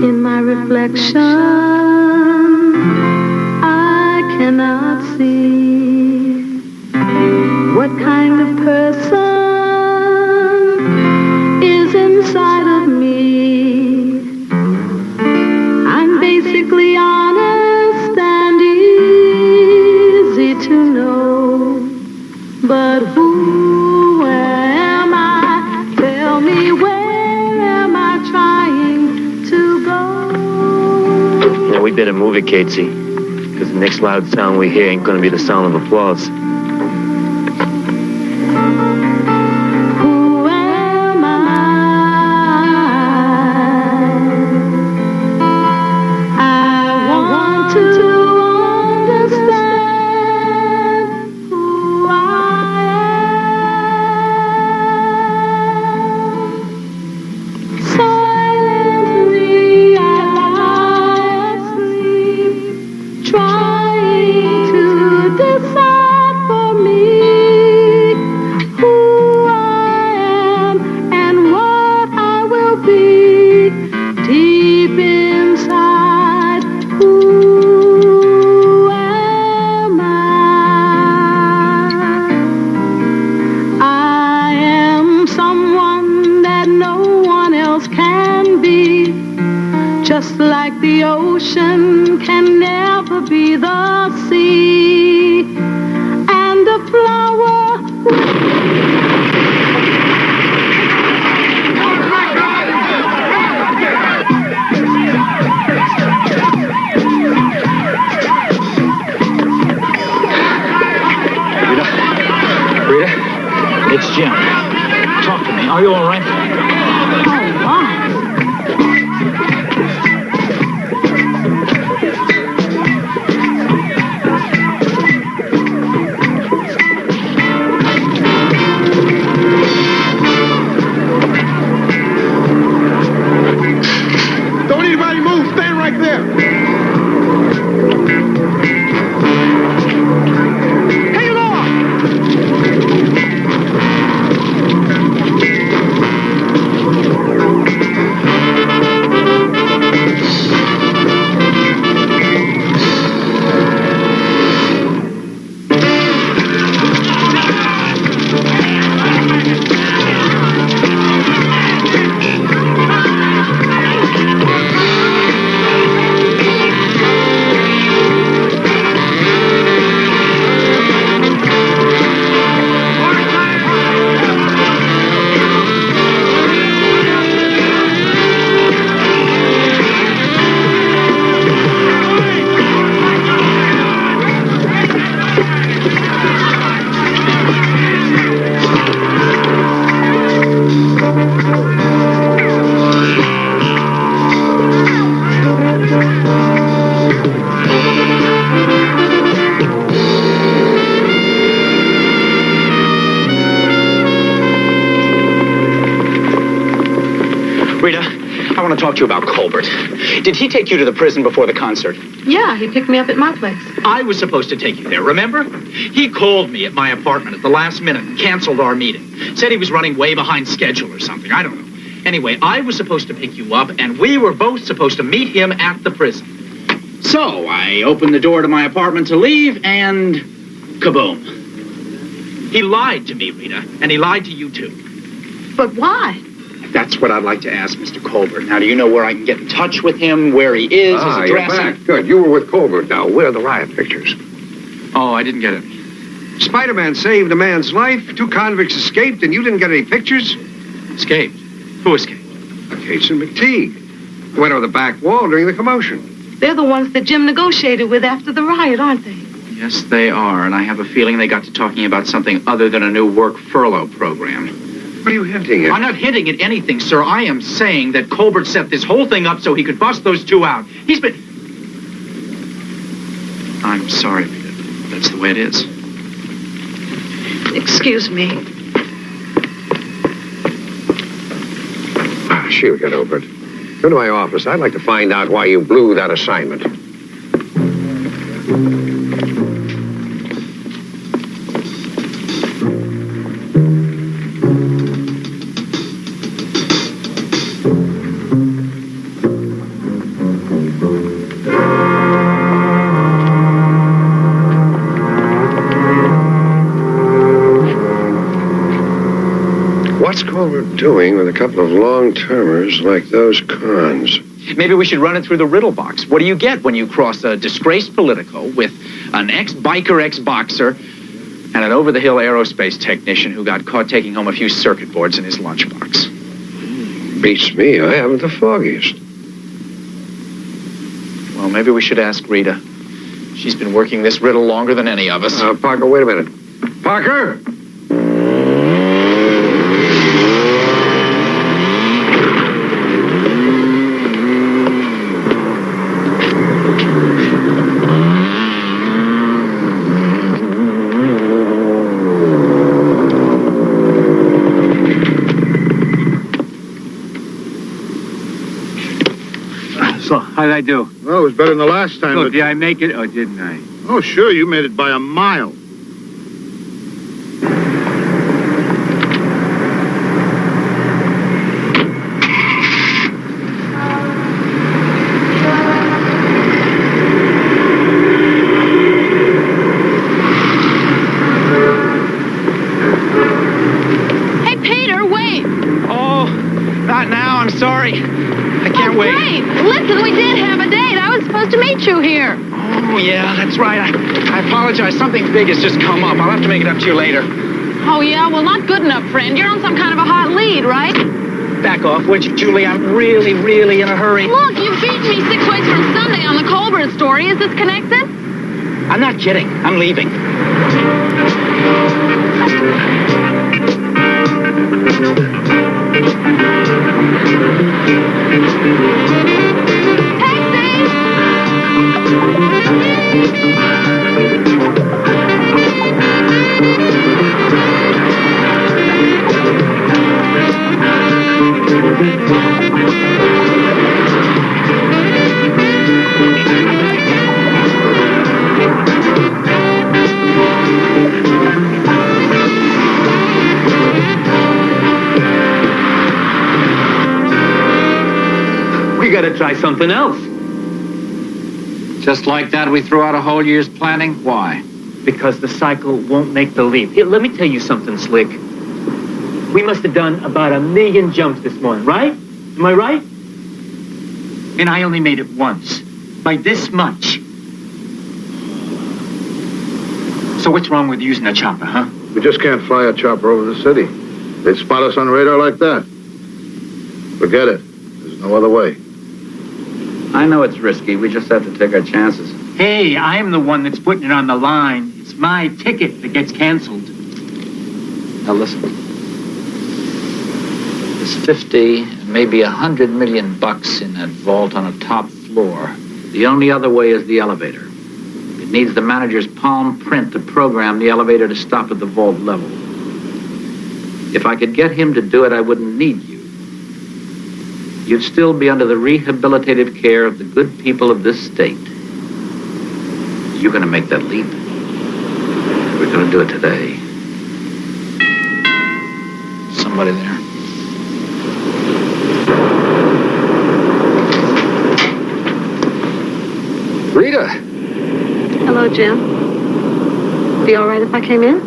In my reflection, I cannot see what kind of person is inside of me. I'm basically honest and easy to know, but who am I? Tell me, where am I trying to go? Now, we better move it, Catesy, because the next loud sound we hear ain't gonna be the sound of applause. Who am I? I want to understand who I am. Silently I lie asleep, trying to decide for me who I am and what I will be deep inside. Who am I? I am someone that no one else can be, just like the ocean can never be the sea, and the flower. Rita, it's Jim. Talk to me. Are you all right? Don't anybody move. Stay right there. Hang on. to talk to you about Colbert. Did he take you to the prison before the concert? Yeah, he picked me up at my place. I was supposed to take you there, remember? He called me at my apartment at the last minute and canceled our meeting. Said he was running way behind schedule or something. I don't know. Anyway, I was supposed to pick you up, and we were both supposed to meet him at the prison. So I opened the door to my apartment to leave, and kaboom. He lied to me, Rita, and he lied to you, too. But why? That's what I'd like to ask Mr. Colbert. Now, do you know where I can get in touch with him, where he is, his address? You're back. Good. You were with Colbert now. Where are the riot pictures? Oh, I didn't get it. Spider-Man saved a man's life. 2 convicts escaped, and you didn't get any pictures? Escaped? Who escaped? Cates and McTeague. Went over the back wall during the commotion. They're the ones that Jim negotiated with after the riot, aren't they? Yes, they are, and I have a feeling they got to talking about something other than a new work furlough program. What are you hinting at? I'm not hinting at anything, sir. I am saying that Colbert set this whole thing up so he could bust those 2 out. He's been... I'm sorry, Rita. That's the way it is. Excuse me. She'll get over it. Come to my office. I'd like to find out why you blew that assignment. What's Colbert doing with a couple of long-termers like those cons? Maybe we should run it through the riddle box. What do you get when you cross a disgraced Politico with an ex-biker, ex-boxer, and an over-the-hill aerospace technician who got caught taking home a few circuit boards in his lunchbox? Beats me. I haven't the foggiest. Well, maybe we should ask Rita. She's been working this riddle longer than any of us. Parker, wait a minute. Parker! So, how did I do? Well, it was better than the last time. Good. Did I make it, or didn't I? Oh, sure, you made it by a mile. Hey, Peter, wait. Oh, not now. I'm sorry. I can't wait. Great. Listen, we did have a date. I was supposed to meet you here. Oh, yeah, that's right. I apologize. Something big has just come up. I'll have to make it up to you later. Oh, yeah? Well, not good enough, friend. You're on some kind of a hot lead, right? Back off, would you, Julie? I'm really, really in a hurry. Look, you beat me 6 ways from Sunday on the Colbert story. Is this connected? I'm not kidding. I'm leaving. We gotta try something else. Just like that, we threw out a whole year's planning? Why? Because the cycle won't make the leap. Here, let me tell you something, Slick. We must have done about 1 million jumps this morning, right? Am I right? And I only made it once. By this much. So what's wrong with using a chopper, huh? We just can't fly a chopper over the city. They'd spot us on radar like that. Forget it. There's no other way. I know it's risky. We just have to take our chances. Hey, I'm the one that's putting it on the line. It's my ticket that gets canceled. Now listen. There's 50, maybe 100 million bucks in that vault on a top floor. The only other way is the elevator. It needs the manager's palm print to program the elevator to stop at the vault level. If I could get him to do it, I wouldn't need you. you'd still be under the rehabilitative care of the good people of this state. You're going to make that leap. We're going to do it today. Somebody there? Rita! Hello, Jim. Be all right if I came in?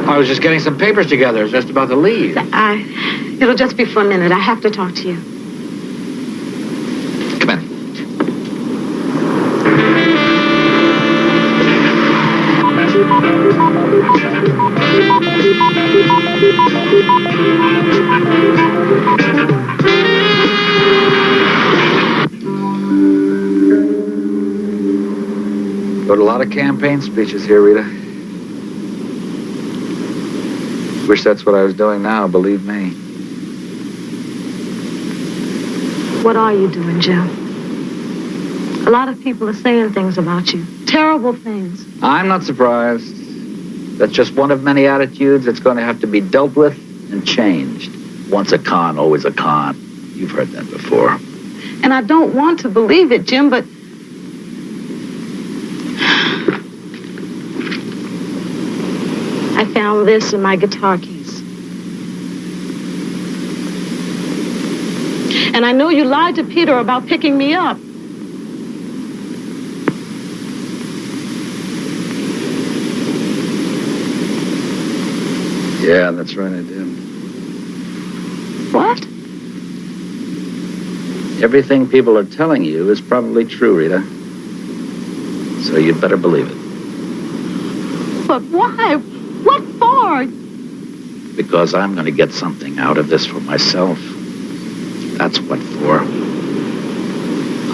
I was just getting some papers together, just about to leave. It'll just be for a minute. I have to talk to you. Come in. Got a lot of campaign speeches here, Rita. Wish that's what I was doing now, believe me. What are you doing, Jim? A lot of people are saying things about you. Terrible things. I'm not surprised. That's just one of many attitudes that's going to have to be dealt with and changed. Once a con, always a con. You've heard that before. And I don't want to believe it, Jim, but... I found this in my guitar case. And I know you lied to Peter about picking me up. Yeah, that's right, I did. What? Everything people are telling you is probably true, Rita. So you'd better believe it. But why? What for? Because I'm going to get something out of this for myself. That's what for.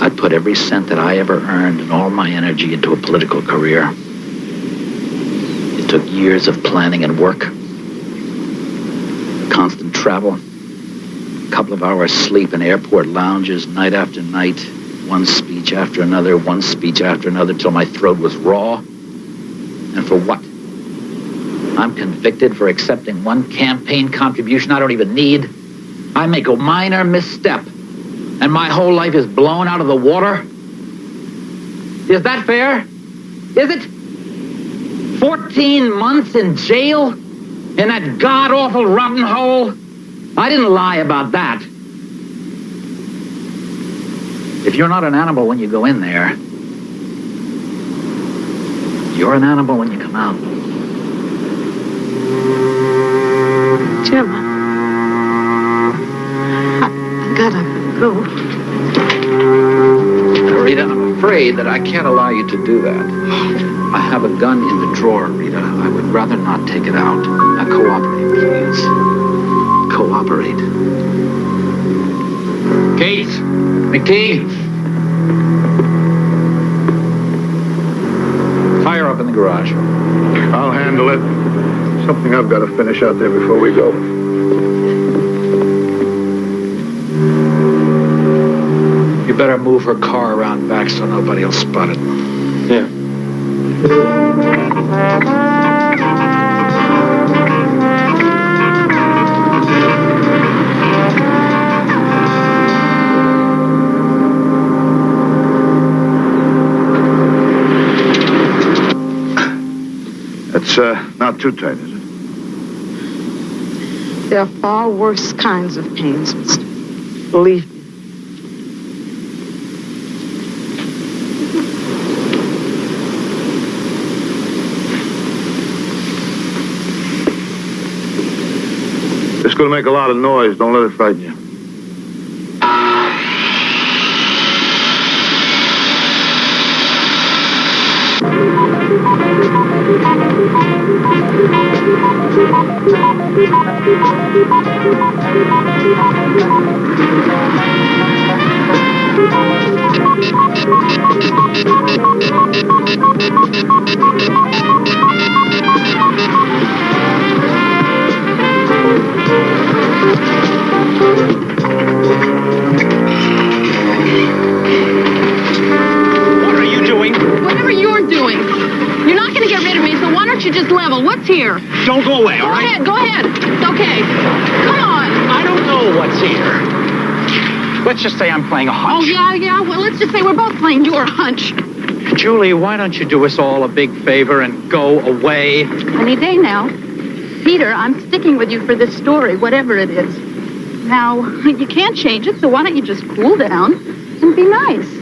I put every cent that I ever earned and all my energy into a political career. It took years of planning and work. Constant travel. A couple of hours sleep in airport lounges night after night. One speech after another, till my throat was raw. And for what? I'm convicted for accepting one campaign contribution I don't even need. I make a minor misstep, and my whole life is blown out of the water. Is that fair? Is it? 14 months in jail? In that god-awful rotten hole? I didn't lie about that. If you're not an animal when you go in there, you're an animal when you come out. Jim, I gotta go. Rita, I'm afraid that I can't allow you to do that. I have a gun in the drawer, Rita. I would rather not take it out. Now, cooperate, please. Cooperate. Kate! McTeague! Fire up in the garage. I'll handle it. Something I've got to finish out there before we go. You better move her car around back so nobody will spot it. Yeah. It's not too tight, is it? There are far worse kinds of pains, mister. Believe me. It's going to make a lot of noise. Don't let it frighten you. What are you doing? Whatever you're doing. You're not going to get rid of me, so why don't you just level? What's here? Don't go away, all right? Go ahead. It's okay. Come on. I don't know what's here. Let's just say I'm playing a hunch. Oh, yeah. Well, let's just say we're both playing your hunch. Julie, why don't you do us all a big favor and go away? Any day now. Peter, I'm sticking with you for this story, whatever it is. Now, you can't change it, so why don't you just cool down and be nice?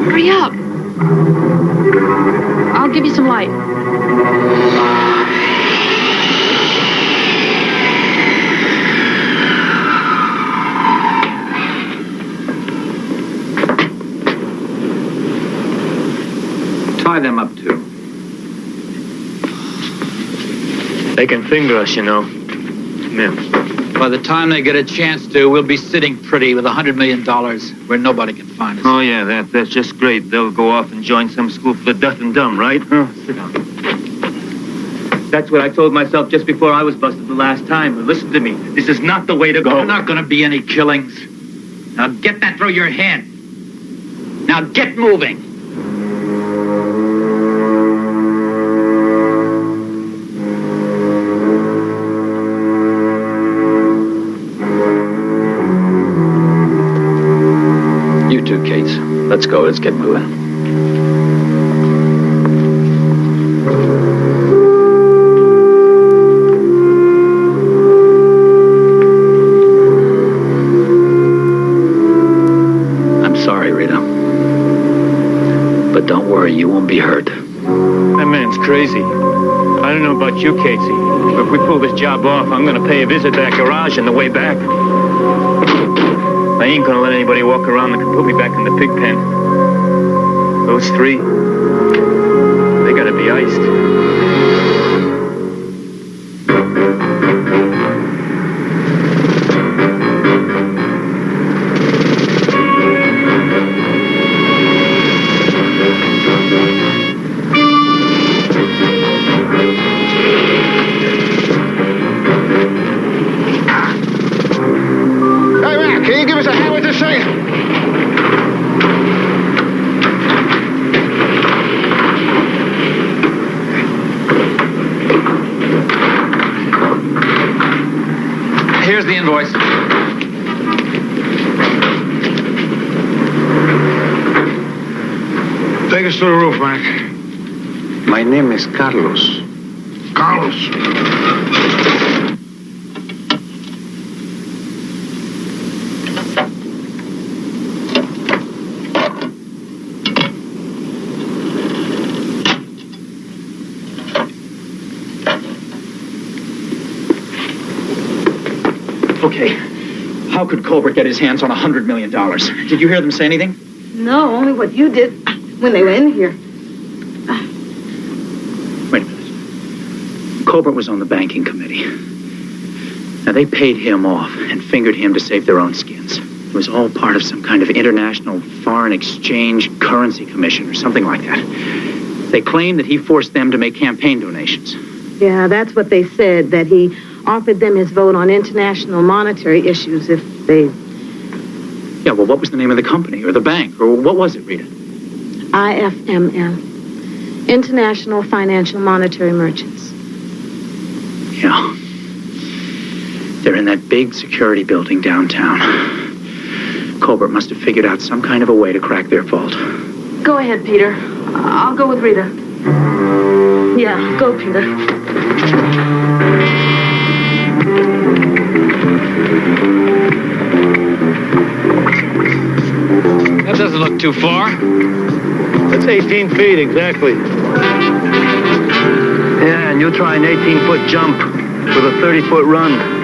Hurry up. I'll give you some light. Tie them up, too. They can finger us, you know. Yeah. By the time they get a chance to, we'll be sitting pretty with $100 million where nobody can find us. Oh, yeah, that's just great. They'll go off and join some school for the deaf and dumb, right? Sit down. That's what I told myself just before I was busted the last time. But listen to me. This is not the way to go. There are not going to be any killings. Now get that through your head. Now get moving. You too, Kate. Let's go. Let's get moving. I'm sorry, Rita. But don't worry, you won't be hurt. That man's crazy. I don't know about you, Casey, but if we pull this job off, I'm gonna pay a visit to that garage on the way back. I ain't gonna let anybody walk around that can put me back in the pig pen. Those three, they gotta be iced. Can you give us a hand with this thing? Here's the invoice. Take us to the roof, Mac. My name is Carlos. Carlos. Okay. How could Colbert get his hands on $100 million? Did you hear them say anything? No, only what you did when they were in here. Wait a minute. Colbert was on the banking committee. Now, they paid him off and fingered him to save their own skins. It was all part of some kind of international foreign exchange currency commission or something like that. They claimed that he forced them to make campaign donations. Yeah, that's what they said, that he offered them his vote on international monetary issues if they... Yeah, well, what was the name of the company or the bank? Or what was it, Rita? IFMM, International Financial Monetary Merchants. Yeah. They're in that big security building downtown. Colbert must have figured out some kind of a way to crack their vault. Go ahead, Peter. I'll go with Rita. Yeah, go, Peter. That doesn't look too far. That's 18 feet, exactly. Yeah, and you'll try an 18-foot jump with a 30-foot run.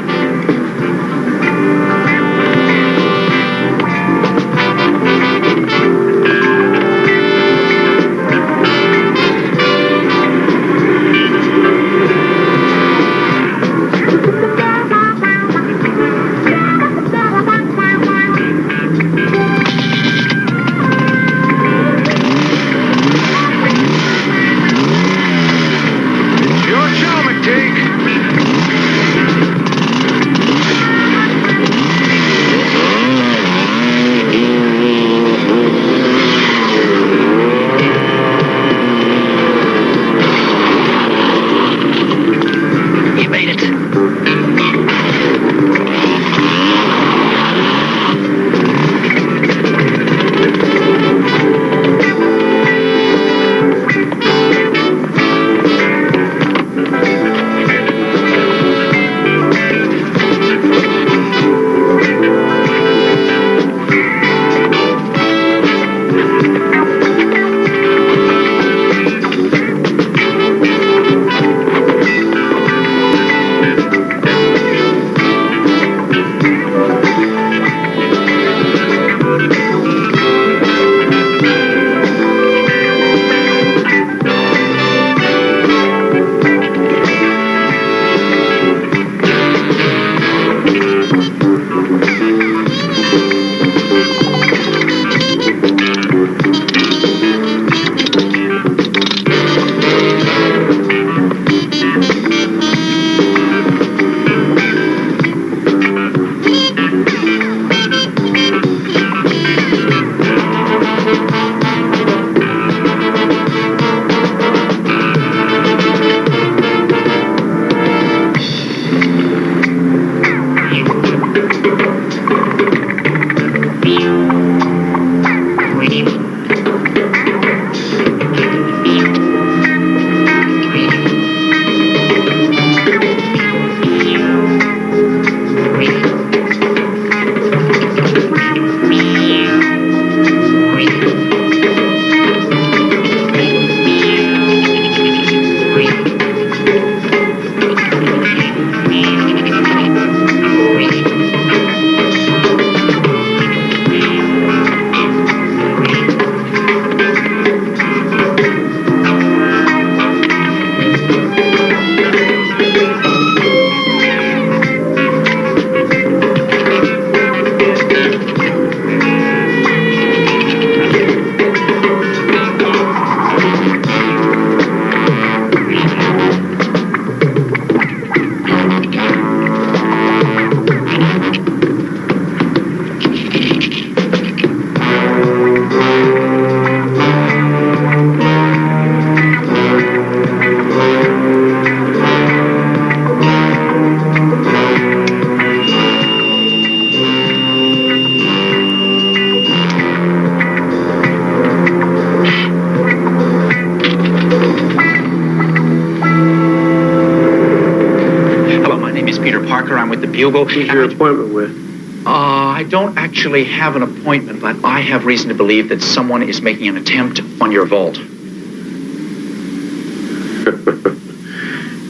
Bugle. Who's your appointment with? I don't actually have an appointment, but I have reason to believe that someone is making an attempt on your vault.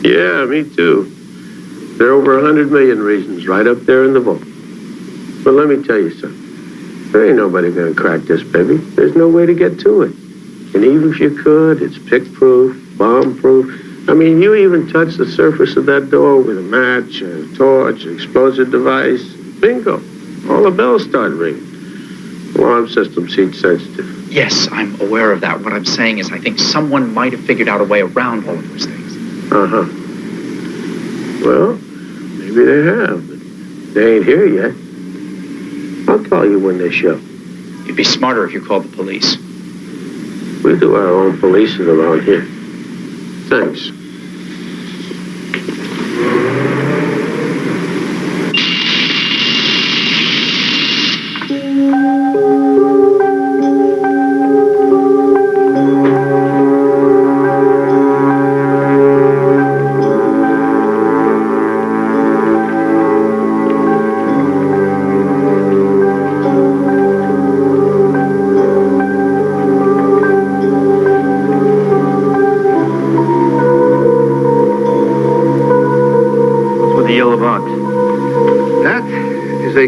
Yeah, me too. There are over 100 million reasons right up there in the vault. But let me tell you something. There ain't nobody gonna crack this, baby. There's no way to get to it. And even if you could, it's pick-proof, bomb-proof. I mean, you even touch the surface of that door with a match, a torch, an explosive device. Bingo. All the bells start ringing. Alarm system's heat sensitive. Yes, I'm aware of that. What I'm saying is I think someone might have figured out a way around all of those things. Uh-huh. Well, maybe they have, but they ain't here yet. I'll call you when they show. You'd be smarter if you called the police. We do our own policing around here. Thanks.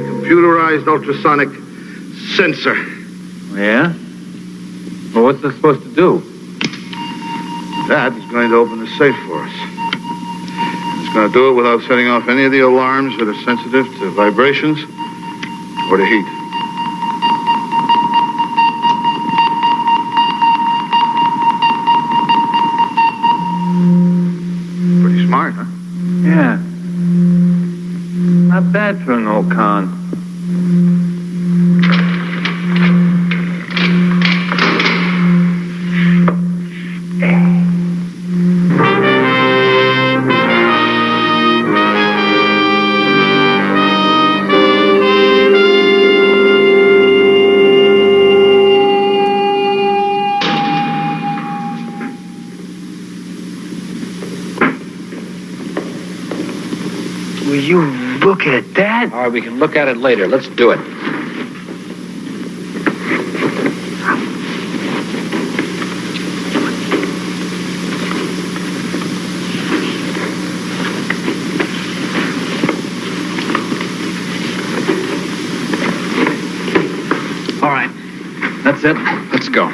computerized ultrasonic sensor. Yeah? Well, what's this supposed to do? That is going to open the safe for us. It's going to do it without setting off any of the alarms that are sensitive to vibrations or to heat. Pretty smart, huh? Yeah. Not bad for an old con. Will you look at that? All right, we can look at it later. Let's do it. All right, that's it. Let's go.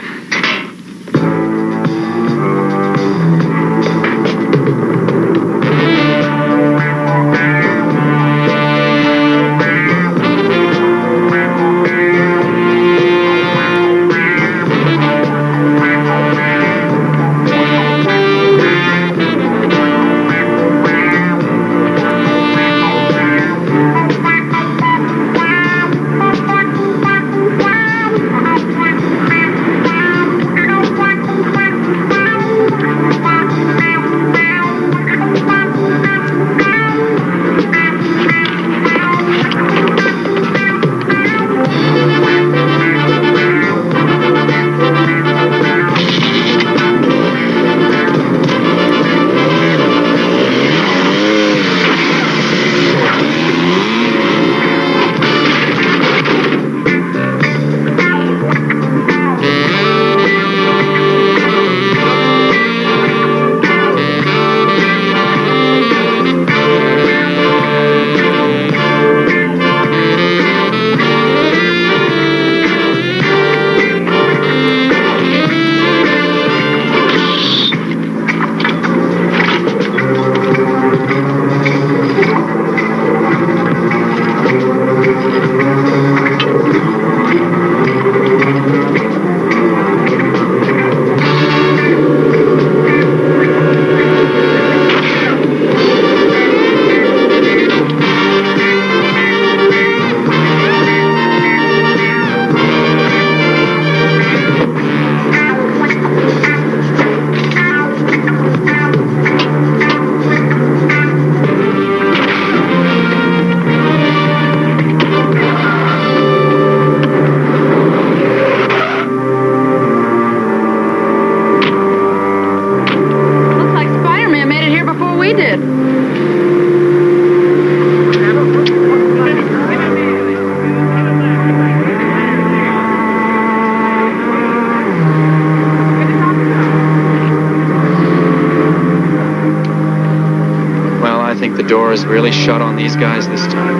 door is really shut on these guys this time.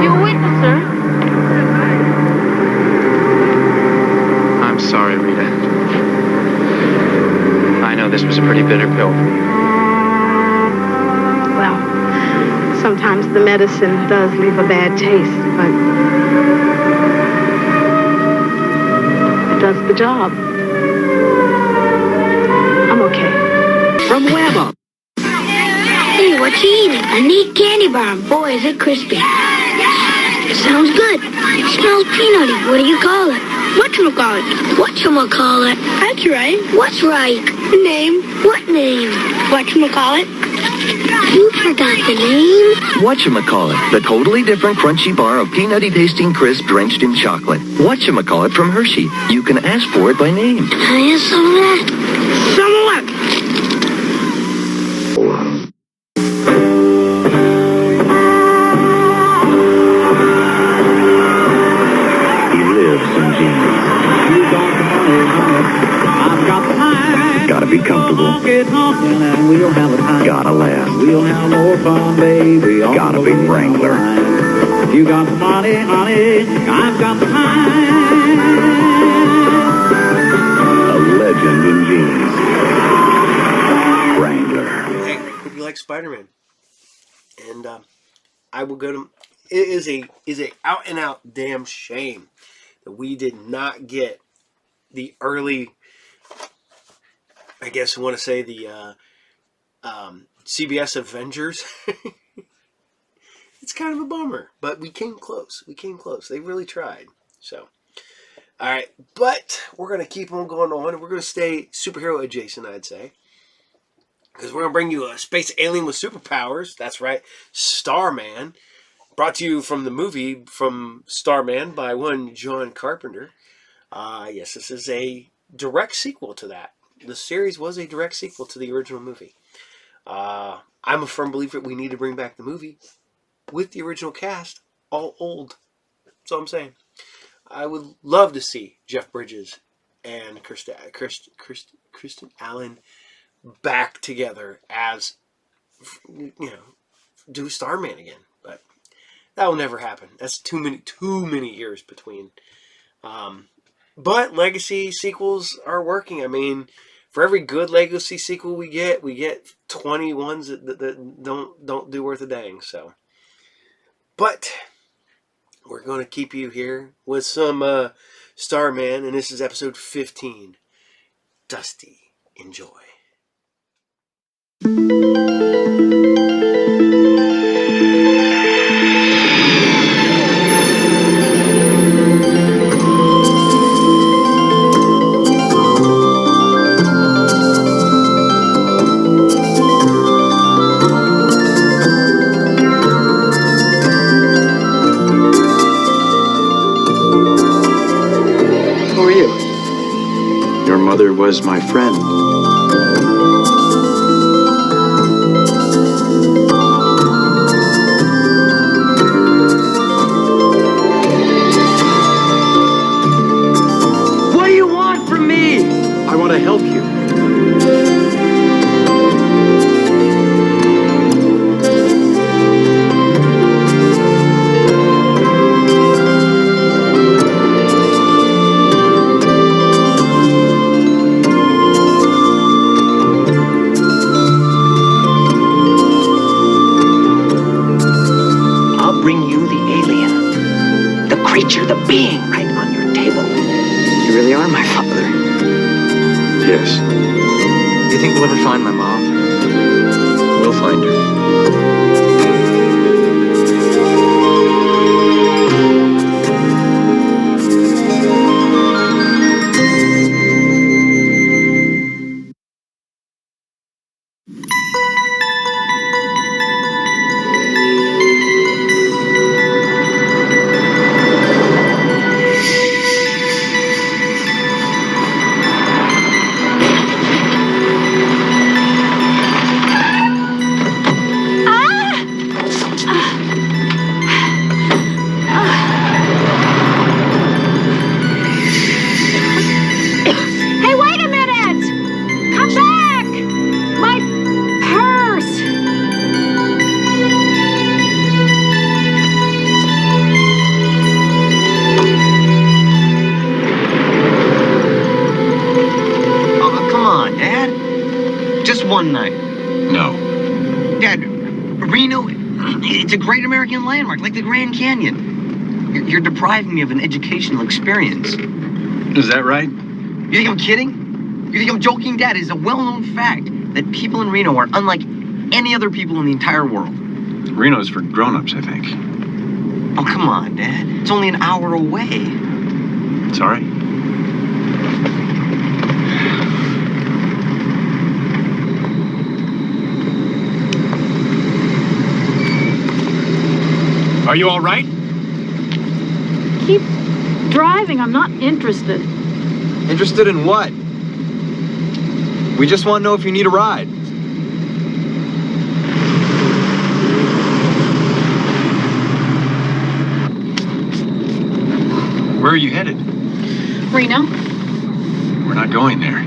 You a witness, sir? I'm sorry, Rita. I know this was a pretty bitter pill for you. Well, sometimes the medicine does leave a bad taste, but it does the job. I'm okay. From Weber. Hey, what you eating? A neat candy bar. Boy, is it crispy. Sounds good. Smells peanutty. What do you call it? Whatchamacallit? Whatchamacallit? That's right. What's right? Name. What name? Whatchamacallit? You forgot the name? Whatchamacallit, the totally different crunchy bar of peanutty tasting crisp drenched in chocolate. Whatchamacallit from Hershey. You can ask for it by name. Can I have some of that? Some of what? Gotta be comfortable. Gotta laugh. We'll have more fun, baby. Gotta be Wrangler. You got the money, honey, I've got the mind. A legend in jeans. Wrangler. Hey, I hope you like Spider-Man. And I will go to... It is a out and out damn shame that we did not get the early... I guess I want to say the CBS Avengers. It's kind of a bummer, but we came close. They really tried. So, all right. But we're going to keep on going on. We're going to stay superhero adjacent, I'd say. Because we're going to bring you a space alien with superpowers. That's right. StarMan. Brought to you from the movie from StarMan by one John Carpenter. Yes, this is a direct sequel to that. The series was a direct sequel to the original movie. I'm a firm believer we need to bring back the movie with the original cast, all old. That's all I'm saying. I would love to see Jeff Bridges and Kristen Allen back together as, do Starman again. But that will never happen. That's too many years between. But legacy sequels are working. I mean, for every good legacy sequel we get 20 ones that don't do worth a dang. So, but we're going to keep you here with some Starman, and this is episode 15. Dusty, enjoy. Who are you? Your mother was my friend. What do you want from me? I want to help you. Bring you the alien, the creature, the being right on your table. You really are my father. Yes. You think we'll ever find my mom? We'll find her. Hey, wait a minute! Come back! My purse! Oh, come on, Dad. Just one night. No. Dad, Reno, it's a great American landmark, like the Grand Canyon. You're depriving me of an educational experience. Is that right? You think I'm kidding? You think I'm joking, Dad? It's a well-known fact that people in Reno are unlike any other people in the entire world. Reno's for grown-ups, I think. Oh, come on, Dad. It's only an hour away. Sorry? Are you all right? Keep driving. I'm not interested. Interested in what? We just want to know if you need a ride. Where are you headed? Reno? We're not going there.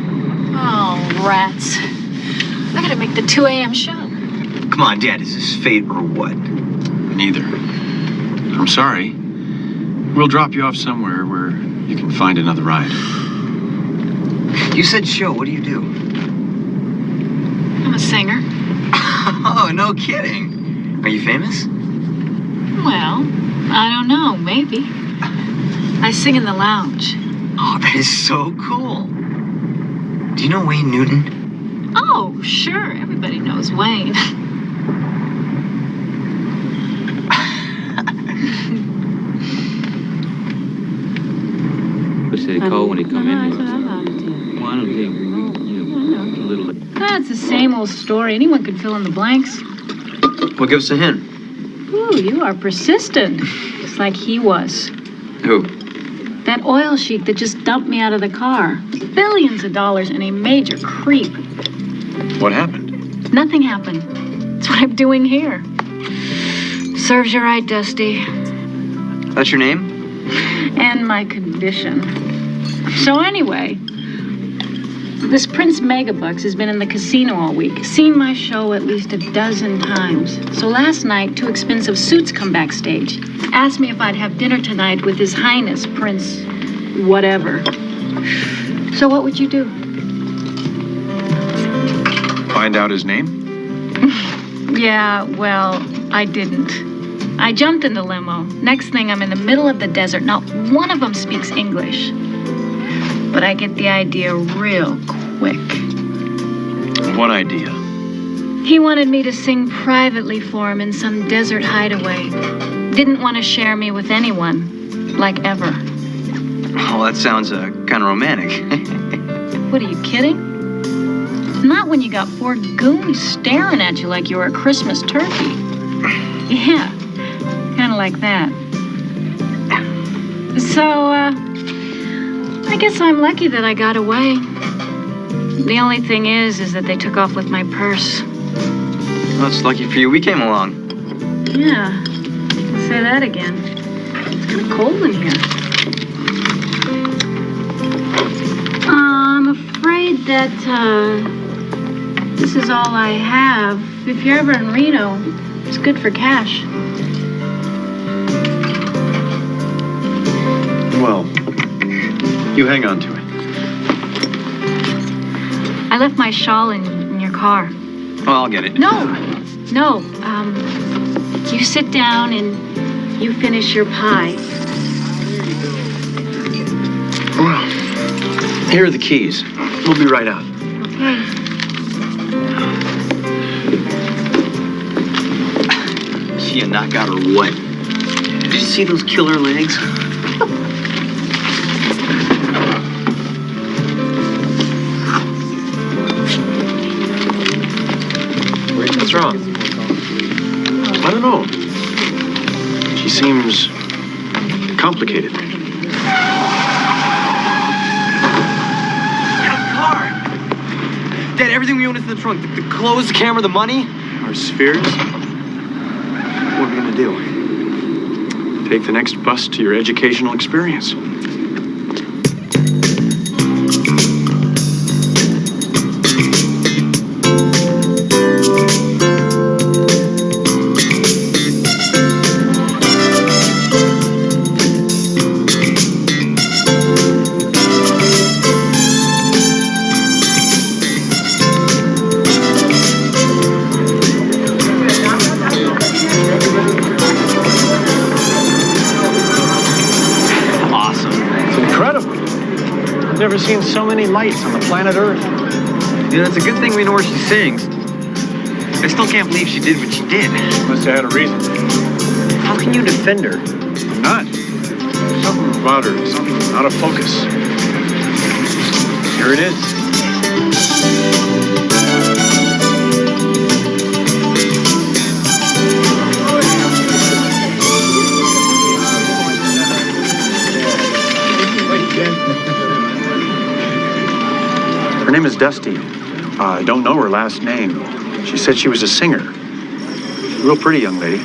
Oh, rats. I gotta make the 2 a.m. show. Come on, Dad. Is this fate or what? Neither. I'm sorry. We'll drop you off somewhere where you can find another ride. You said show. What do you do? I'm a singer. Oh, no kidding. Are you famous? Well, I don't know. Maybe. I sing in the lounge. Oh, that is so cool. Do you know Wayne Newton? Oh, sure. Everybody knows Wayne. Said he called when he come in. One of them, a little. That's the same old story. Anyone could fill in the blanks. Well, give us a hint. Ooh, you are persistent. Just like he was. Who? That oil sheik that just dumped me out of the car. Billions of dollars and a major creep. What happened? Nothing happened. That's what I'm doing here. Serves you right, Dusty. That's your name? And my condition. So anyway, this Prince Megabucks has been in the casino all week. Seen my show at least a dozen times. So last night, 2 expensive suits come backstage. Asked me if I'd have dinner tonight with His Highness Prince whatever. So what would you do? Find out his name? Yeah, well, I didn't. I jumped in the limo. Next thing, I'm in the middle of the desert. Not one of them speaks English. But I get the idea real quick. What idea? He wanted me to sing privately for him in some desert hideaway. Didn't want to share me with anyone, like ever. Oh, that sounds kind of romantic. What, are you kidding? Not when you got 4 goons staring at you like you were a Christmas turkey. Yeah. Kind of like that. So, I guess I'm lucky that I got away. The only thing is that they took off with my purse. Well, it's lucky for you we came along. Yeah, I'll say that again. It's kind of cold in here. I'm afraid that, this is all I have. If you're ever in Reno, it's good for cash. Well, you hang on to it. I left my shawl in your car. Well, I'll get it. No. You sit down and you finish your pie. Well, here are the keys. We'll be right out. Okay. She a knockout or what? Did you see those killer legs? What's wrong? I don't know. She seems complicated. Car! Dad, everything we own is in the trunk. The clothes, the camera, the money. Our spheres? What are we gonna do? Take the next bus to your educational experience. Never seen so many lights on the planet Earth. Yeah, it's a good thing we know where she sings. I still can't believe she did what she did. Must have had a reason. How can you defend her? I'm not. Something about her, something out of focus. Here it is. Her name is Dusty. I don't know her last name. She said she was a singer. Real pretty young lady.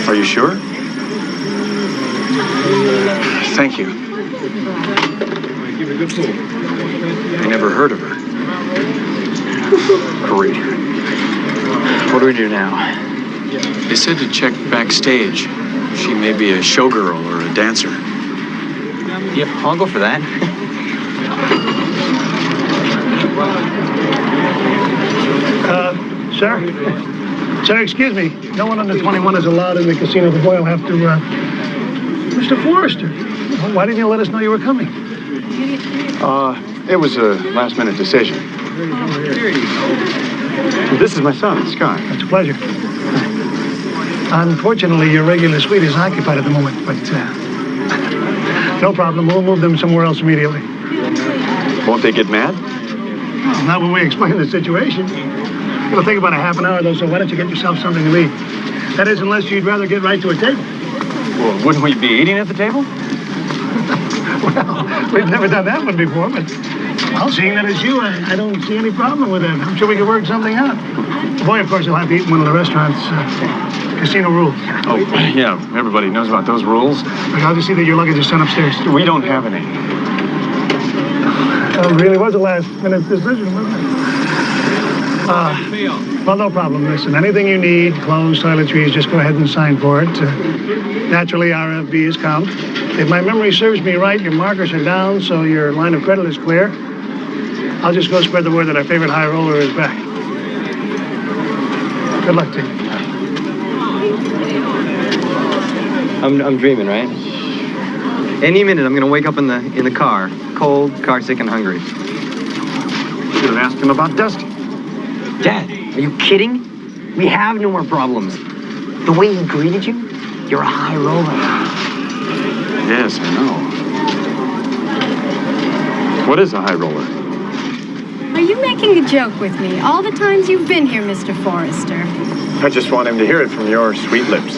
Are you sure? Thank you. I never heard of her. Great. What do we do now? They said to check backstage. She may be a showgirl or a dancer. Yep, I'll go for that. Sir? Sir, excuse me. No one under 21 is allowed in the casino. The boy will have to, Mr. Forrester, why didn't you let us know you were coming? It was a last-minute decision. This is my son, Scott. It's a pleasure. Unfortunately, your regular suite is occupied at the moment, but no problem. We'll move them somewhere else immediately. Won't they get mad? Well, not when we explain the situation. It'll take about a half an hour, though, so why don't you get yourself something to eat? That is, unless you'd rather get right to a table. Well, wouldn't we be eating at the table? Well, we've never done that one before, but, well, seeing that it's you, I don't see any problem with that. I'm sure we can work something out. The boy, of course, will have to eat in one of the restaurants. Casino rules. Oh, yeah, everybody knows about those rules. But I'll just see that your luggage is sent upstairs. We don't have any. It really was a last-minute decision, wasn't it? Well, no problem. Listen, anything you need, clothes, toiletries, just go ahead and sign for it. Naturally, RFB is count. If my memory serves me right, your markers are down, so your line of credit is clear. I'll just go spread the word that our favorite high roller is back. Good luck to you. I'm dreaming, right? Any minute, I'm gonna wake up in the car, cold, car sick, and hungry. Should have asked him about Dusty. Dad, are you kidding? We have no more problems. The way he greeted you, you're a high roller. Yes, I know. What is a high roller? Are you making a joke with me? All the times you've been here, Mr. Forrester. I just want him to hear it from your sweet lips.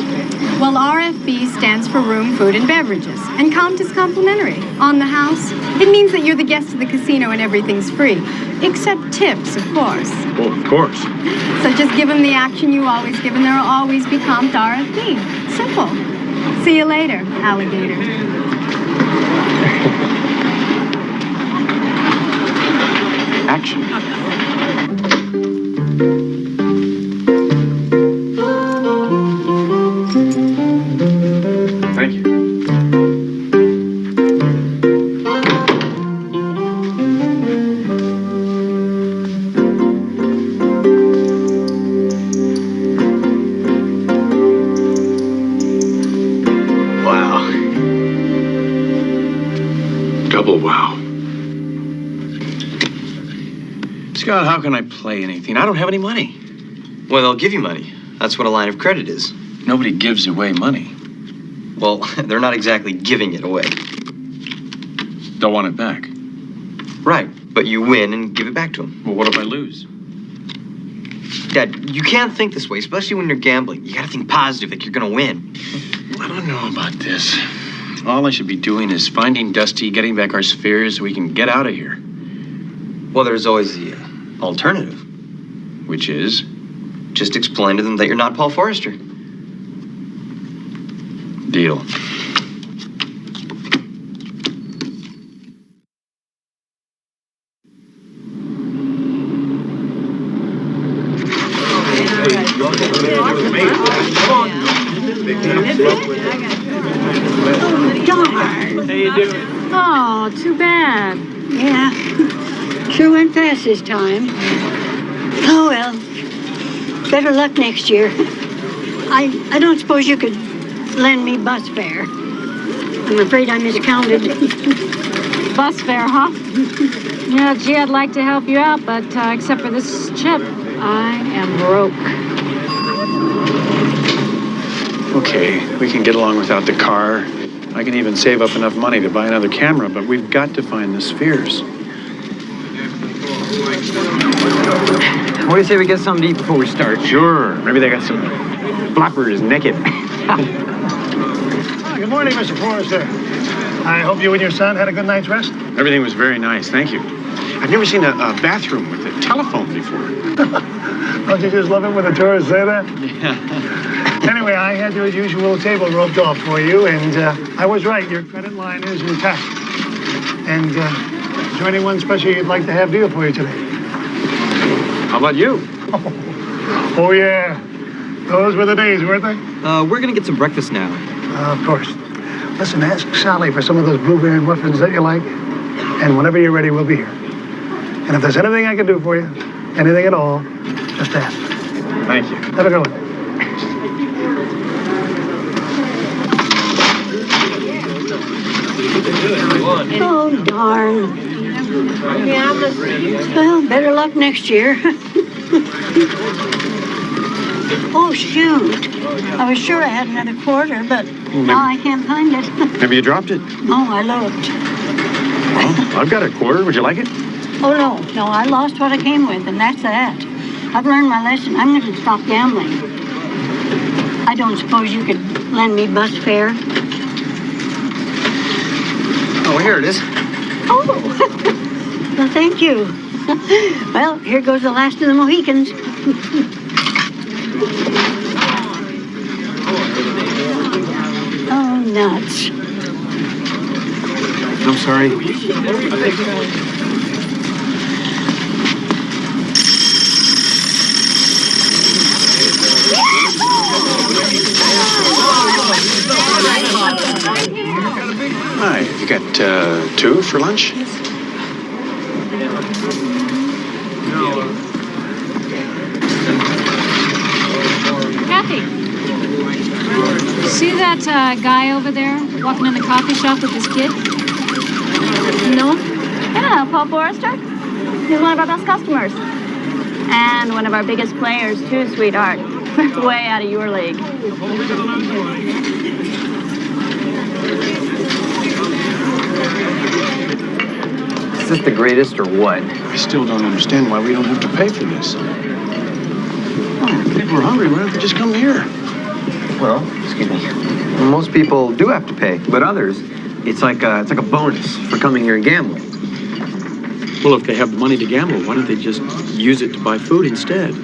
Well, RFB stands for Room, Food, and Beverages, and Compt is complimentary. On the house, it means that you're the guest of the casino and everything's free, except tips, of course. Well, of course. So just give him the action you always give, and there'll always be Compt RFB. Simple. See you later, alligator. Action. Thank you. Wow. Double wow. Scott, how can I play anything? I don't have any money. Well, they'll give you money. That's what a line of credit is. Nobody gives away money. Well, they're not exactly giving it away. They'll want it back. Right, but you win and give it back to them. Well, what if I lose? Dad, you can't think this way, especially when you're gambling. You gotta think positive, like you're gonna win. I don't know about this. All I should be doing is finding Dusty, getting back our spheres so we can get out of here. Well, there's always the alternative. Which is? Just explain to them that you're not Paul Forrester. Deal. How you doing? Oh, too bad. Yeah. Sure went fast this time. Oh, well. Better luck next year. I don't suppose you could lend me bus fare. I'm afraid I miscounted. Bus fare, huh? Yeah, gee, I'd like to help you out, but except for this chip, I am broke. Okay, we can get along without the car. I can even save up enough money to buy another camera, but we've got to find the spheres. What do you say we get something to eat before we start? Sure. Maybe they got some floppers naked. Good morning, Mr. Forrester. I hope you and your son had a good night's rest. Everything was very nice, thank you. I've never seen a bathroom with a telephone before. Don't you just love it when the tourists say that? Yeah. Anyway, I had your usual table roped off for you, and I was right. Your credit line is intact. And is there anyone special you'd like to have deal for you today? How about you? Oh yeah. Those were the days, weren't they? We're gonna get some breakfast now. Of course. Listen, ask Sally for some of those blueberry muffins that you like, and whenever you're ready, we'll be here. And if there's anything I can do for you, anything at all, just ask. Thank you. Have a good one. Oh, darn. Well, better luck next year. Oh, shoot. I was sure I had another quarter, but now I can't find it. Maybe you dropped it. Oh, I looked. Well, I've got a quarter. Would you like it? Oh, no, I lost what I came with, and that's that. I've learned my lesson. I'm going to stop gambling. I don't suppose you could lend me bus fare? Oh, here it is. Oh, well, thank you. Well, here goes the last of the Mohicans. Oh, nuts. I'm sorry. Hi, you got 2 for lunch? Kathy, see that guy over there walking in the coffee shop with his kid? No? Yeah, Paul Forrester. He's one of our best customers. And one of our biggest players, too, sweetheart. Way out of your league. Is this the greatest or what? I still don't understand why we don't have to pay for this. Oh, if people are hungry, why don't they just come here? Well, excuse me. Most people do have to pay, but others, it's like a bonus for coming here and gambling. Well, if they have the money to gamble, why don't they just use it to buy food instead?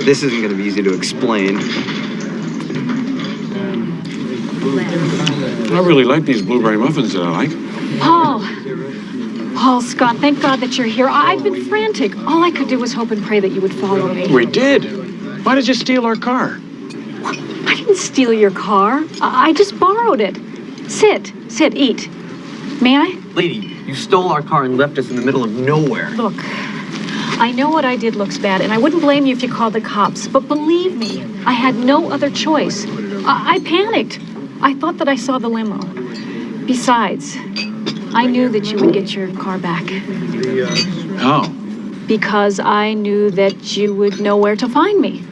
This isn't going to be easy to explain. I really like these blueberry muffins that I like. Paul, Scott, thank God that you're here. I've been frantic. All I could do was hope and pray that you would follow me. We did. Why did you steal our car? I didn't steal your car. I just borrowed it. Sit, eat. May I? Lady, you stole our car and left us in the middle of nowhere. Look, I know what I did looks bad, and I wouldn't blame you if you called the cops. But believe me, I had no other choice. I panicked. I thought that I saw the limo. Besides, I knew that you would get your car back. How? Because I knew that you would know where to find me.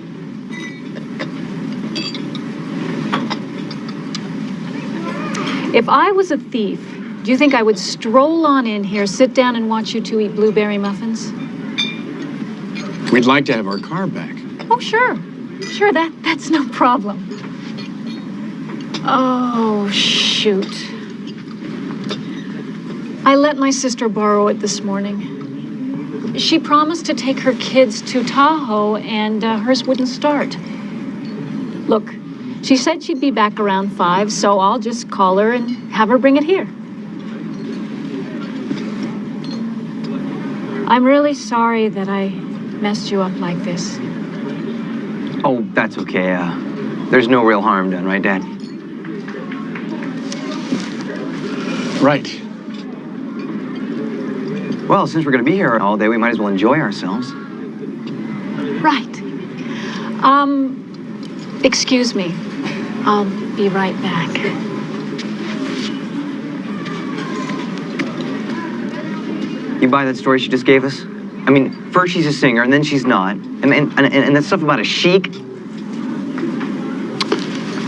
If I was a thief, do you think I would stroll on in here, sit down, and watch you two eat blueberry muffins? We'd like to have our car back. Oh, sure. Sure, that's no problem. Oh, shoot. I let my sister borrow it this morning. She promised to take her kids to Tahoe, and hers wouldn't start. Look, she said she'd be back around 5, so I'll just call her and have her bring it here. I'm really sorry that I messed you up like this. Oh, that's okay. There's no real harm done, right, Dad? Right. Well, since we're going to be here all day, we might as well enjoy ourselves. Right. Excuse me. I'll be right back. You buy that story she just gave us? I mean, first she's a singer, and then she's not. And that stuff about a sheik?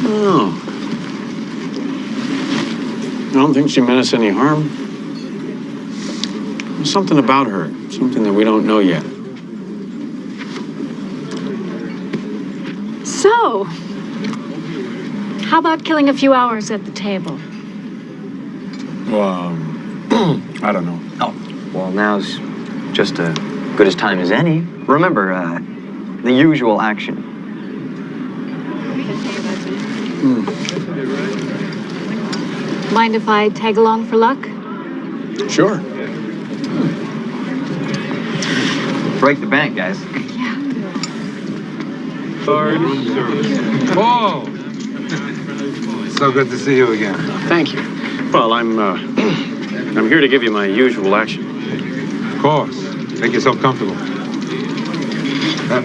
Oh. I don't think she meant us any harm. There's something about her, something that we don't know yet. So, how about killing a few hours at the table? Well, I don't know. Oh, well, now's just as good as time as any. Remember, the usual action. Mind if I tag along for luck? Sure. Break the bank, guys. Paul! So good to see you again. Thank you. Well, I'm here to give you my usual action. Of course. Make yourself comfortable.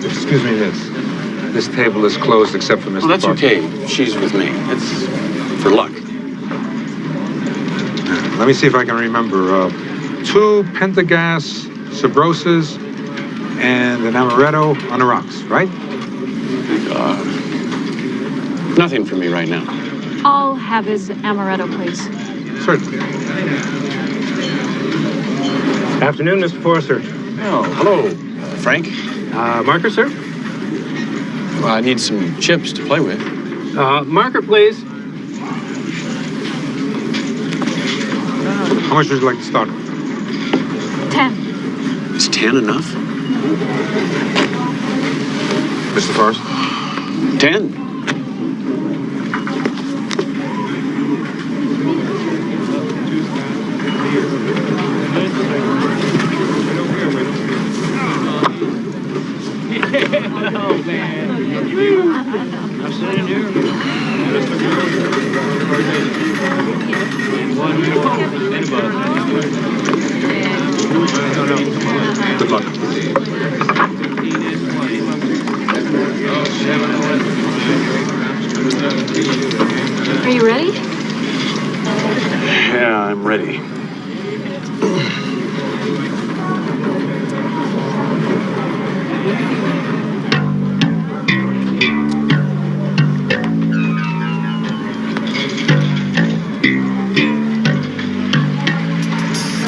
Excuse me, this table is closed except for Mr. Well, that's Parker. okay. She's with me. It's for luck. Let me see if I can remember. 2 Pentagas, Sabrosas, and an Amaretto on the rocks, right? Nothing for me right now. I'll have his amaretto, please. Certainly. Afternoon, Mr. Forrester. Oh, hello, Frank. Marker, sir? Well, I need some chips to play with. Marker, please. How much would you like to start with? 10. Is 10 enough? Mr. Forrester? 10. Oh, man. I'm sitting here. Good luck. Are you ready? Yeah, I'm ready.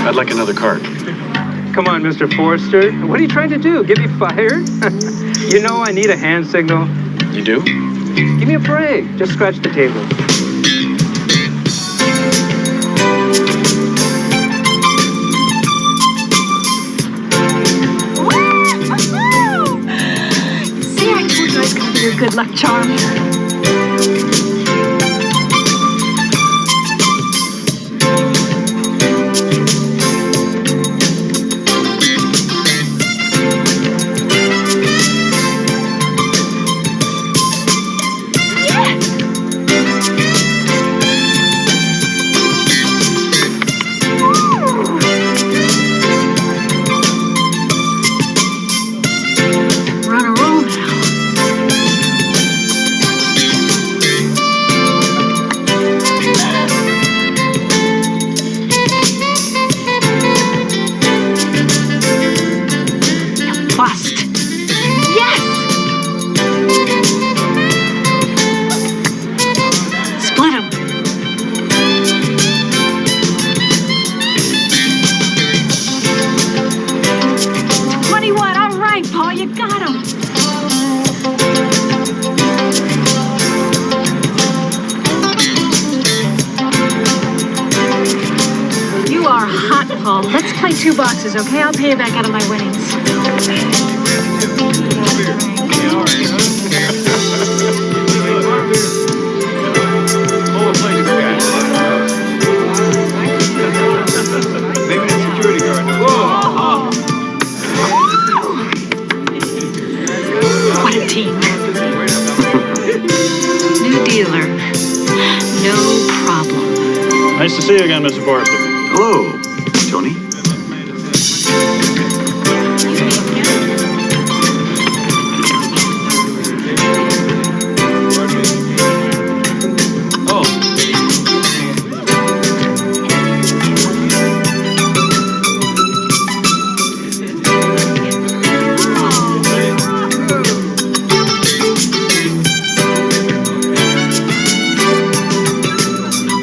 I'd like another card. Come on, Mr. Forrester. What are you trying to do? Get me fired? You know I need a hand signal. You do? Give me a break. Just scratch the table. See, I told you I was going to be your good luck charm. We're on a roll now. Bust. Yes! Split 'em. $21. All right, Paul, you got him. You are hot, Paul. Let's play 2 boxes, okay? I'll pay you back out of my winnings. Maybe the security guard. What a team. New dealer. No problem. Nice to see you again, Mr. Forrester. Hello, Tony.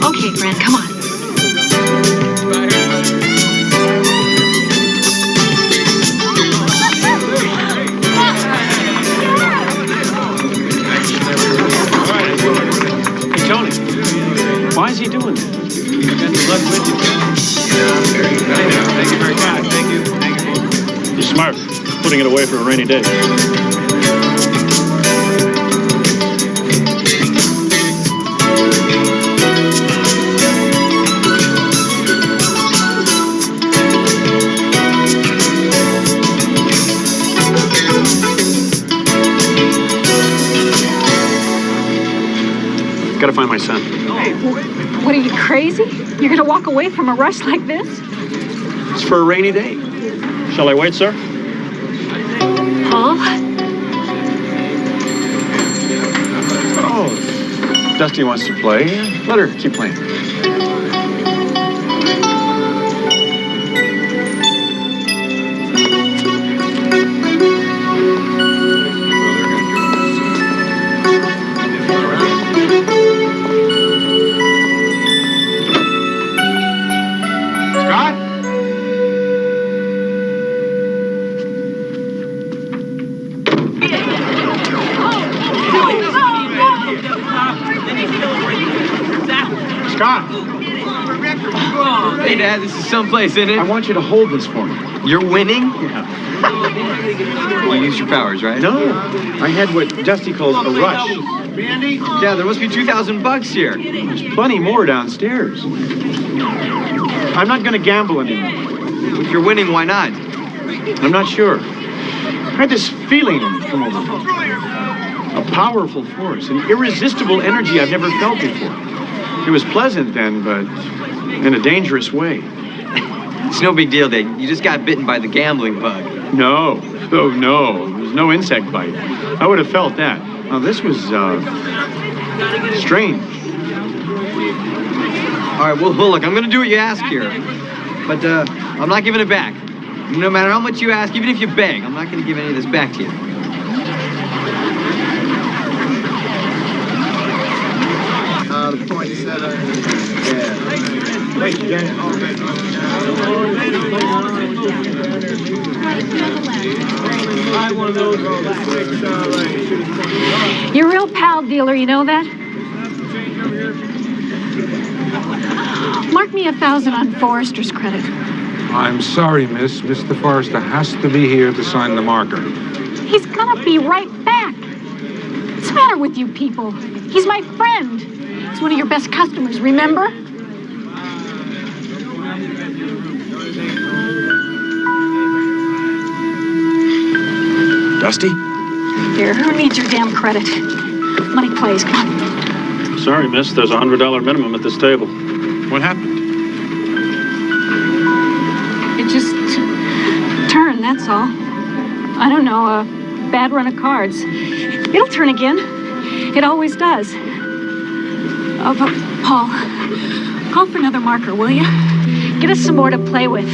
Okay, Fran, come on. Hey, Tony. Why is he doing that? Thank you very much. Thank you. He's smart. Putting it away for a rainy day. find my son. What, are you crazy? You're gonna walk away from a rush like this? It's for a rainy day. Shall I wait, sir? Paul? Oh, Dusty wants to play. Let her keep playing. Scott! Hey, Dad, this is someplace, isn't it? I want you to hold this for me. You're winning? Yeah. You used your powers, right? No. I had what Dusty calls a rush. Yeah, there must be $2,000 here. There's plenty more downstairs. I'm not going to gamble anymore. If you're winning, why not? I'm not sure. I had this feeling come over me. A powerful force, an irresistible energy I've never felt before. It was pleasant then, but in a dangerous way. It's no big deal, Dad. You just got bitten by the gambling bug. No. Oh, no. There was no insect bite. I would have felt that. Now, this was, strange. All right, well, look, I'm going to do what you ask here. But I'm not giving it back. No matter how much you ask, even if you beg, I'm not going to give any of this back to you. The point set up. Yeah. Thank you, James. You're a real pal dealer, you know that? Mark me 1,000 on Forrester's credit. I'm sorry, miss. Mr. Forrester has to be here to sign the marker. He's gonna be right back. What's the matter with you people? He's my friend. He's one of your best customers, remember? Dusty? Here, who needs your damn credit? Money plays, come on. Sorry, miss. There's a $100 minimum at this table. What happened? It just turned, that's all. I don't know, a bad run of cards. It'll turn again. It always does. Oh, but Paul, call for another marker, will you? Get us some more to play with.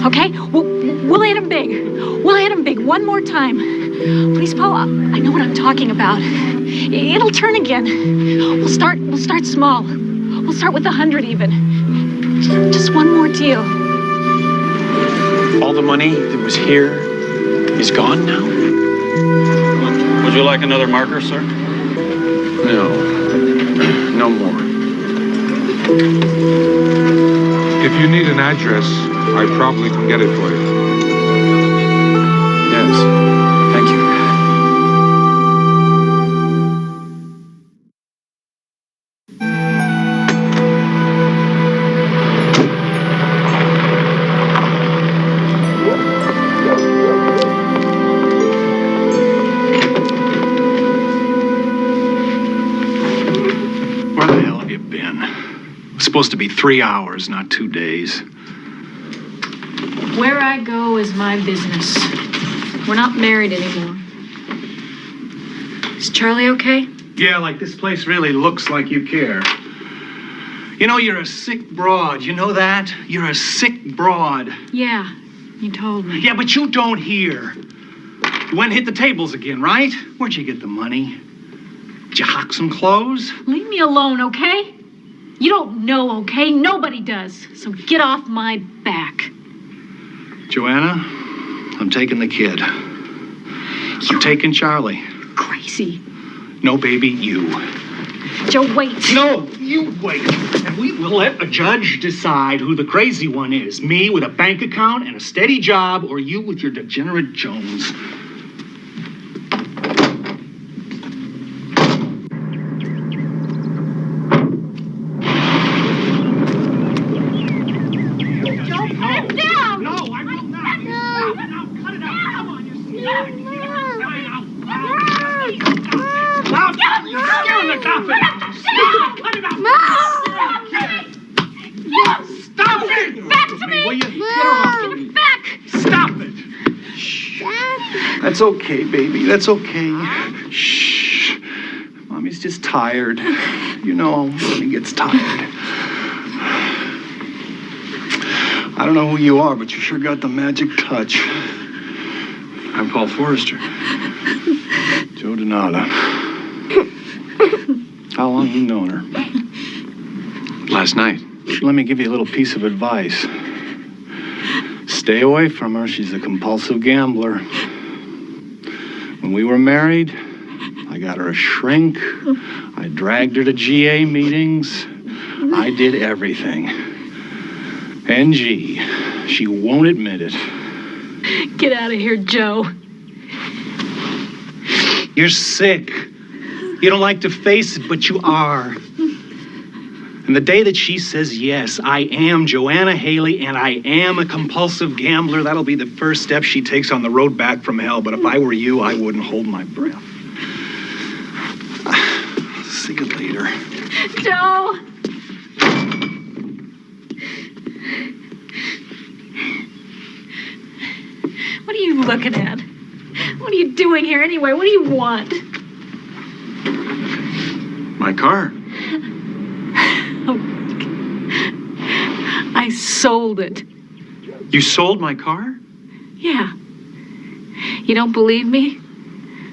Okay? We'll hit him big. We'll hit him big one more time. Please, Paul, I know what I'm talking about. It'll turn again. We'll start small. We'll start with 100 even. Just one more deal. All the money that was here is gone now? Would you like another marker, sir? No. No more. If you need an address, I probably can get it for you. Yes. Thank you. Where the hell have you been? It's supposed to be 3 hours, not 2 days. Where I go is my business. We're not married anymore. Is Charlie okay? Yeah, like this place really looks like you care. You know, you're a sick broad. You know that? You're a sick broad. Yeah, you told me. Yeah, but you don't hear. You went and hit the tables again, right? Where'd you get the money? Did you hock some clothes? Leave me alone, okay? You don't know, okay? Nobody does. So get off my back. Joanna, I'm taking the kid. I'm taking Charlie. Crazy. No, baby, you. Joe, wait. No, you wait. And we will let a judge decide who the crazy one is. Me with a bank account and a steady job, or you with your degenerate Jones. That's okay, baby. That's okay. Shh. Mommy's just tired. You know, Mommy gets tired. I don't know who you are, but you sure got the magic touch. I'm Paul Forrester. Joe Donata. How long have you known her? Last night. Let me give you a little piece of advice. Stay away from her. She's a compulsive gambler. When we were married, I got her a shrink. I dragged her to GA meetings. I did everything. NG, she won't admit it. Get out of here, Joe. You're sick. You don't like to face it, but you are. And the day that she says, yes, I am Joanna Haley and I am a compulsive gambler, that'll be the first step she takes on the road back from hell. But if I were you, I wouldn't hold my breath. See you later. Joe! What are you looking at? What are you doing here anyway? What do you want? My car. I sold it. You sold my car? Yeah. You don't believe me?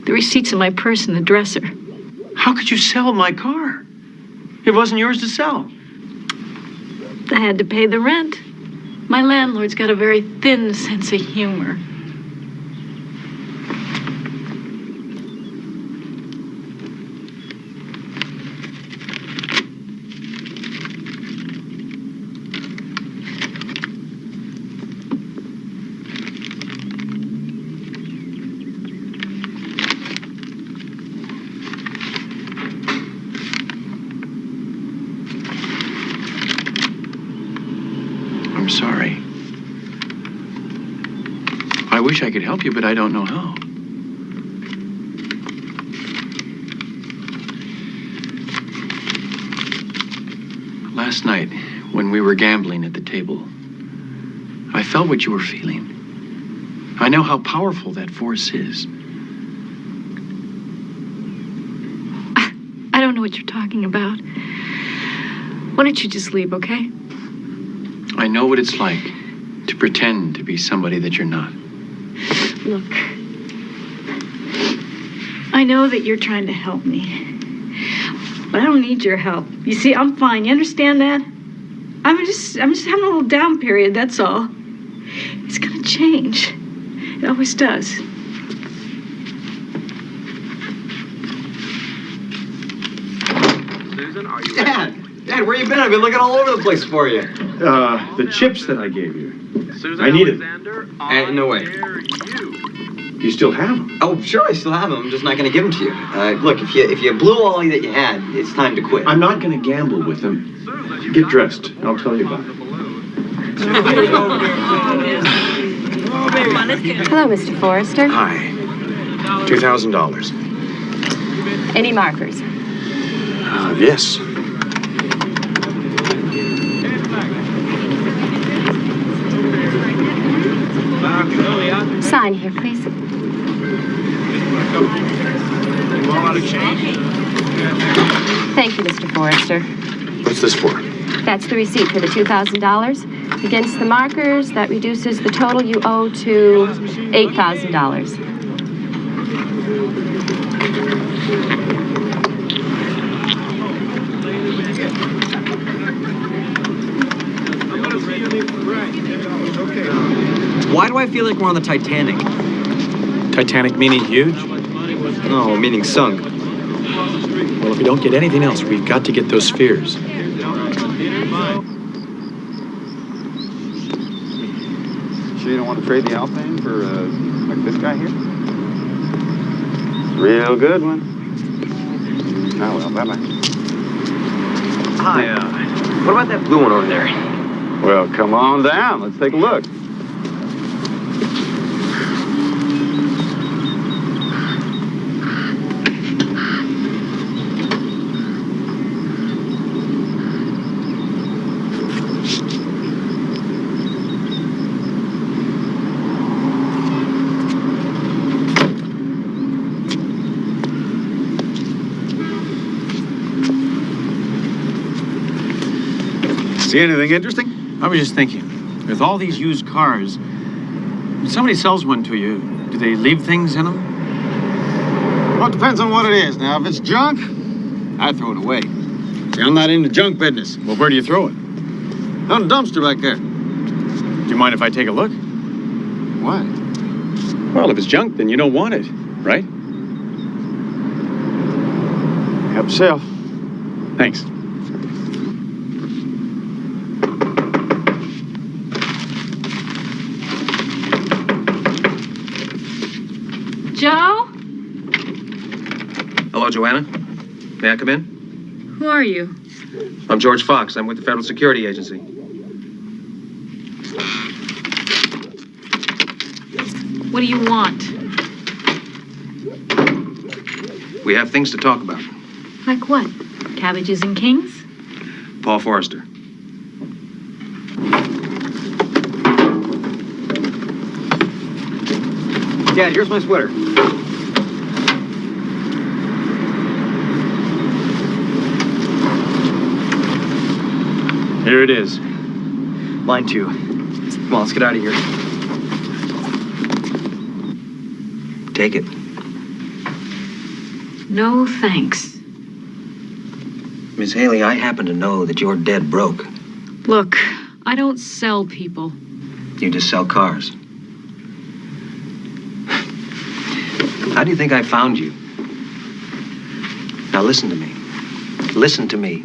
The receipt's in my purse in the dresser. How could you sell my car? It wasn't yours to sell. I had to pay the rent. My landlord's got a very thin sense of humor. I'm sorry. I wish I could help you, but I don't know how. Last night, when we were gambling at the table, I felt what you were feeling. I know how powerful that force is. I don't know what you're talking about. Why don't you just leave, okay? I know what it's like to pretend to be somebody that you're not. Look, I know that you're trying to help me, but I don't need your help. You see, I'm fine. You understand that? I'm just having a little down period, that's all. It's gonna change. It always does. Susan, are you ready? Dad, where you been? I've been looking all over the place for you. The chips that I gave you. Susan I need it. No way. You still have them? Oh, sure, I still have them. I'm just not going to give them to you. Look, if you blew all that you had, it's time to quit. I'm not going to gamble with them. Get dressed. I'll tell you about it. Hello, Mr. Forrester. Hi. $2,000. Any markers? Yes. Sign here, please. Thank you, Mr. Forrester. What's this for? That's the receipt for the $2,000. Against the markers, that reduces the total you owe to $8,000. Why do I feel like we're on the Titanic? Titanic meaning huge? No, meaning sunk. Well, if we don't get anything else, we've got to get those spheres. Sure you don't want to trade the Alpine for, like this guy here? Real good one. Oh, well, bye-bye. Hi, what about that blue one over there? Well, come on down. Let's take a look. See anything interesting? I was just thinking, with all these used cars, when somebody sells one to you, do they leave things in them? Well, it depends on what it is. Now, if it's junk, I throw it away. See, I'm not in the junk business. Well, where do you throw it? On a dumpster back there. Do you mind if I take a look? Why? Well, if it's junk, then you don't want it, right? Help yourself. Thanks. Joe? Hello, Joanna. May I come in? Who are you? I'm George Fox. I'm with the Federal Security Agency. What do you want? We have things to talk about. Like what? Cabbages and kings? Paul Forrester. Dad, here's my sweater. Here it is. Mine too. Come on, let's get out of here. Take it. No, thanks. Miss Haley, I happen to know that you're dead broke. Look, I don't sell people. You just sell cars. How do you think I found you? Now listen to me. Listen to me.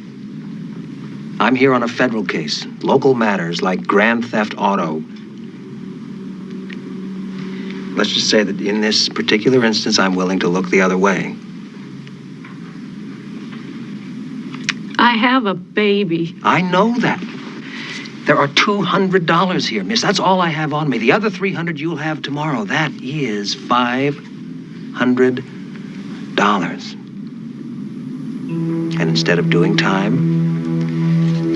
I'm here on a federal case. Local matters like grand theft auto. Let's just say that in this particular instance, I'm willing to look the other way. I have a baby. I know that. There are $200 here, miss. That's all I have on me. The other $300 you'll have tomorrow. That is $500. And instead of doing time,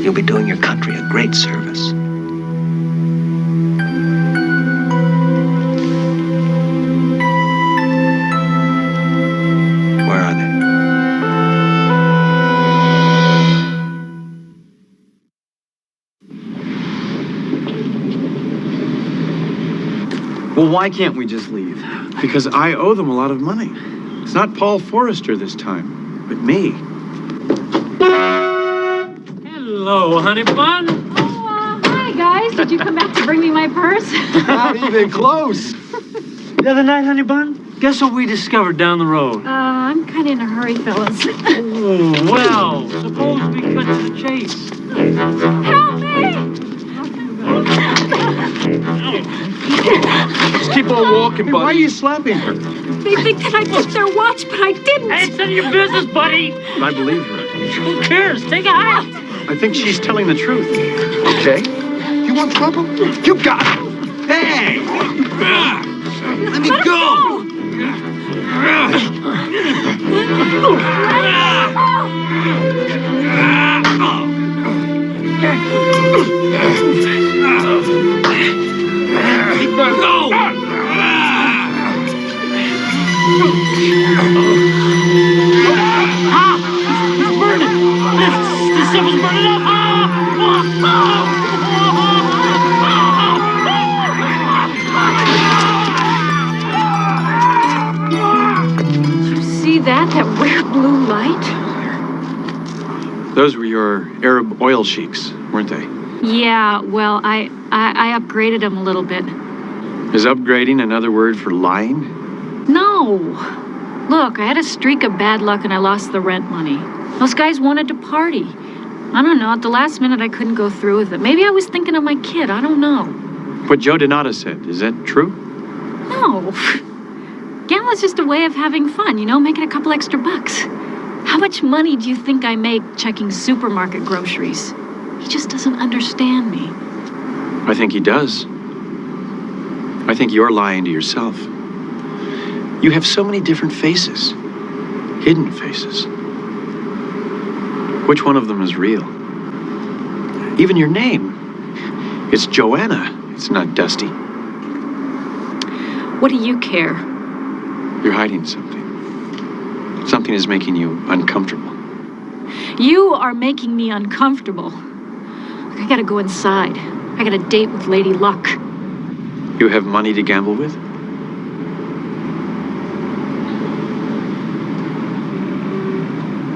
you'll be doing your country a great service. Where are they? Well, why can't we just leave? Because I owe them a lot of money. It's not Paul Forrester this time, but me. Hello, honey bun. Oh, hi, guys. Did you come back to bring me my purse? Not even close. The other night, honey bun, guess what we discovered down the road? I'm kind of in a hurry, fellas. Oh, well, suppose we cut to the chase. Help me! Just keep on walking, buddy. Why are you slapping her? They think that I took their watch, but I didn't. Hey, it's none of your business, buddy. I believe her. Who cares? Take a hike. I think she's telling the truth. Okay. You want trouble? You got it. Hey! Let me go! It's burning. This stuff is burning up. See that weird blue light? Those were your Arab oil sheiks, weren't they? Yeah, well, I upgraded them a little bit. Is upgrading another word for lying? No. Look, I had a streak of bad luck and I lost the rent money. Those guys wanted to party. I don't know, at the last minute I couldn't go through with it. Maybe I was thinking of my kid, I don't know. What Joe Donato said, is that true? No. Gambling's just a way of having fun, making a couple extra bucks. How much money do you think I make checking supermarket groceries? He just doesn't understand me. I think he does. I think you're lying to yourself. You have so many different faces. Hidden faces. Which one of them is real? Even your name. It's Joanna. It's not Dusty. What do you care? You're hiding something. Something is making you uncomfortable. You are making me uncomfortable. Okay, I gotta go inside. I got a date with Lady Luck. You have money to gamble with?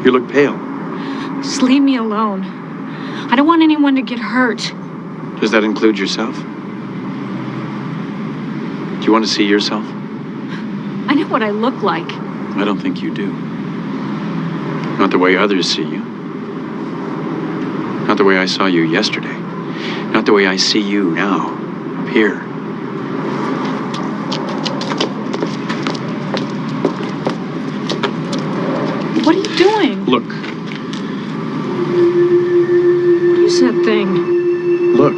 You look pale. Just leave me alone. I don't want anyone to get hurt. Does that include yourself? Do you want to see yourself? I know what I look like. I don't think you do. Not the way others see you. Not the way I saw you yesterday. Not the way I see you now, up here. What are you doing? Look. What is that thing? Look. A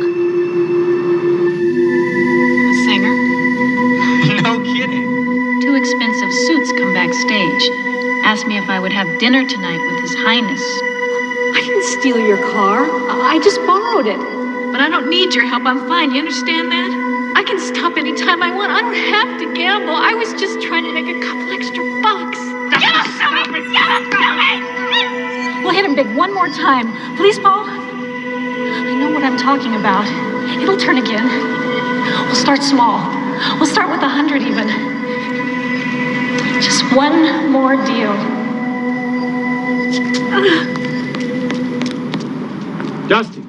singer. No kidding. Two expensive suits come backstage. Asked me if I would have dinner tonight with His Highness. I didn't steal your car. I just borrowed it. But I don't need your help. I'm fine. You understand that? I can stop anytime I want. I don't have to gamble. I was just trying to make a couple extra bucks. Give us something! Give us something! We'll hit him big one more time. Please, Paul? I know what I'm talking about. It'll turn again. We'll start small. We'll start with 100 even. Just one more deal. Dusty.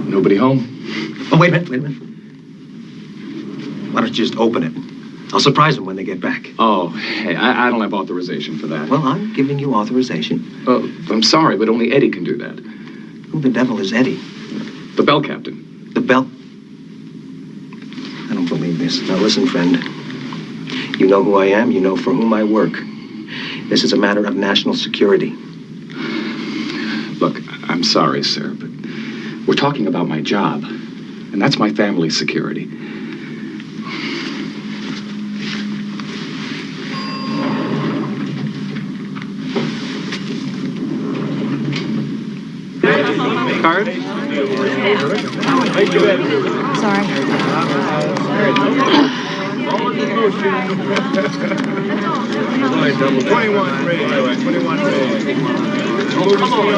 Nobody home? Oh, wait a minute. Why don't you just open it? I'll surprise them when they get back. Oh, hey, I don't have authorization for that. Well, I'm giving you authorization. I'm sorry, but only Eddie can do that. Who the devil is Eddie? The bell captain. The bell? I don't believe this. Now listen, friend. You know who I am. You know for whom I work. This is a matter of national security. Look, I'm sorry, sir, but we're talking about my job, and that's my family's security. Card? Sorry. 21 raise. 21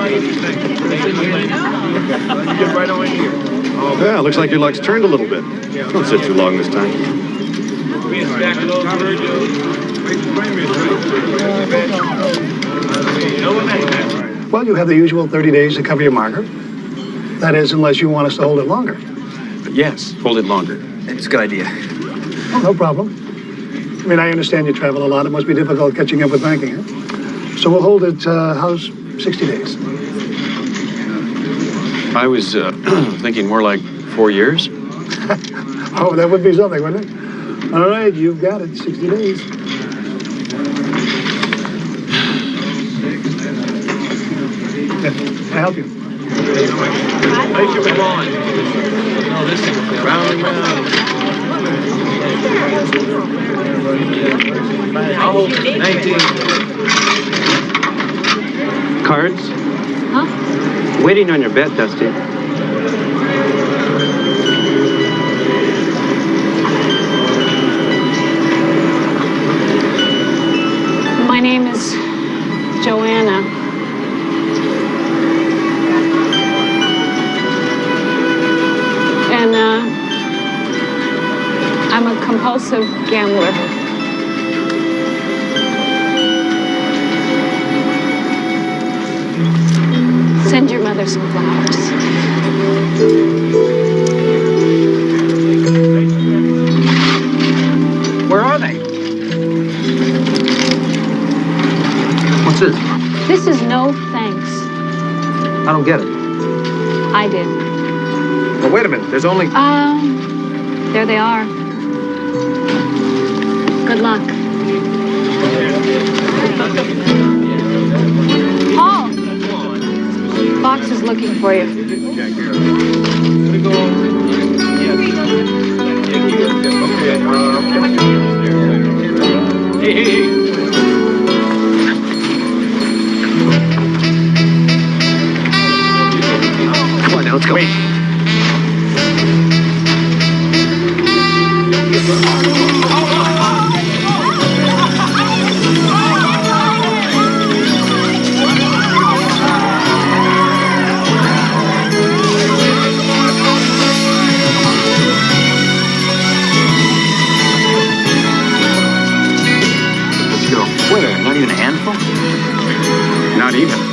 raise. Get right on here. Yeah, looks like your luck's turned a little bit. Don't sit too long this time. Well, you have the usual 30 days to cover your marker. That is, unless you want us to hold it longer. Yes, hold it longer. It's a good idea. Oh, no problem. I mean, I understand you travel a lot. It must be difficult catching up with banking, huh? So we'll hold it, how's 60 days? I was thinking more like 4 years. Oh, that would be something, wouldn't it? All right, you've got it. 60 days. Can I help you? Thank you for calling. No, this is round and round. How old? 19. Cards? Huh? Waiting on your bet, Dusty. My name is Joanna. And, I'm a compulsive gambler. Send your mother some flowers. Where are they? What's this? This is no thanks. I don't get it. I did. Well, wait a minute. There's only... There they are. Good luck. Paul! Fox is looking for you. Hey. Yeah, let's go. Wait. Let's go. What, not even a handful? Not even.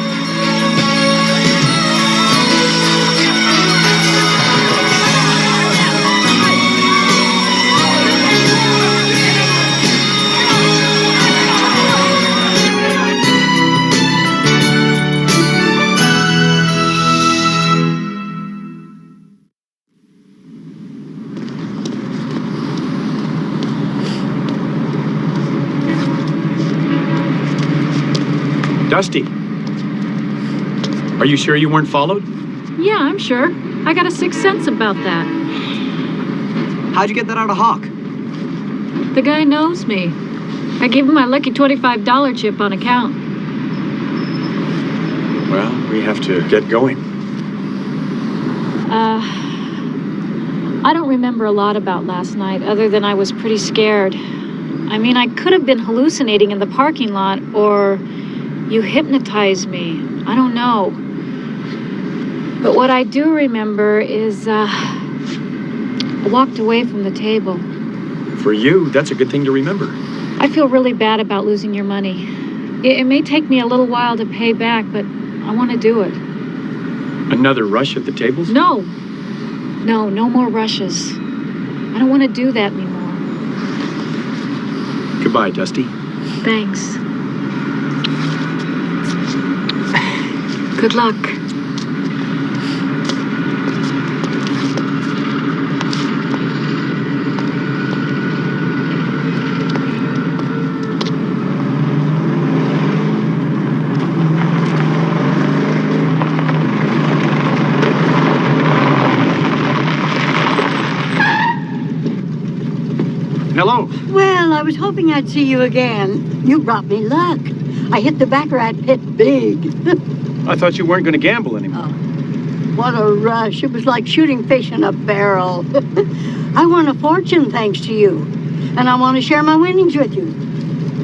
Dusty, are you sure you weren't followed? Yeah, I'm sure. I got a sixth sense about that. How'd you get that out of Hawk? The guy knows me. I gave him my lucky $25 chip on account. Well, we have to get going. I don't remember a lot about last night, other than I was pretty scared. I mean, I could have been hallucinating in the parking lot, or you hypnotized me. I don't know. But what I do remember is, I walked away from the table. For you, that's a good thing to remember. I feel really bad about losing your money. It may take me a little while to pay back, but I want to do it. Another rush at the tables? No. No more rushes. I don't want to do that anymore. Goodbye, Dusty. Thanks. Good luck. Hello. Well, I was hoping I'd see you again. You brought me luck. I hit the baccarat pit big. I thought you weren't going to gamble anymore. What a rush. It was like shooting fish in a barrel. I won a fortune thanks to you. And I want to share my winnings with you.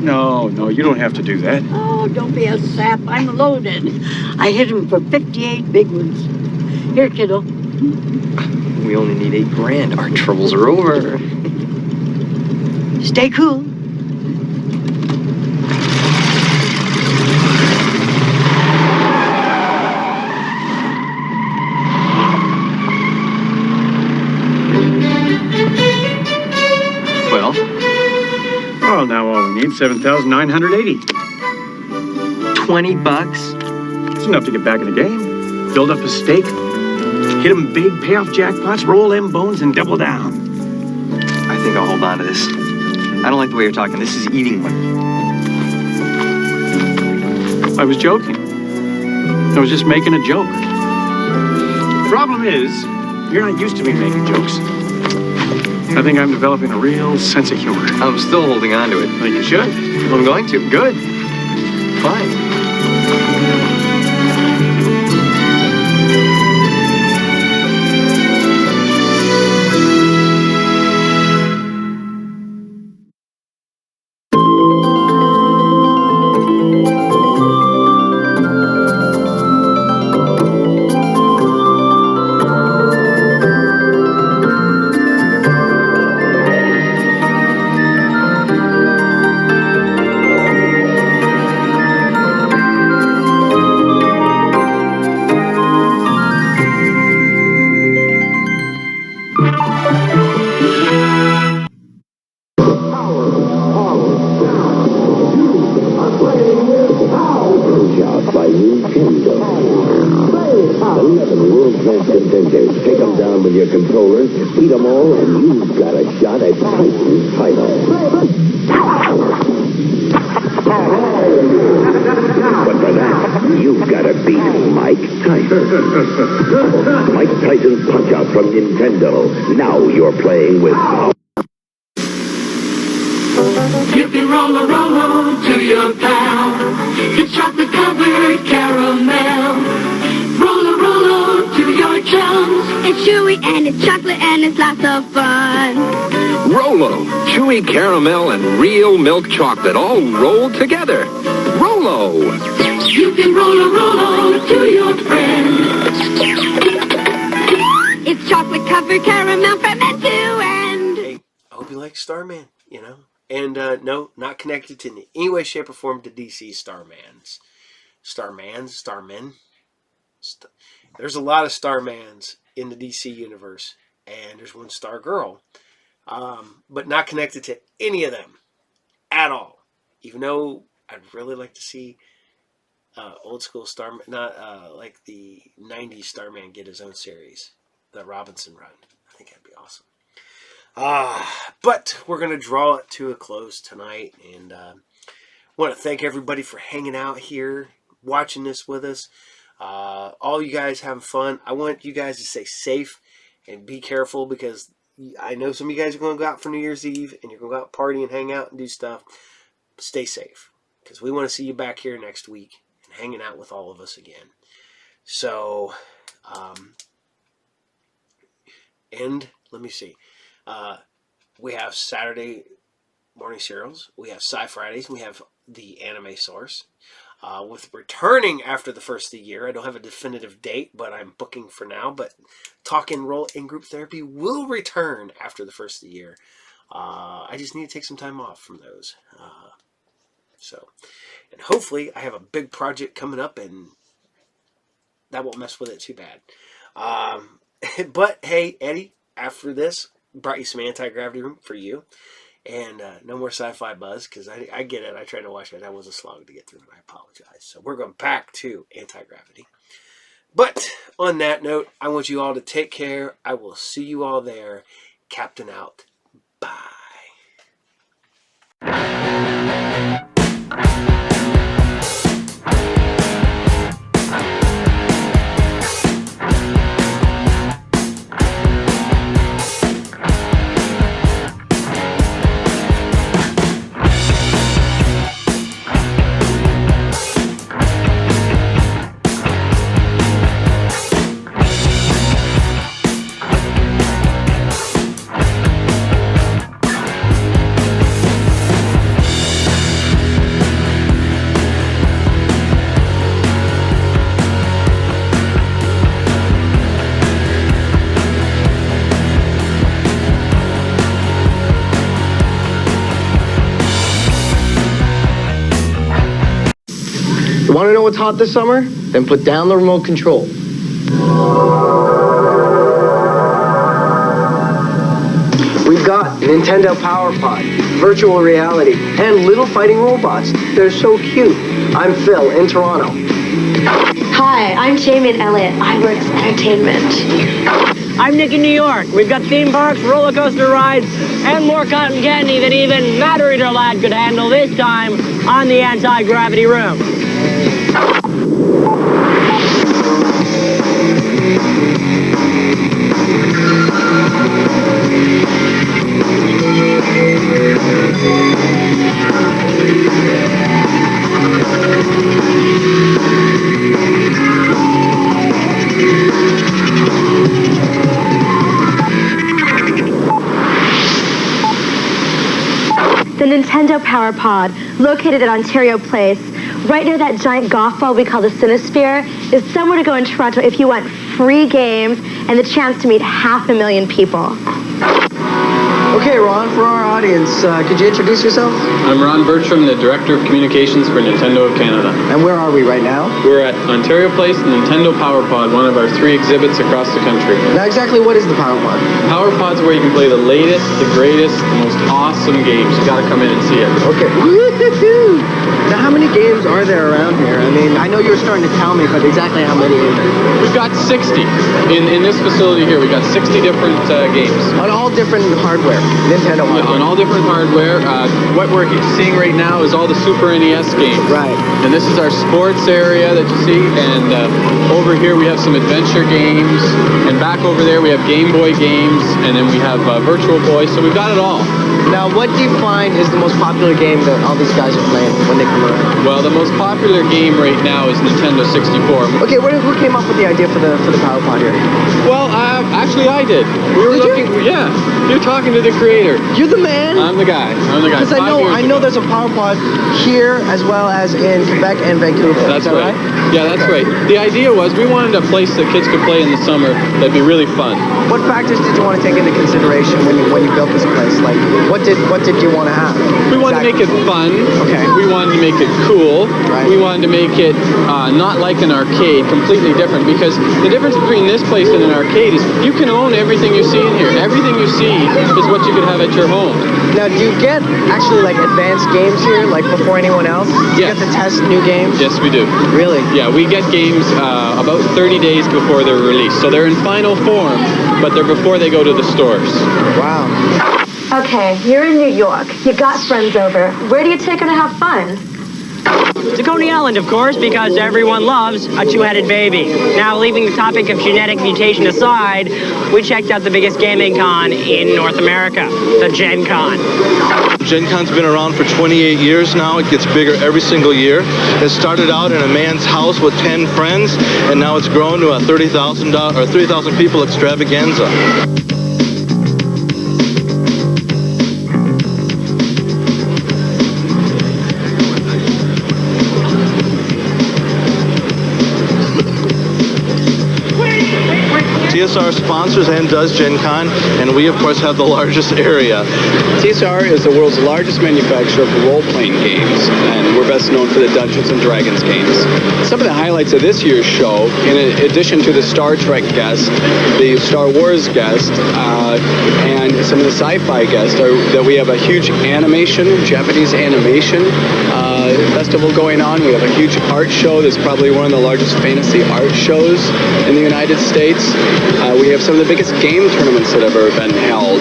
No, you don't have to do that. Oh, don't be a sap. I'm loaded. I hit him for 58 big ones. Here, kiddo. We only need $8 grand. Our troubles are over. Stay cool. Well, now all we need, $7,980. $20? It's enough to get back in the game. Build up a stake, hit them big, pay off jackpots, roll them bones, and double down. I think I'll hold on to this. I don't like the way you're talking. This is eating money. I was joking. I was just making a joke. The problem is, you're not used to me making jokes. I think I'm developing a real sense of humor. I'm still holding on to it. Well, you should. I'm going to. Good. Fine. Beat them all, and you've got a shot at Tyson's title. But for that, you've got to beat Mike Tyson. Mike Tyson's Punch-Out from Nintendo. Now you're playing with... You can roll to your pal. It's chocolate covered caramel. Roll to your chums. It's chewy and it's chocolate and it's lots of fun. Rolo, chewy caramel and real milk chocolate all rolled together. Rolo. You can roll a Rolo to your friend. It's chocolate covered caramel from end to end. Hey, I hope you like StarMan, you know. And no, not connected to in any way, shape, or form to DC StarMans. Starmen. There's a lot of Starmans in the DC universe, and there's one Stargirl, but not connected to any of them at all. Even though I'd really like to see old school Starman, not like the 90s Starman, get his own series, the Robinson run. I think that'd be awesome. But we're going to draw it to a close tonight, and want to thank everybody for hanging out here, watching this with us. All you guys having fun. I want you guys to stay safe and be careful, because I know some of you guys are going to go out for New Year's Eve, and you're going to go out party and hang out and do stuff. Stay safe, because we want to see you back here next week and hanging out with all of us again. So, and let me see. We have Saturday morning serials. We have SciFridays. We have the Anime Source. With returning after the first of the year. I don't have a definitive date, but I'm booking for now. But Talk and Roll in Group Therapy will return after the first of the year. I just need to take some time off from those. And hopefully I have a big project coming up, and that won't mess with it too bad. But hey, Eddie, after this, brought you some Anti-Gravity Room for you. And no more sci-fi buzz, because I get it. I tried to watch it. That was a slog to get through, and I apologize. So we're going back to Anti-Gravity. But on that note, I want you all to take care. I will see you all there. Captain out. Bye. Want to know what's hot this summer? Then put down the remote control. We've got Nintendo Power Pod, virtual reality, and little fighting robots. They're so cute. I'm Phil in Toronto. Hi, I'm Jamie and Elliot. iWorks Entertainment. I'm Nick in New York. We've got theme parks, roller coaster rides, and more cotton candy than even Matter Eater Lad could handle this time on the Anti-Gravity Room. The Nintendo Power Pod, located at Ontario Place, right near that giant golf ball we call the Cinesphere, is somewhere to go in Toronto if you want free games and the chance to meet 500,000 people. Okay, Ron, for our audience, could you introduce yourself? I'm Ron Bertram, the Director of Communications for Nintendo of Canada. And where are we right now? We're at Ontario Place, the Nintendo Power Pod, one of our 3 exhibits across the country. Now, exactly what is the Power Pod? Power Pod's where you can play the latest, the greatest, the most awesome games. You gotta come in and see it. Okay. Woo-hoo-hoo! Now, how many games are there around here? I mean, I know you were starting to tell me, but exactly how many? We've got 60. In this facility here, we've got 60 different games. On all different hardware? Nintendo hardware. Yeah, on all different hardware. What we're seeing right now is all the Super NES games. Right. And this is our sports area that you see. And over here we have some adventure games. And back over there we have Game Boy games. And then we have Virtual Boy. So we've got it all. Now, what do you find is the most popular game that all these guys are playing when they come around? Well, the most popular game right now is Nintendo 64. Okay, who came up with the idea for the Power Pod here? Well, actually I did. We were looking. Yeah, you're talking to the creator. You're the man. I'm the guy. Because I know there's a Power Pod here as well as in Quebec and Vancouver. That's right. Yeah, that's right. The idea was we wanted a place that kids could play in the summer that'd be really fun. What factors did you want to take into consideration when you built this place? Like, what did you want to have? We wanted to make it fun. Okay. We wanted to make it cool. Right. We wanted to make it not like an arcade, completely different. Because the difference between this place and an arcade is you can own everything you see in here. Everything you see is what you could have at your home. Now, do you get actually like advanced games here, like before anyone else? Do you get to test new games? Yes, we do. Really? Yeah, we get games about 30 days before they're released. So they're in final form, but they're before they go to the stores. Wow. Okay, you're in New York. You got friends over. Where do you take her to have fun? To Coney Island, of course, because everyone loves a two-headed baby. Now, leaving the topic of genetic mutation aside, we checked out the biggest gaming con in North America, the Gen Con. Gen Con's been around for 28 years now. It gets bigger every single year. It started out in a man's house with 10 friends, and now it's grown to a 30,000 people extravaganza. TSR sponsors and does Gen Con, and we, of course, have the largest area. TSR is the world's largest manufacturer of role-playing games, and we're best known for the Dungeons & Dragons games. Some of the highlights of this year's show, in addition to the Star Trek guest, the Star Wars guest, and some of the sci-fi guests, are that we have a huge Japanese animation festival going on. We have a huge art show that's probably one of the largest fantasy art shows in the United States. We have some of the biggest game tournaments that have ever been held.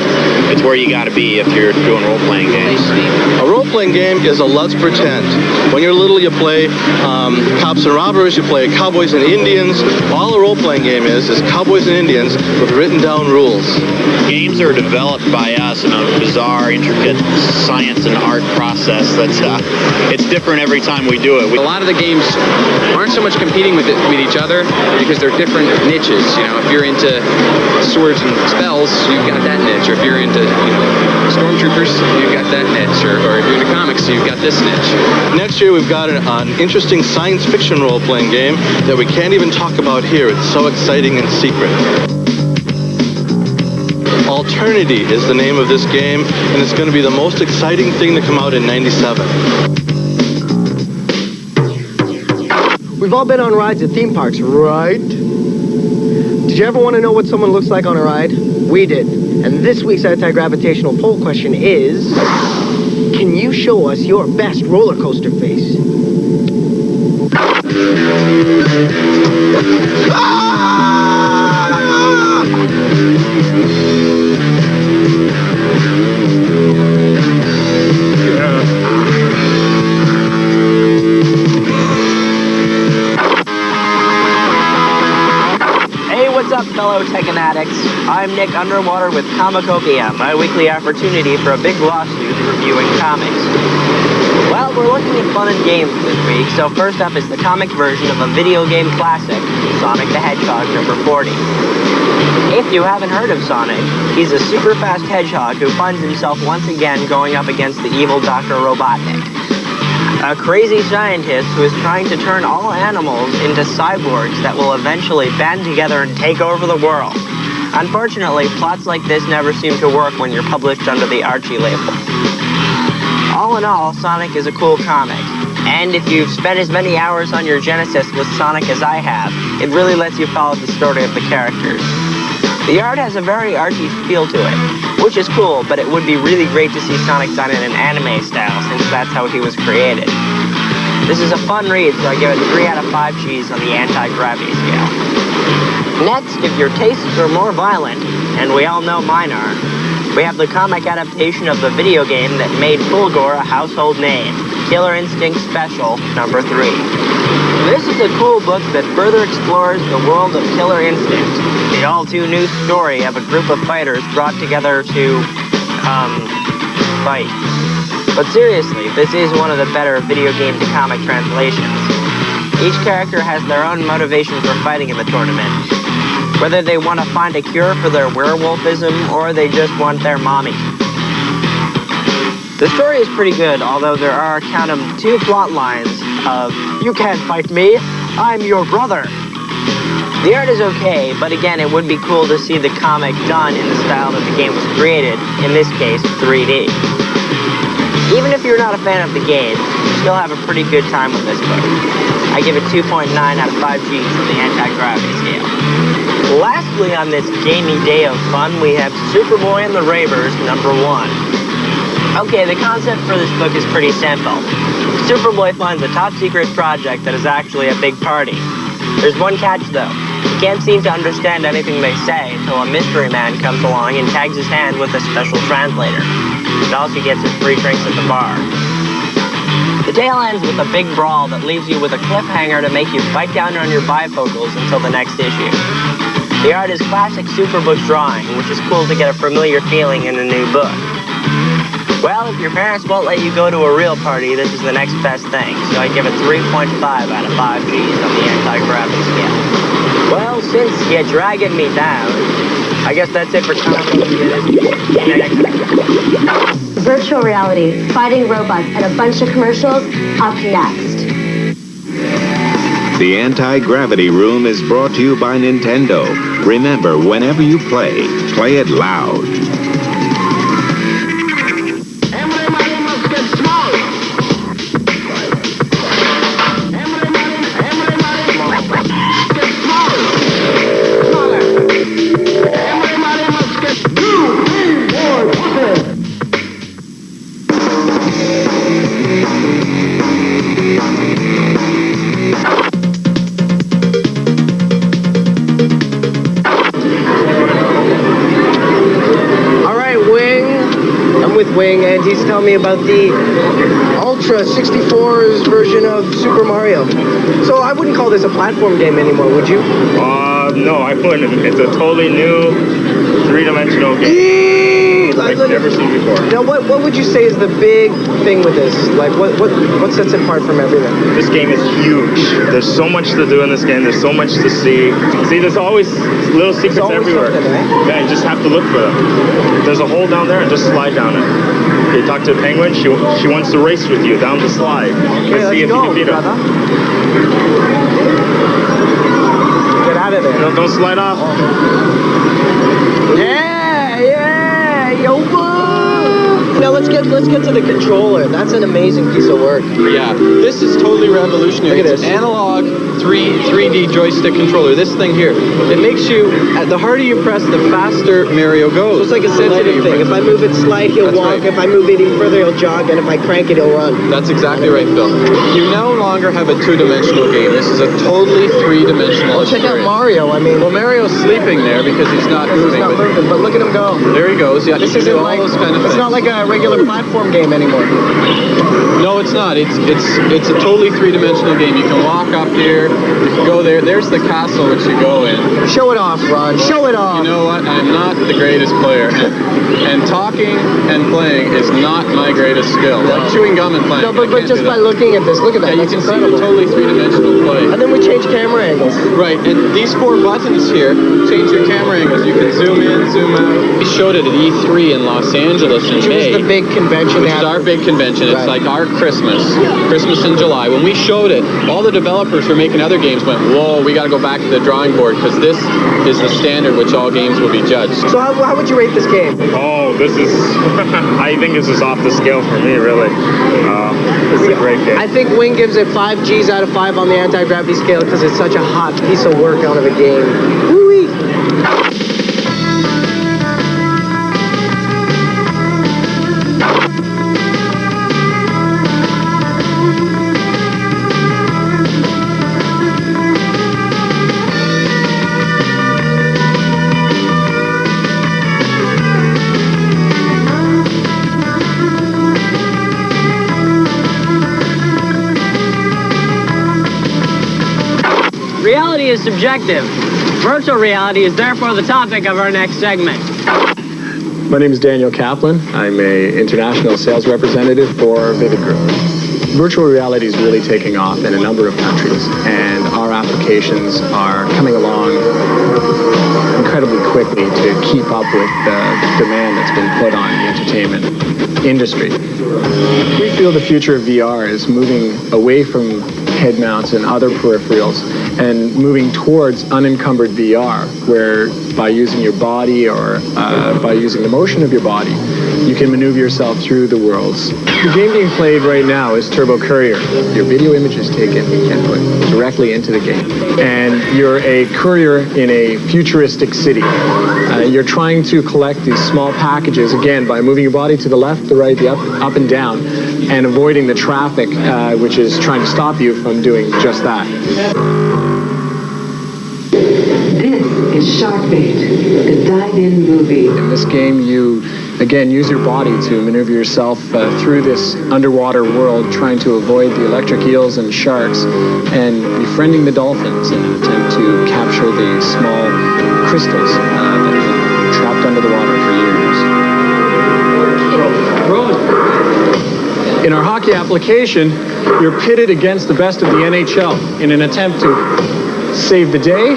It's where you gotta be if you're doing role-playing games. A role-playing game is a let's pretend. When you're little, you play cops and robbers, you play cowboys and Indians. All a role-playing game is cowboys and Indians with written down rules. Games are developed by us in a bizarre, intricate science and art process that's it's different every time we do it. A lot of the games aren't so much competing with each other because they're different niches. You know, if you're into swords and spells, you've got that niche. Or if you're into, stormtroopers, you've got that niche. Or if you're into comics, you've got this niche. Next year, we've got an interesting science fiction role-playing game that we can't even talk about here. It's so exciting and secret. Alternity is the name of this game, and it's going to be the most exciting thing to come out in '97. We've all been on rides at theme parks, right? Did you ever want to know what someone looks like on a ride? We did. And this week's anti-gravitational poll question is, can you show us your best roller coaster face? What's up, fellow Tekken addicts? I'm Nick Underwater with Comicopia, my weekly opportunity for a big lawsuit reviewing comics. Well, we're looking at fun and games this week, so first up is the comic version of a video game classic, Sonic the Hedgehog number 40. If you haven't heard of Sonic, he's a super fast hedgehog who finds himself once again going up against the evil Dr. Robotnik, a crazy scientist who is trying to turn all animals into cyborgs that will eventually band together and take over the world. Unfortunately, plots like this never seem to work when you're published under the Archie label. All in all, Sonic is a cool comic. And if you've spent as many hours on your Genesis with Sonic as I have, it really lets you follow the story of the characters. The art has a very arty feel to it, which is cool, but it would be really great to see Sonic done in an anime style, since that's how he was created. This is a fun read, so I give it 3 out of 5 G's on the anti-gravity scale. Next, if your tastes are more violent, and we all know mine are, We have the comic adaptation of the video game that made Fulgore a household name, Killer Instinct Special number 3. This is a cool book that further explores the world of Killer Instinct, the all-too-new story of a group of fighters brought together to, fight. But seriously, this is one of the better video game to comic translations. Each character has their own motivation for fighting in the tournament. Whether they want to find a cure for their werewolfism or they just want their mommy. The story is pretty good, although there are, count 'em, 2 plot lines of, "You can't fight me, I'm your brother." The art is okay, but again, it would be cool to see the comic done in the style that the game was created, in this case, 3D. Even if you're not a fan of the game, you still have a pretty good time with this book. I give it 2.9 out of 5 Gs on the anti-gravity scale. Lastly, on this gamey day of fun, we have Superboy and the Ravers, number 1. Okay, the concept for this book is pretty simple. Superboy finds a top-secret project that is actually a big party. There's one catch, though. He can't seem to understand anything they say until a mystery man comes along and tags his hand with a special translator. And also gets his free drinks at the bar. The tale ends with a big brawl that leaves you with a cliffhanger to make you bite down on your bifocals until the next issue. The art is classic Superbook drawing, which is cool to get a familiar feeling in a new book. Well, if your parents won't let you go to a real party, this is the next best thing, so I give it 3.5 out of 5 Gs on the anti-gravity scale. Well, since you're dragging me down, I guess that's it for Virtual reality, fighting robots, and a bunch of commercials up next. The Anti-Gravity Room is brought to you by Nintendo. Remember, whenever you play it loud. Wing, and he's telling me about the Ultra 64's version of Super Mario. So I wouldn't call this a platform game anymore, would you? No, I wouldn't. It's a totally new three-dimensional game like I've never seen before. Now, what would you say is the big thing with this? Like, what sets it apart from everything? This game is huge. There's so much to do in this game. There's so much to see. See, there's always little secrets everywhere. Yeah, you just have to look for them. There's a hole down there, and just slide down it. You talk to a penguin, she wants to race with you down the slide. Okay, see if you can beat her. Get out of there. No, don't slide off. Yeah, yo, now let's get to the controller. That's an amazing piece of work. Yeah, this is totally revolutionary. Look at it's this. Analog 3D joystick controller. This thing here, it makes you, the harder you press, the faster Mario goes. So it's like a sensitive thing. If I move it slide, he'll That's walk. right. If I move it even further, he'll jog. And if I crank it, he'll run. That's exactly right, Phil. You no longer have a two-dimensional game. This is a totally three-dimensional Well, check out Mario. I mean, well, Mario's sleeping there because he's not moving. He's not moving, but look at him go. There he goes. Yeah, This he can isn't do all like those kind of it's things. not like a regular platform game anymore. No, it's not. It's a totally three-dimensional game. You can walk up here. You can go there. There's the castle which you go in. Show it off, Ron. Show it off. You know what? I'm not the greatest player, and talking and playing is not my greatest skill. Like chewing gum and playing. No, but just by looking at this, look at that. Yeah, you That's can incredible. see the totally three-dimensional play. And then we change camera angles. Right, and these 4 buttons here change your camera angles. You can zoom in, zoom out. We showed it at E3 in Los Angeles in Which May. was the big convention. Which is our big convention. It's like our Christmas in July. When we showed it, all the developers who are making other games went, whoa, we got to go back to the drawing board because this is the standard which all games will be judged. So how would you rate this game? Oh, this is, I think this is off the scale for me, really. This is a great game. I think Wing gives it 5 Gs out of 5 on the anti-gravity scale because it's such a hot piece of work out of a game. Woo-wee. subjective. Virtual reality is therefore the topic of our next segment. My name is Daniel Kaplan. I'm an international sales representative for Vivid Group. Virtual reality is really taking off in a number of countries, and our applications are coming along incredibly quickly to keep up with the demand that's been put on the entertainment industry. We feel the future of VR is moving away from head mounts and other peripherals and moving towards unencumbered VR, where by using your body or by using the motion of your body, you can maneuver yourself through the worlds. The game being played right now is Turbo Courier. Your video image is taken and put directly into the game. And you're a courier in a futuristic city. You're trying to collect these small packages, again, by moving your body to the left, the right, the up and down, and avoiding the traffic, which is trying to stop you from doing just that. This is Sharkbait, the dive-in movie. In this game, you, again, use your body to maneuver yourself through this underwater world, trying to avoid the electric eels and sharks, and befriending the dolphins in an attempt to capture the small crystals that have been trapped under the water for years. In our hockey application, you're pitted against the best of the NHL in an attempt to save the day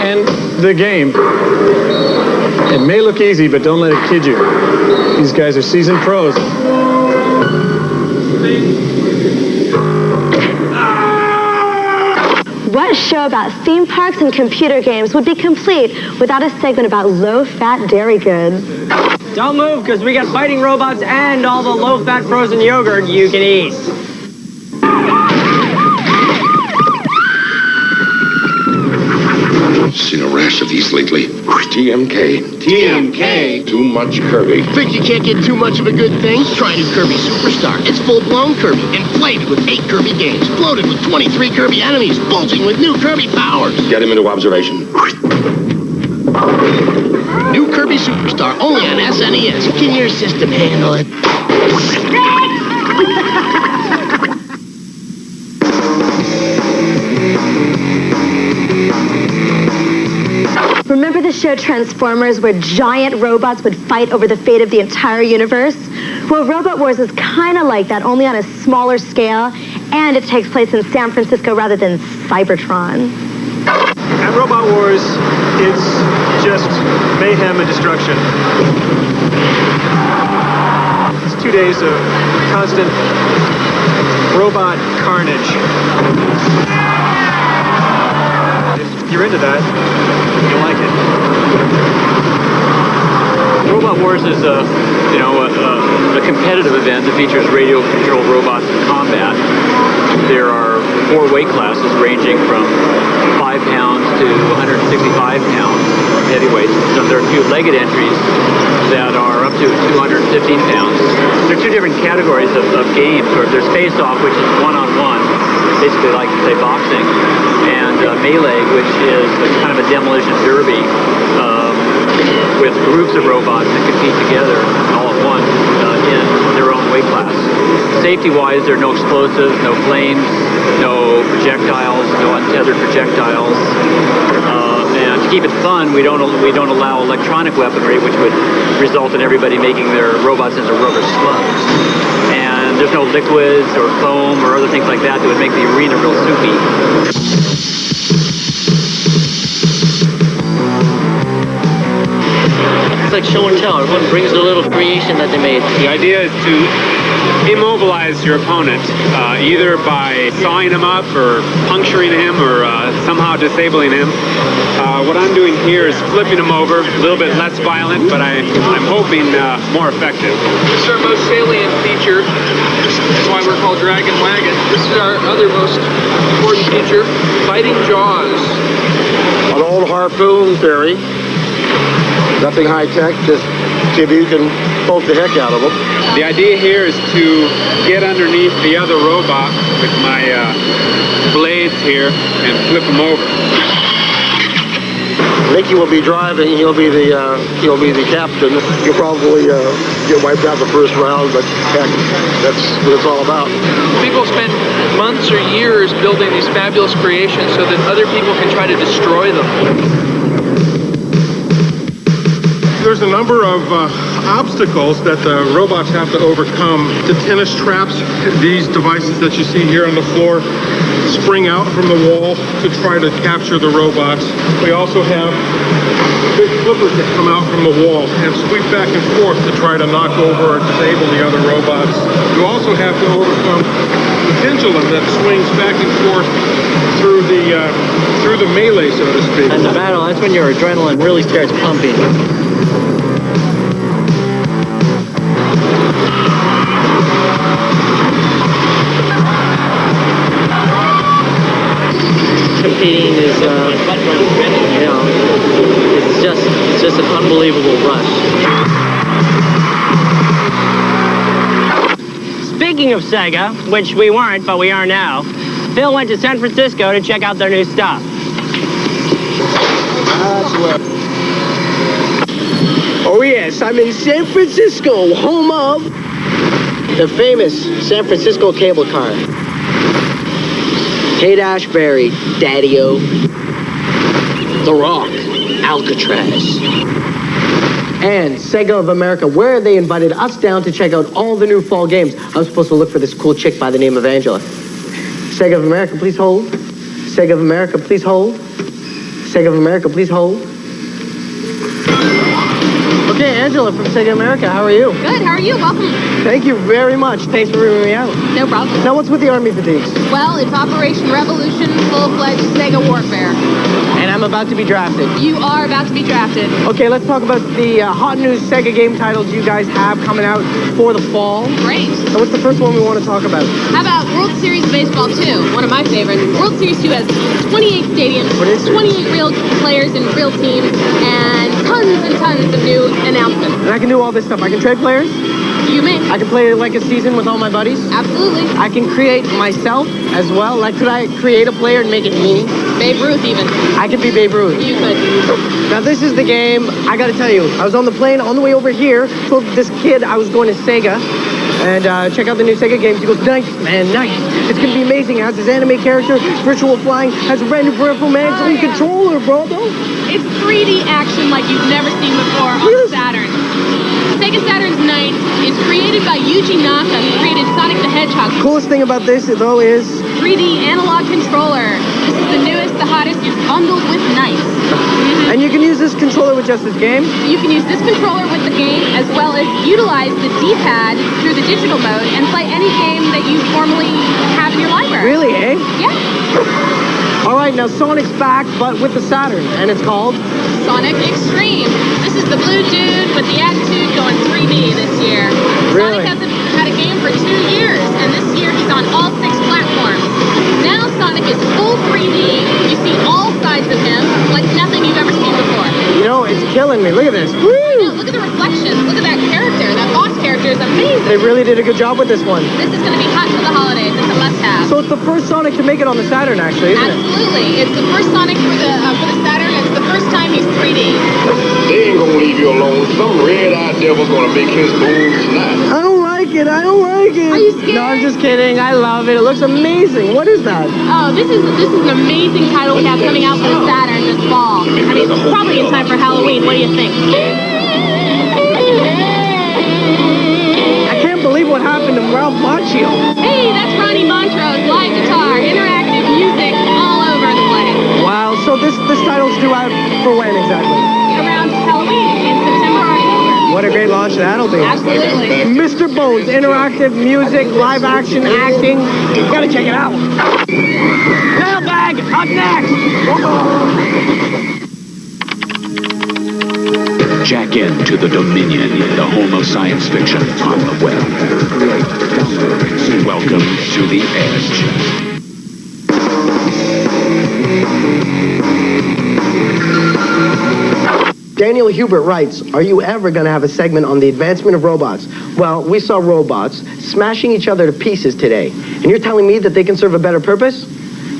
and the game. It may look easy, but don't let it kid you. These guys are seasoned pros. What show about theme parks and computer games would be complete without a segment about low-fat dairy goods? Don't move, because we got fighting robots and all the low-fat frozen yogurt you can eat. Seen a rash of these lately. TMK. TMK? Too much Kirby. Think you can't get too much of a good thing? Try new Kirby Superstar. It's full-blown Kirby, inflated with 8 Kirby games, bloated with 23 Kirby enemies, bulging with new Kirby powers. Get him into observation. New Kirby Superstar, only on SNES. Can your system handle it? Remember the show Transformers, where giant robots would fight over the fate of the entire universe? Well, Robot Wars is kind of like that, only on a smaller scale, and it takes place in San Francisco rather than Cybertron. At Robot Wars, it's just mayhem and destruction. It's 2 days of constant robot carnage. If you're into that, you'll like it. Robot Wars is a competitive event that features radio-controlled robots in combat. There are 4 weight classes ranging from 5 pounds to 165 pounds heavyweights. So there are 2 legged entries that are up to 215 pounds. There are 2 different categories of games. There's face-off, which is one-on-one, basically like, say, boxing, and melee, which is kind of a demolition derby with groups of robots that compete together all at once in their own weight class. Safety-wise, there are no explosives, no flames, no projectiles, no untethered projectiles. And to keep it fun, we don't allow electronic weaponry, which would result in everybody making their robots into rubber slugs. And there's no liquids or foam or other things like that that would make the arena real soupy. It's like show and tell. Everyone brings their little creation that they made. The idea is to immobilize your opponent, either by sawing him up or puncturing him or somehow disabling him. What I'm doing here is flipping him over, a little bit less violent, but I'm hoping more effective. This is our most salient feature. That's why we're called Dragon Wagon. This is our other most important feature, fighting jaws. An old harpoon theory. Nothing high-tech, just see if you can poke the heck out of them. The idea here is to get underneath the other robot with my blades here and flip him over. Nicky will be driving. He'll be the captain. You'll probably get wiped out the first round, but heck, that's what it's all about. People spend months months or years building these fabulous creations so that other people can try to destroy them. There's a number of obstacles that the robots have to overcome. The tennis traps, these devices that you see here on the floor, spring out from the wall to try to capture the robots. We also have big flippers that come out from the wall and sweep back and forth to try to knock over or disable the other robots. You also have to overcome the pendulum that swings back and forth through the melee, so to speak. In the battle, that's when your adrenaline really starts pumping. Competing is, it's just an unbelievable rush. Speaking of Sega, which we weren't, but we are now, Phil went to San Francisco to check out their new stuff. Oh yes, I'm in San Francisco, home of the famous San Francisco cable car. Haight-Ashbury, Daddy-O. The Rock, Alcatraz. And Sega of America, where they invited us down to check out all the new fall games. I'm supposed to look for this cool chick by the name of Angela. Sega of America, please hold. Sega of America, please hold. Sega of America, please hold. Okay, Angela from Sega America, how are you? Good, how are you? Welcome. Thank you very much. Thanks for bringing me out. No problem. Now, what's with the Army fatigues? Well, it's Operation Revolution, full-fledged Sega warfare. And I'm about to be drafted. You are about to be drafted. Okay, let's talk about the hot news Sega game titles you guys have coming out for the fall. Great. And what's the first one we want to talk about? How about World Series Baseball 2? One of my favorites. World Series 2 has 28 stadiums, 28 real players and real teams, and tons of new announcements. And I can do all this stuff. I can trade players? You may. I can play like a season with all my buddies? Absolutely. I can create myself as well. Like, could I create a player and make it me? Babe Ruth, even. I could be Babe Ruth. You could. Now, this is the game. I gotta tell you, I was on the plane on the way over here, told this kid I was going to Sega, and check out the new Sega games. He goes, nice, man, nice. It's gonna be amazing. It has his anime character, virtual flying, has a brand new peripheral, man, its own controller, bro, though. It's 3D action like you've never seen before on Saturn. Sega Saturn's Knight is created by Yuji Naka, who created Sonic the Hedgehog. Coolest thing about this, though, is 3D analog controller. This is the newest, the hottest. It's bundled with Knight. And you can use this controller with just this game? You can use this controller with the game, as well as utilize the D-pad through the digital mode and play any game that you formally have in your library. Really, eh? Yeah. All right, now Sonic's back, but with the Saturn, and it's called Sonic Extreme. This is the blue dude with the attitude going 3D this year. Really? Sonic hasn't had a game for 2 years, and this year he's on all 6 platforms. Now Sonic is full 3D. You see all sides of him like nothing you've ever seen before. You know, it's killing me. Look at this. Woo! I know, look at the reflections. Look at that character. That boss character is amazing. They really did a good job with this one. This is going to be hot for the holidays. It's a must-have. So it's the first Sonic to make it on the Saturn, actually, isn't it? Absolutely. It's the first Sonic for the Saturn. It's the first time he's 3D. They ain't gonna leave you alone. Some red-eyed devil's gonna make his move tonight. I don't like it. I don't like it. Are you scared? No, I'm just kidding. I love it. It looks amazing. What is that? Oh, this is an amazing title we have coming out for the Saturn this fall. I mean, probably in time for Halloween. What do you think? I can't believe what happened to Ralph Macchio. Hey, that's Ronnie Montrose, live guitar, interactive music all over the place. Wow. So this title's due out for when exactly? Around Halloween in September or October. What a great launch that'll be. Absolutely. Mr. Bones, interactive music, live action acting. You gotta check it out. Mailbag, up next. Jack into the Dominion, the home of science fiction on the web. Welcome to the Edge. Daniel Hubert writes, are you ever going to have a segment on the advancement of robots? Well, we saw robots smashing each other to pieces today. And you're telling me that they can serve a better purpose?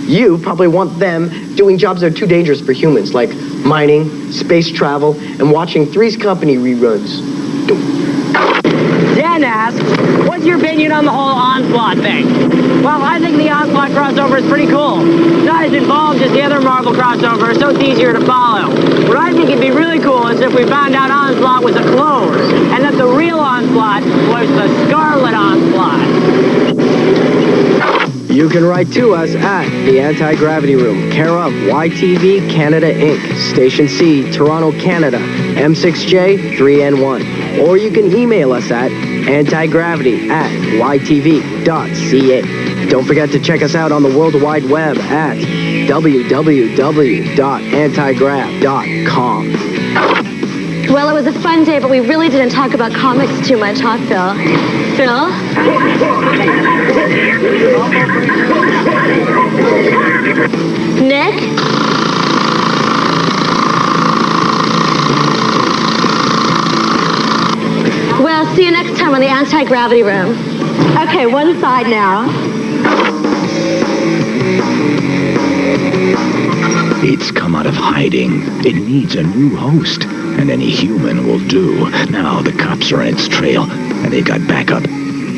You probably want them doing jobs that are too dangerous for humans, like mining, space travel, and watching Three's Company reruns. Dan asks, what what's your opinion on the whole Onslaught thing? Well, I think the Onslaught crossover is pretty cool. It's not as involved as the other Marvel crossovers, so it's easier to follow. What I think would be really cool is if we found out Onslaught was a clone, and that the real Onslaught was the Scarlet Onslaught. You can write to us at the Anti-Gravity Room, care of YTV Canada Inc., Station C, Toronto, Canada, M6J 3N1. Or you can email us at antigravity@ytv.ca. Don't forget to check us out on the World Wide Web at www.antigrav.com. Well, it was a fun day, but we really didn't talk about comics too much, huh, Phil? Phil? Nick? Well, see you next time on the Anti-Gravity Room. Okay, one side now. It's come out of hiding. It needs a new host, and any human will do. Now the cops are on its trail, and they got backup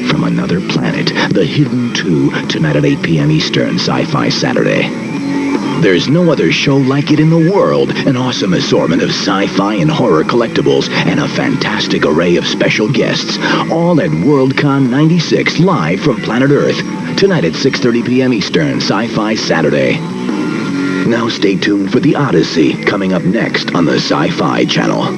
from another planet. The Hidden 2, tonight at 8 p.m. Eastern, Sci-Fi Saturday. There's no other show like it in the world. An awesome assortment of sci-fi and horror collectibles, and a fantastic array of special guests. All at Worldcon 96, live from planet Earth. Tonight at 6:30 p.m. Eastern, Sci-Fi Saturday. Now stay tuned for The Odyssey, coming up next on the Sci-Fi Channel.